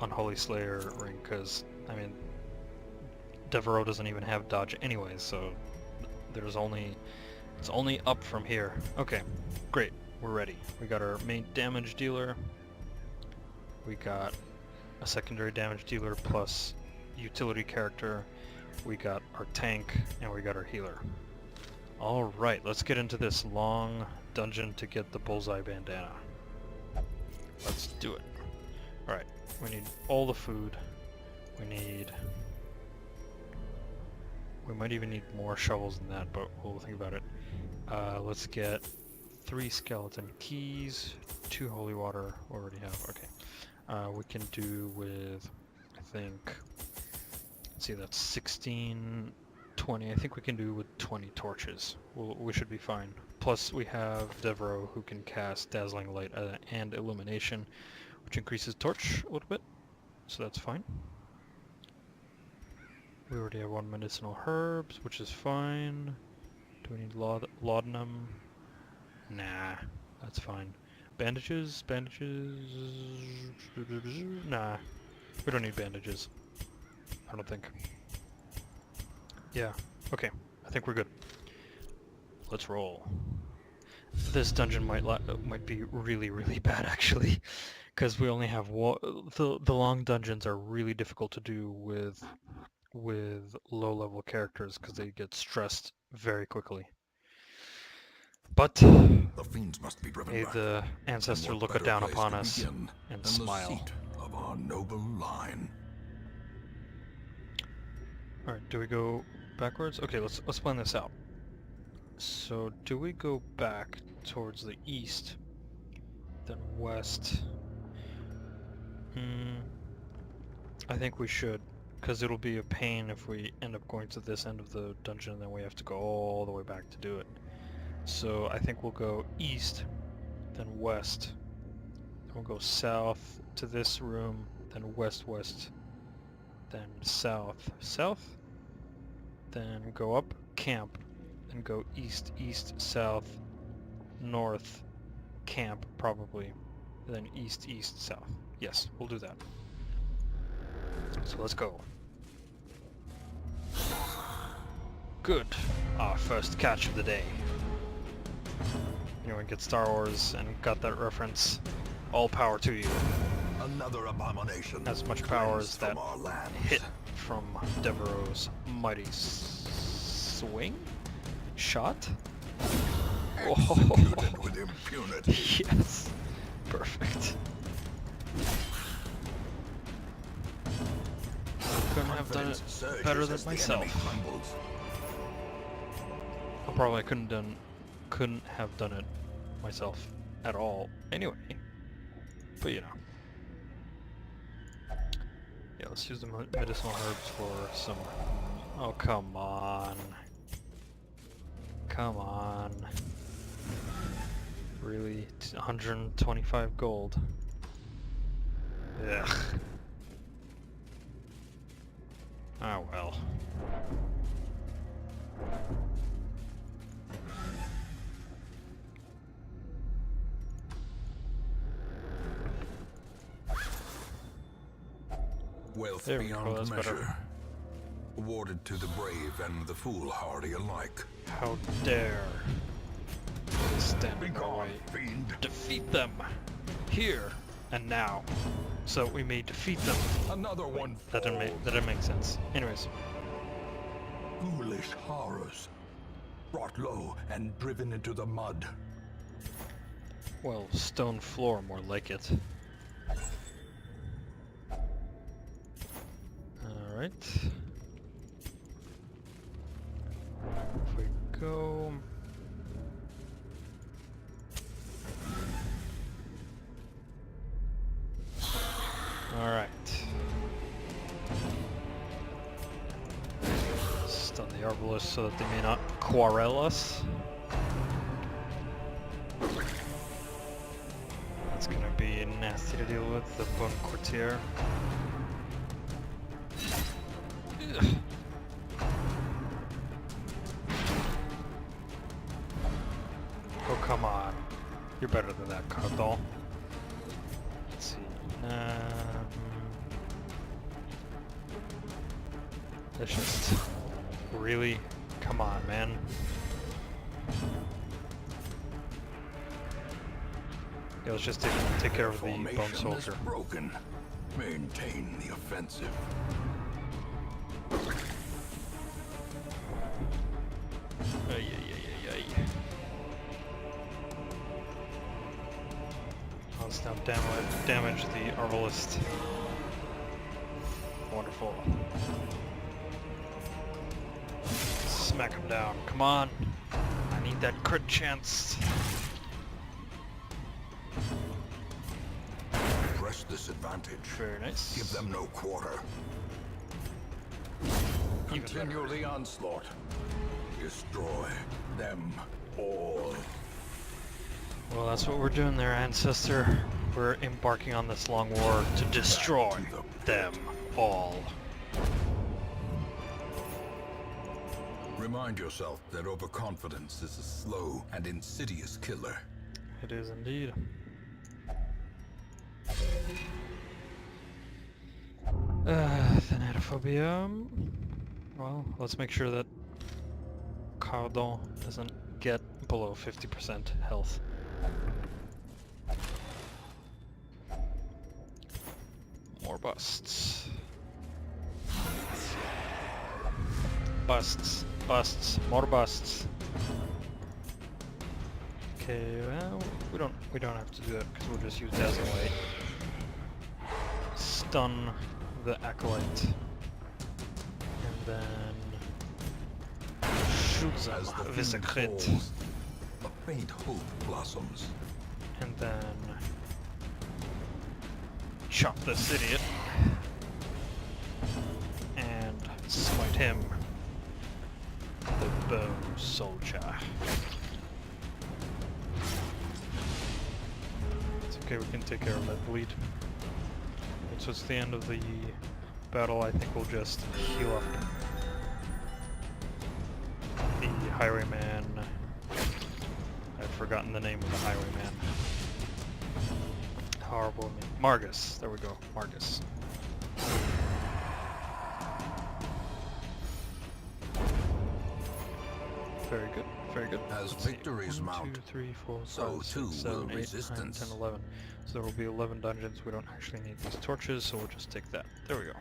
Unholy Slayer ring, because, I mean, Devereaux doesn't even have dodge anyway, so it's only up from here. Okay, great, we're ready. We got our main damage dealer, we got a secondary damage dealer plus utility character, we got our tank, and we got our healer. Alright, let's get into this long dungeon to get the bullseye bandana. Let's do it. Alright, we need all the food. We might even need more shovels than that, but we'll think about it. Let's get 3 skeleton keys, 2 holy water, already have, okay. We can do with, I think, let's see, that's 16, 20, I think we can do with 20 torches. We should be fine. Plus we have Devereaux who can cast Dazzling Light and Illumination, which increases torch a little bit, so that's fine. We already have 1 medicinal herbs, which is fine. Do we need laudanum? Nah, that's fine. Bandages? Nah, we don't need bandages. I don't think. Yeah, okay, I think we're good. Let's roll. This dungeon might be really bad actually, because we only have the long dungeons are really difficult to do with low-level characters because they get stressed very quickly. But The fiends must be driven may back. the ancestor And what look better down place upon to us begin and than smile. the seat of our noble line. All right, do we go backwards? Okay, let's plan this out. So, do we go back towards the east, then west? I think we should, because it'll be a pain if we end up going to this end of the dungeon and then we have to go all the way back to do it. So I think we'll go east then west. Then we'll go south to this room, then west, then south, then go up, camp, then go east, south, north, camp probably, then east, south. Yes, we'll do that. So let's go. Good. Our first catch of the day. Anyone get Star Wars and got that reference, all power to you. Another abomination. As much power as that from our lands. hit from Devereaux's mighty swing? Shot? Executed with impunity. Yes. Perfect. Couldn't have done it Surges better than as the myself. enemy crumbles. I probably couldn't have done it myself at all anyway. But you know. Yeah, let's use the medicinal herbs for some... Oh, come on. Come on. Really? 125 gold. Ugh. Ah, well. Wealth There we go, beyond that's measure. better. Awarded to the brave and the foolhardy alike. How dare they stand Be in our gone, way. fiend. Defeat them! Here and now. So we may defeat them. Another one That didn't make sense. Anyways. Foolish horrors. Brought low and driven into the mud. Well, stone floor more like it. Alright. If we go... Alright. Stun the Arbalists so that they may not quarrel us. That's gonna be nasty to deal with, the Bon Courtier. Ugh. Oh, come on. You're better than that, Cardal. Let's see. Let's just... Really? Come on, man. Yeah, let's just take care of the Bone Formation is Soldier. broken. Maintain the offensive. Ay, ay, ay, ay, ay. Oh, let's now damage the Arbalist. Wonderful. Smack him down. Come on. I need that crit chance. Press this advantage. Very nice. Give them no quarter. Even Continue the onslaught. Destroy Them all. Well, that's what we're doing there, Ancestor. We're embarking on this long war to destroy them all. Remind yourself that overconfidence is a slow and insidious killer. It is indeed. Thanatophobia. Well, let's make sure that Cardon doesn't get below 50% health. More busts. Busts, more busts. Okay, well, we don't have to do that because we'll just use Dazzle Light. Stun the Acolyte. And then shoot them As the with a fiend crit. falls, a faint hope blossoms. And then chop this idiot. And smite him. The Bone Soldier. okay, we can take care of that bleed. So it's the end of the battle. I think we'll just heal up the highwayman. I've forgotten the name of the highwayman. Horrible of me. Margus. There we go. Margus. Very good. Very good. As Let's see. victories 1, mount, 2, 3, 4, 5, so 6, too 7, will 8, 9, resistance. 10, 11. So there will be 11 dungeons. We don't actually need these torches, so we'll just take that. There we go.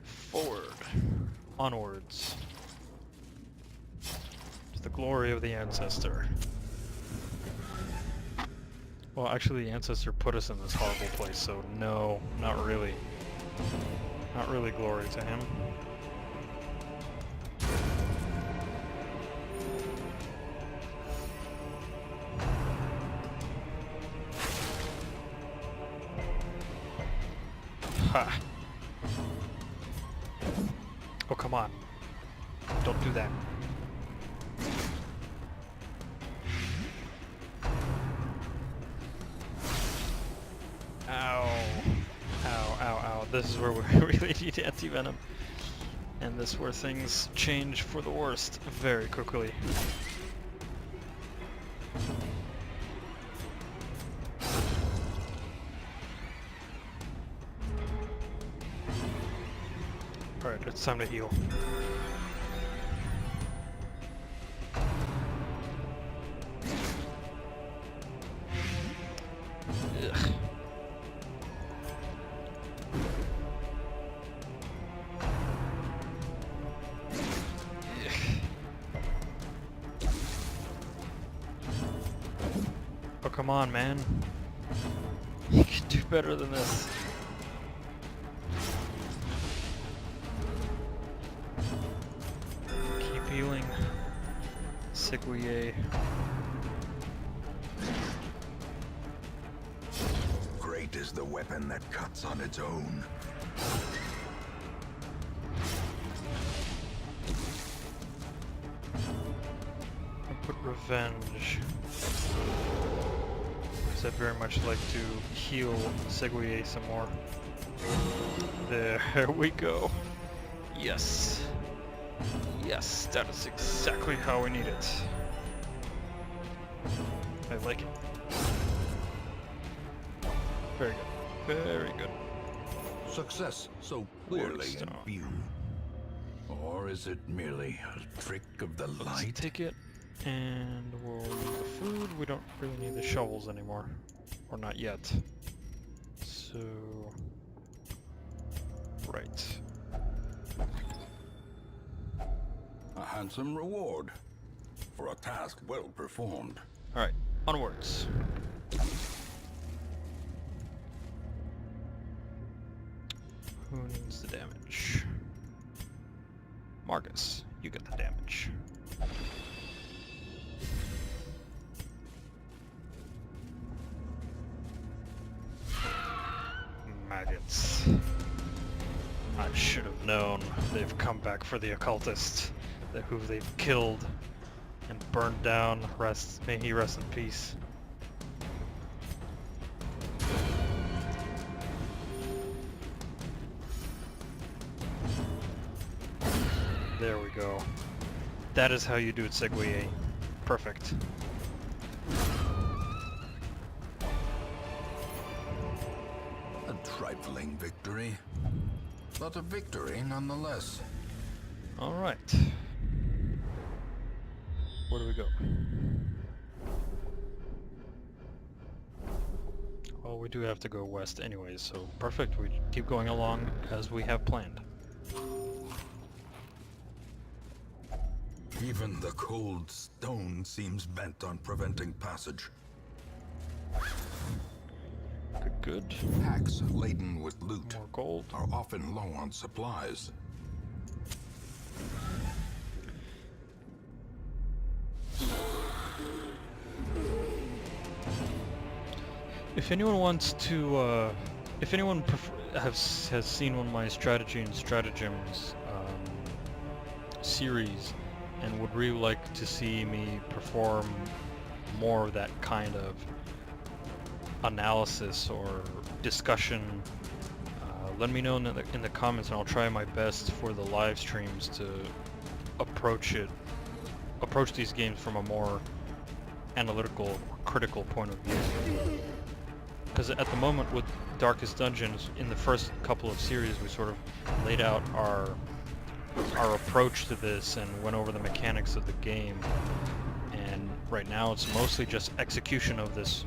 Forward. Onwards. To the glory of the Ancestor. Well, actually the Ancestor put us in this horrible place, so no, not really. Not really glory to him. Ha! Oh, come on. Don't do that. Ow. Ow, ow, ow. This is where we really need anti-venom. And this is where things change for the worst very quickly. Alright, it's time to heal. Ugh. Oh, come on, man. You can do better than this. Keep healing. Seguier. Great is the weapon that cuts on its own. I'll put revenge. Because I'd very much like to heal Seguier some more. There we go. Yes. Yes, that is exactly how we need it. I like it. Very good. Very good. Success so clearly in Lordstone. view. Or is it merely a trick of the Let's light? take it, and we'll need the food. We don't really need the shovels anymore. Or not yet. So... Right. A handsome reward for a task well performed. Alright, onwards. Who needs the damage? Margus, you get the damage. Maggots. I should have known. They've come back for the occultist, who they've killed and burned down. May he rest in peace. There we go. That is how you do it, Seguier. Perfect. A trifling victory, but a victory nonetheless. Alright. Where do we go? Well, we do have to go west anyways, so perfect. We keep going along as we have planned. Even the cold stone seems bent on preventing passage. Good, good. Packs laden with loot More gold. are often low on supplies. If anyone wants to, if anyone has seen one of my strategy and stratagems series and would really like to see me perform more of that kind of analysis or discussion, let me know in the comments, and I'll try my best for the live streams to approach these games from a more analytical, critical point of view. Because at the moment with Darkest Dungeons, in the first couple of series, we sort of laid out our approach to this and went over the mechanics of the game. And right now it's mostly just execution of this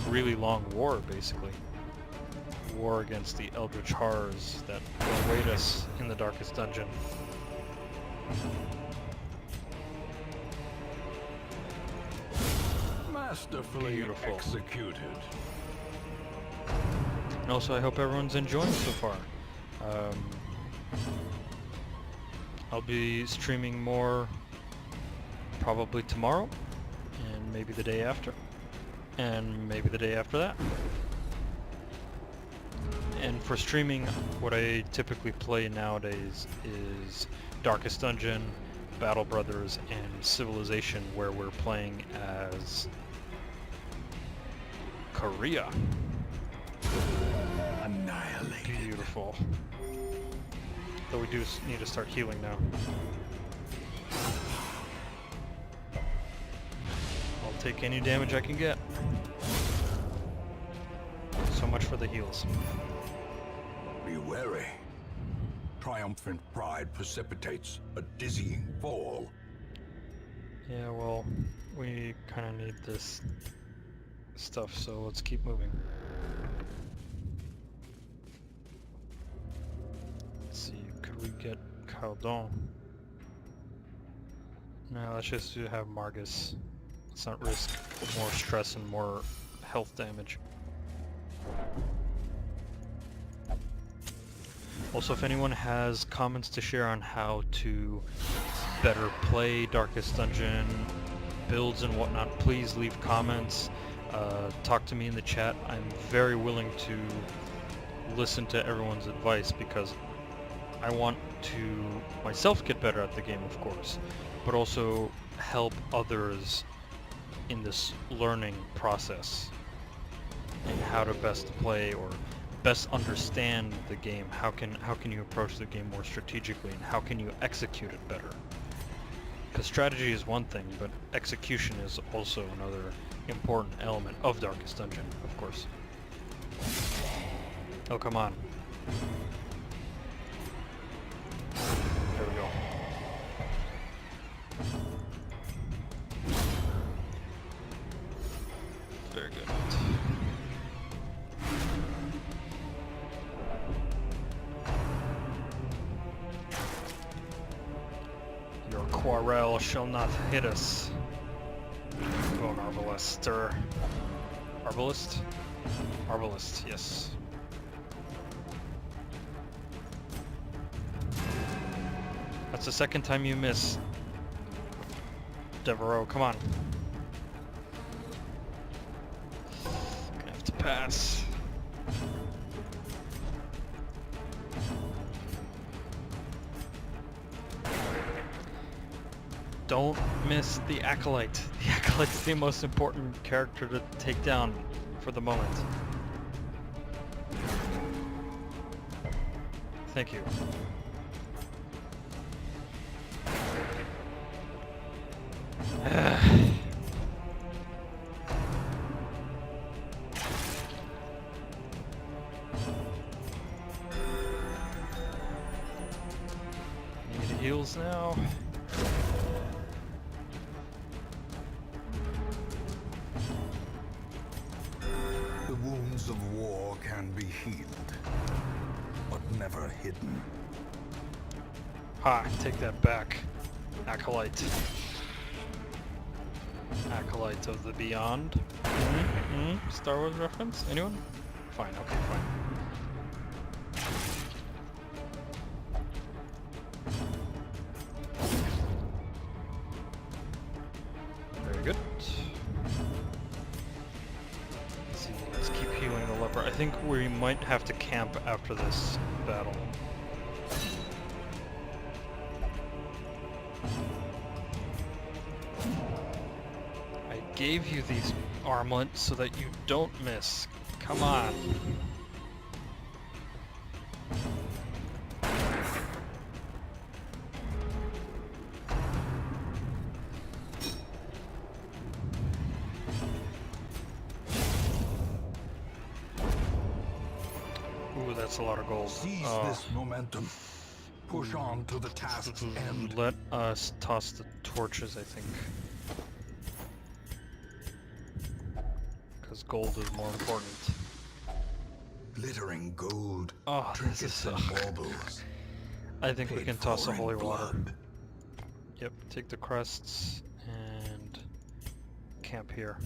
really long war, basically. War against the eldritch horrors that await us in the Darkest Dungeon. Masterfully Beautiful. executed. And also, I hope everyone's enjoying so far. I'll be streaming more probably tomorrow, and maybe the day after, and maybe the day after that. And for streaming, what I typically play nowadays is Darkest Dungeon, Battle Brothers, and Civilization, where we're playing as Korea. Annihilated. Beautiful. Though we do need to start healing now. I'll take any damage I can get. So much for the heals. Be wary. Triumphant pride precipitates a dizzying fall. Yeah, well, we kind of need this stuff, so let's keep moving. Let's see, could we get Caldon? No, let's just have Margus. Let's not risk more stress and more health damage. Also, if anyone has comments to share on how to better play Darkest Dungeon, builds and whatnot, please leave comments. Talk to me in the chat. I'm very willing to listen to everyone's advice, because I want to myself get better at the game, of course, but also help others in this learning process and how to best play or best understand the game. How can you approach the game more strategically, and how can you execute it better? Because strategy is one thing, but execution is also another important element of Darkest Dungeon, of course. Oh, come on. There we go. Very good. Your quarrel shall not hit us. Go on, Arbalister. Arbalist? Arbalist, yes. That's the second time you miss. Devereaux, come on. Gonna have to pass. Don't miss the Acolyte. The Acolyte's the most important character to take down for the moment. Thank you. Need heals now. The wounds of war can be healed, but never hidden. Ha, take that back. Acolyte. Acolyte of the Beyond. Star Wars reference? Anyone? Fine, okay, fine. Very good. Let's see, let's keep healing the leper. I think we might have to camp after this battle. I gave you these armlets so that you don't miss Come on. Ooh, that's a lot of gold. Seize this momentum. Push on to the task's end. Let us toss the torches, I think. Because gold is more important. Glittering gold, Oh, this is trinkets and baubles. I think we paid can toss the for in holy water. blood. Yep, take the crests and camp here.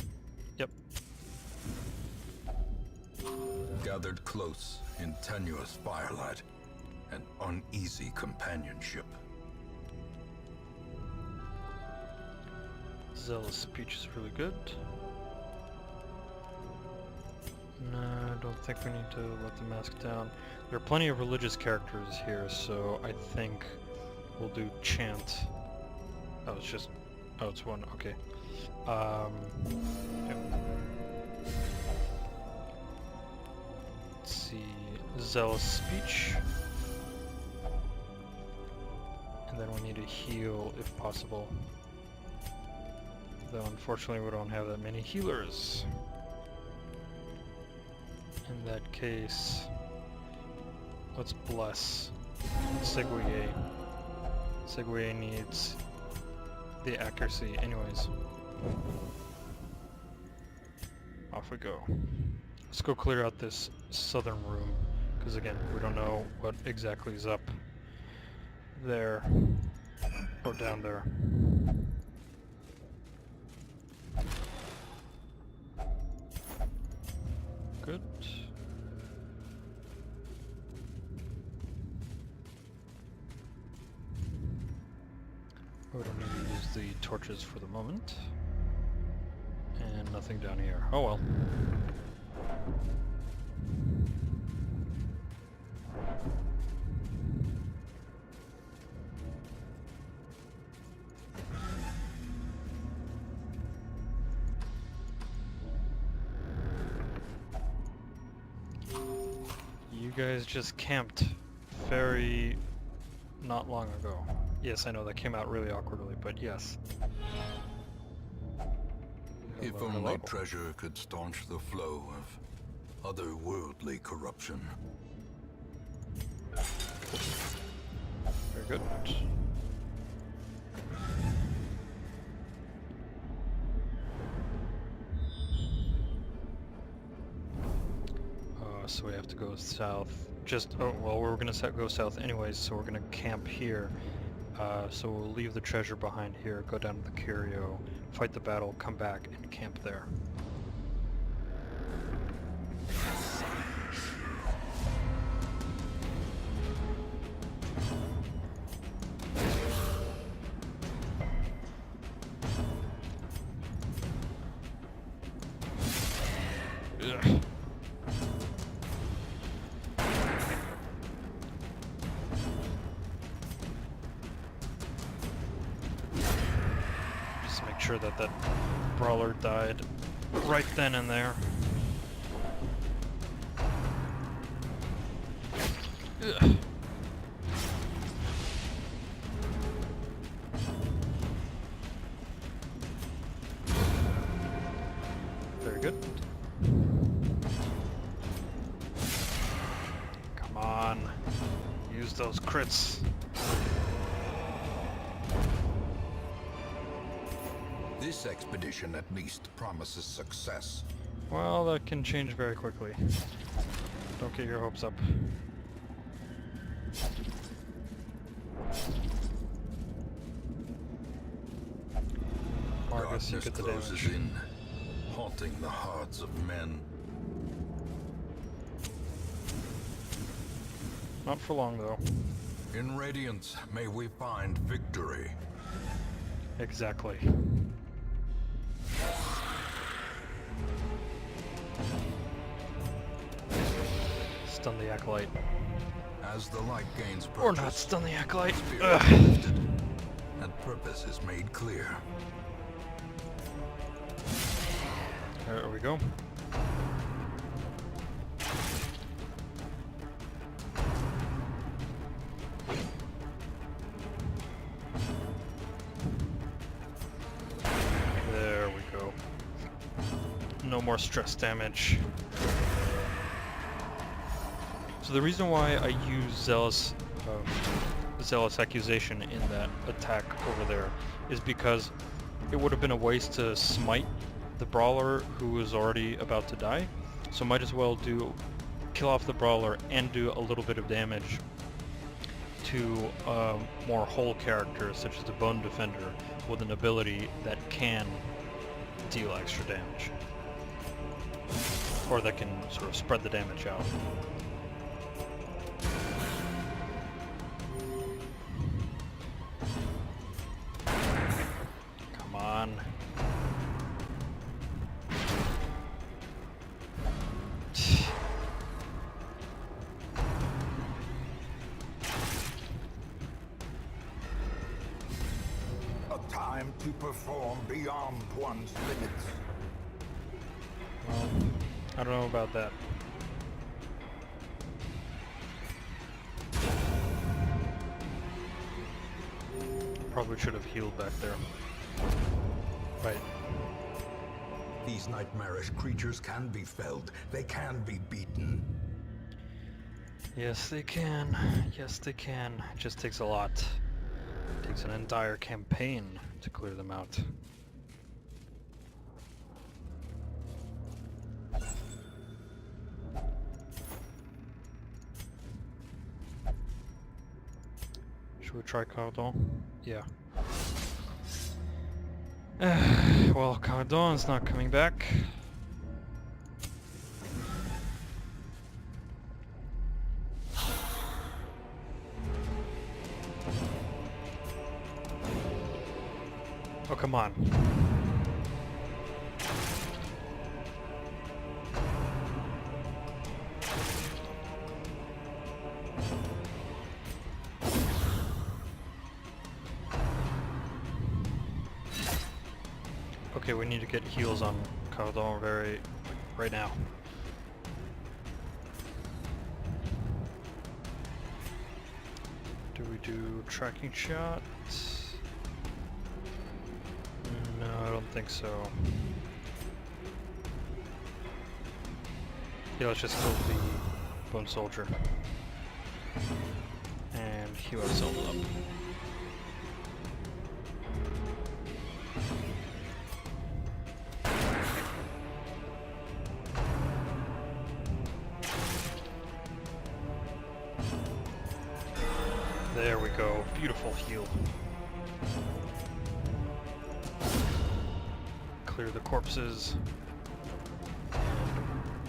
Yep. Gathered close in tenuous firelight and uneasy companionship. Zealous speech is really good. No, I don't think we need to let the mask down. There are plenty of religious characters here, so I think we'll do chant. Oh, it's just... oh, it's one. Okay. Yep. Let's see. Zealous speech. And then we need to heal if possible. Though unfortunately we don't have that many healers. In that case, let's bless Seguier. Seguier needs the accuracy anyways. Off we go. Let's go clear out this southern room, because again, we don't know what exactly is up there or down there. Good. We don't need to use the torches for the moment. And nothing down here. Oh well. You guys just camped very not long ago. Yes, I know that came out really awkwardly, but yes. If Hello, only hello. treasure could staunch the flow of otherworldly corruption. Very good. So we have to go south. Just, oh, well, we're gonna go south anyways, so we're gonna camp here. So we'll leave the treasure behind here, go down to the curio, fight the battle, come back, and camp there. Ugh. Just make sure that that brawler died right then and there. Ugh. Very good. Come on. Use those crits. This expedition at least promises success. Well, that can change very quickly. Don't get your hopes up. Marcus, you Darkness get the closes damage. in, haunting the hearts of men. Not for long, though. In radiance, may we find victory. Exactly. Stun the acolyte. As the light gains Or not purchase, stun the acolyte. spirit Ugh. is lifted, and purpose is made clear. There we go. no more stress damage. So the reason why I use Zealous Accusation in that attack over there is because it would have been a waste to smite the Brawler who was already about to die. So might as well kill off the Brawler and do a little bit of damage to more whole characters such as the Bone Defender with an ability that can deal extra damage. Or that can sort of spread the damage out. Come on. A time to perform beyond one's limits. Well, I don't know about that. Probably should have healed back there. Right. These nightmarish creatures can be felled. They can be beaten. Yes, they can. Yes, they can. It just takes a lot. It takes an entire campaign to clear them out. Should we try Cardon? Yeah. Well, Cardon's not coming back. Oh, come on. Okay, we need to get heals on Cardon right now. Do we do tracking shot? No, I don't think so. Yeah, let's just kill the Bone Soldier. And heal ourselves up. There we go. Beautiful heal. Clear the corpses.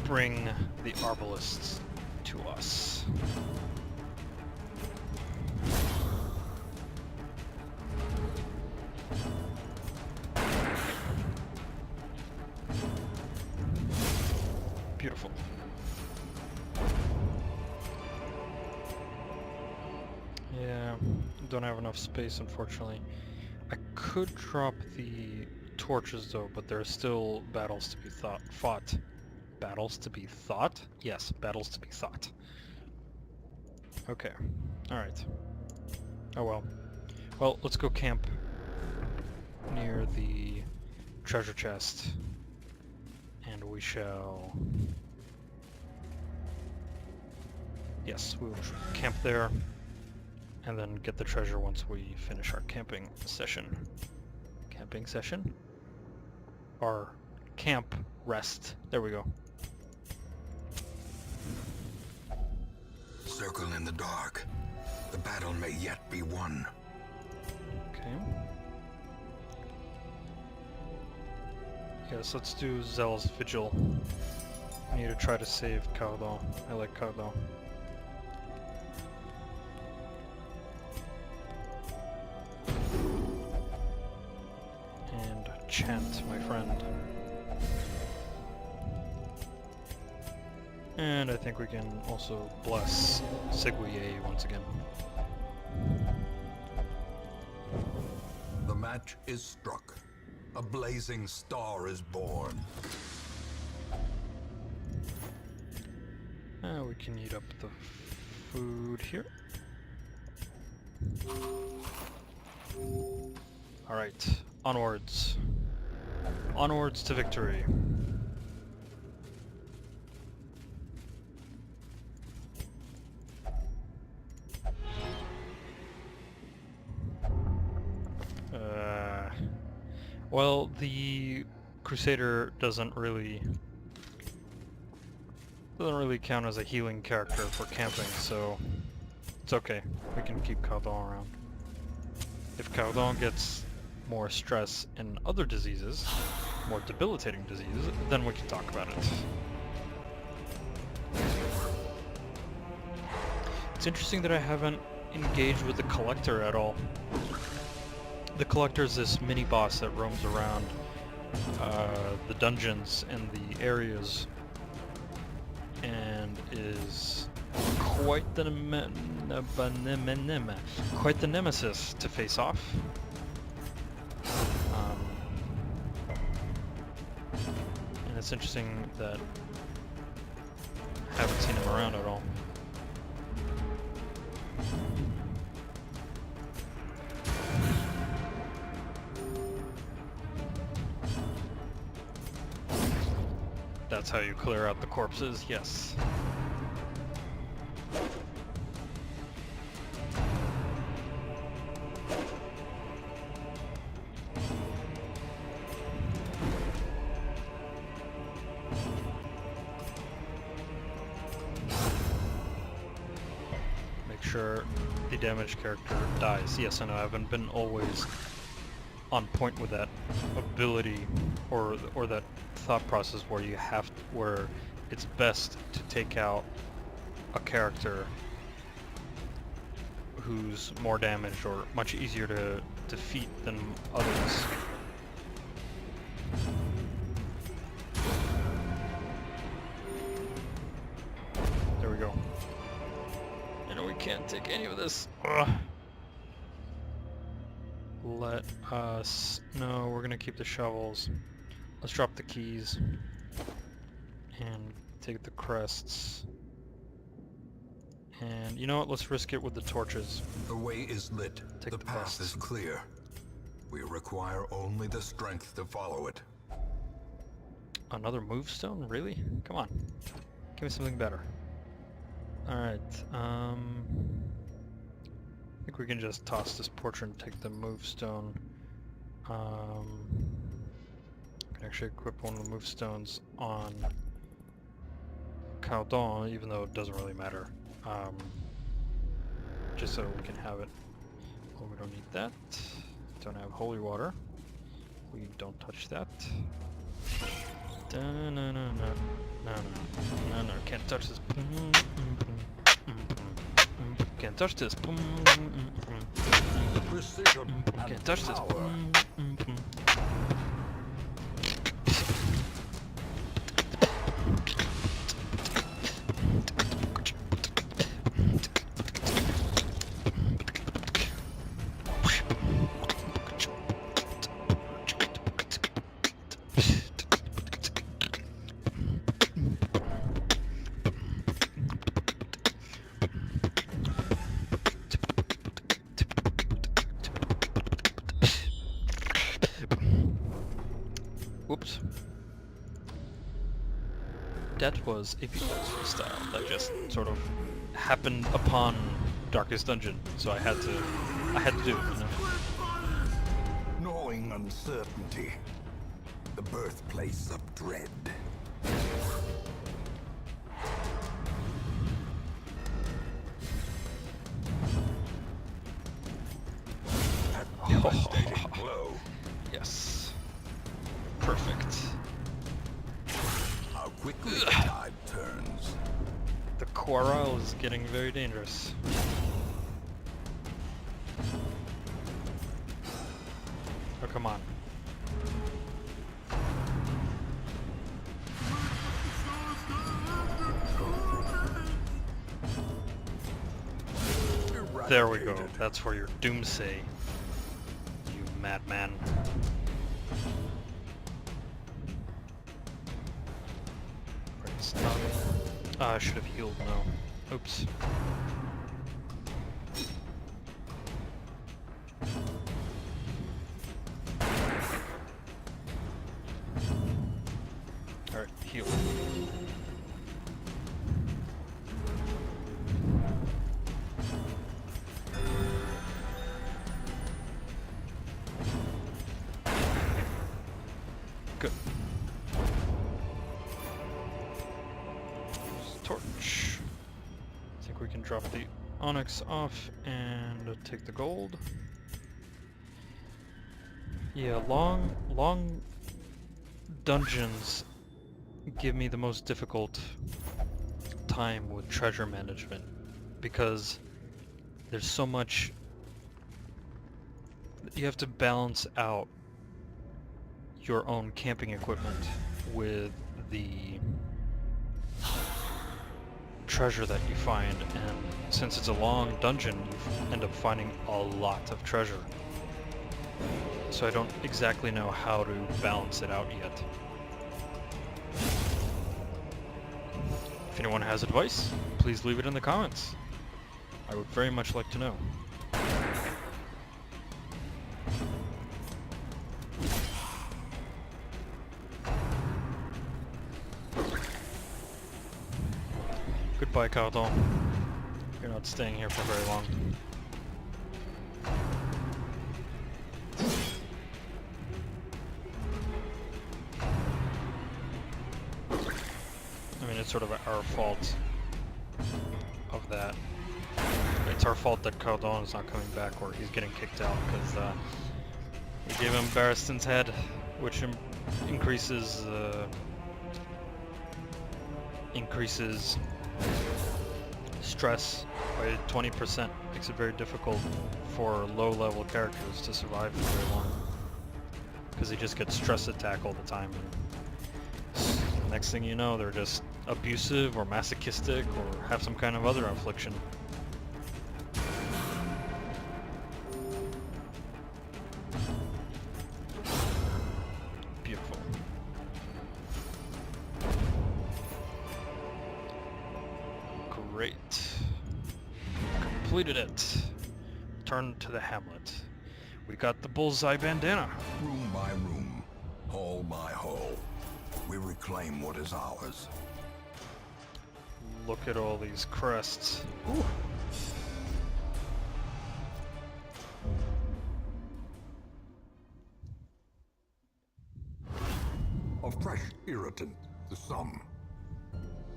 Bring the Arbalists to us. Beautiful. Yeah, don't have enough space, unfortunately. I could drop the torches though, but there are still battles to be fought. Battles to be thought? Yes, battles to be thought. Okay, alright. Oh well. Well, let's go camp near the treasure chest. And we shall... Yes, we will camp there. And then get the treasure once we finish our camping session. Camping session? Our camp rest. There we go. Circle in the dark. The battle may yet be won. Okay. Yes, let's do Zell's Vigil. I need to try to save Cardon. I like Cardon. And chant, my friend. And I think we can also bless Seguier once again. The match is struck. A blazing star is born. We can eat up the food here. Alright, onwards. Onwards to victory. Well, the Crusader doesn't really count as a healing character for camping, so it's okay. We can keep Caldon around. If Caldon gets more stress in other diseases, more debilitating diseases, then we can talk about it. It's interesting that I haven't engaged with the Collector at all. The Collector is this mini-boss that roams around the dungeons and the areas and is quite the nemesis to face off. And it's interesting that I haven't seen him around at all. That's how you clear out the corpses, yes. Make sure the damaged character dies. Yes, I know I haven't been always on point with that ability or that thought process where it's best to take out a character who's more damaged or much easier to defeat than others. There we go. And we can't take any of this. Ugh. Let us... No, we're gonna keep the shovels. Let's drop the keys and take the crests. And you know what? Let's risk it with the torches. The way is lit. Take The the path best. is clear. We require only the strength to follow it. Another move stone? Really? Come on. Give me something better. Alright, I think we can just toss this portrait and take the move stone. I can actually equip one of the move stones on Caldon, even though it doesn't really matter. Just so we can have it. Well, we don't need that. Don't have holy water. We don't touch that. No, can't touch this. Can't touch this. Precision Can't and touch this. power. Whoops. That was a Beatles freestyle that just sort of happened upon Darkest Dungeon, so I had to do it, you know? Knowing uncertainty, the birthplace of dread. That devastating blow. Yes. Perfect. How quickly the tide turns. The quarrel is getting very dangerous. Oh, come on. There we go. Eradicated. That's for your doomsay, you madman. Right, stop. I should have healed, no. Oops. Alright, heal. good. Torch. I think we can drop the onyx off and take the gold. Yeah, long dungeons give me the most difficult time with treasure management because there's so much. You have to balance out your own camping equipment with the treasure that you find, and since it's a long dungeon, you end up finding a lot of treasure. So I don't exactly know how to balance it out yet. If anyone has advice, please leave it in the comments. I would very much like to know. Goodbye, Cardon. You're not staying here for very long. I mean, it's sort of our fault of that. It's our fault that Cardon is not coming back, or he's getting kicked out, because we gave him Barristan's head, which increases stress by 20%. Makes it very difficult for low-level characters to survive for very long, because they just get stress attack all the time. And next thing you know, they're just abusive or masochistic or have some kind of other affliction. Beautiful. Great. Completed it. Turn to the hamlet. We got the bullseye bandana. Room by room, hall by hall, we reclaim what is ours. Look at all these crests. Ooh. A fresh irritant to some,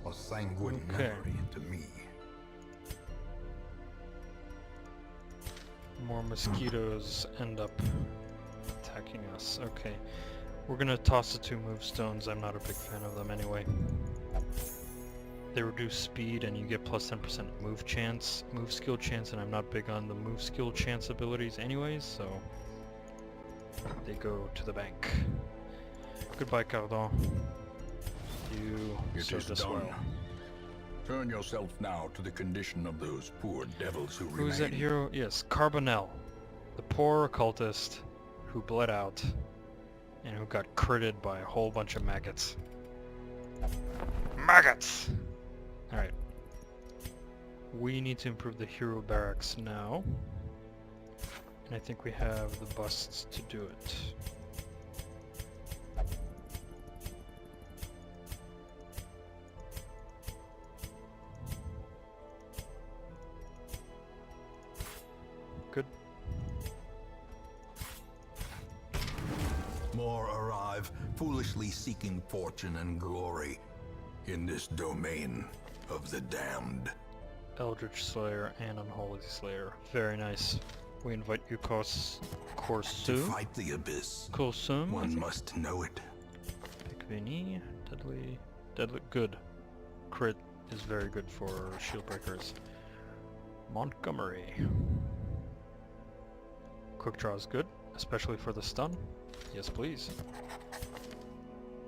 a sanguine Okay. memory to me. More mosquitoes end up attacking us. Okay. We're gonna toss the 2 move stones. I'm not a big fan of them anyway. They reduce speed and you get plus 10% move skill chance, and I'm not big on the move skill chance abilities anyways, so they go to the bank. Goodbye, Cardon. You served us well. Turn yourself now to the condition of those poor devils who remain. Who's that hero? Yes, Carbonell. The poor occultist who bled out and who got critted by a whole bunch of maggots. Maggots! Alright. We need to improve the hero barracks now. And I think we have the busts to do it. Good. More arrive, foolishly seeking fortune and glory in this domain of the damned. Eldritch Slayer and Unholy Slayer. Very nice. We invite you, To Corsu. fight the abyss, Corsum. one must know it. Pikvini. Deadly. Good. Crit is very good for shield breakers. Montgomery. Quick draw is good, especially for the stun. Yes, please.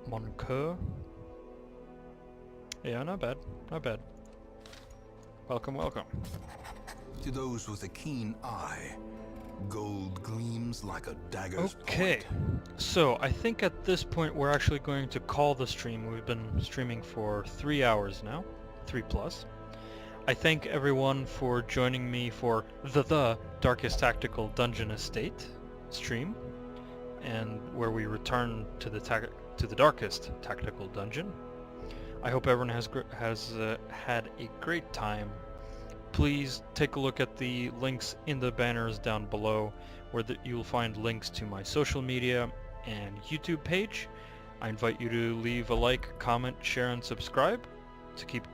Moncur. Yeah, not bad. Not bad. Welcome, welcome. To those with a keen eye, gold gleams like a dagger's Okay, point. so I think at this point we're actually going to call the stream. We've been streaming for 3 hours now, 3+. I thank everyone for joining me for the Darkest Tactical Dungeon Estate stream, and where we return to the Darkest Tactical Dungeon. I hope everyone has had a great time. Please take a look at the links in the banners down below, where you'll find links to my social media and YouTube page, I invite you to leave a like, comment, share, and subscribe to keep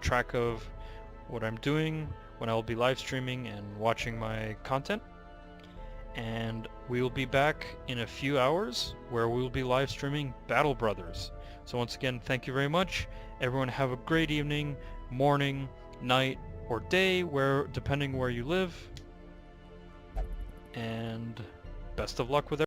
track of what I'm doing when I'll be live streaming and watching my content. And we will be back in a few hours where we will be live streaming Battle Brothers. So once again, thank you very much. Everyone have a great evening, morning, night, or day, depending where you live. And best of luck with everything.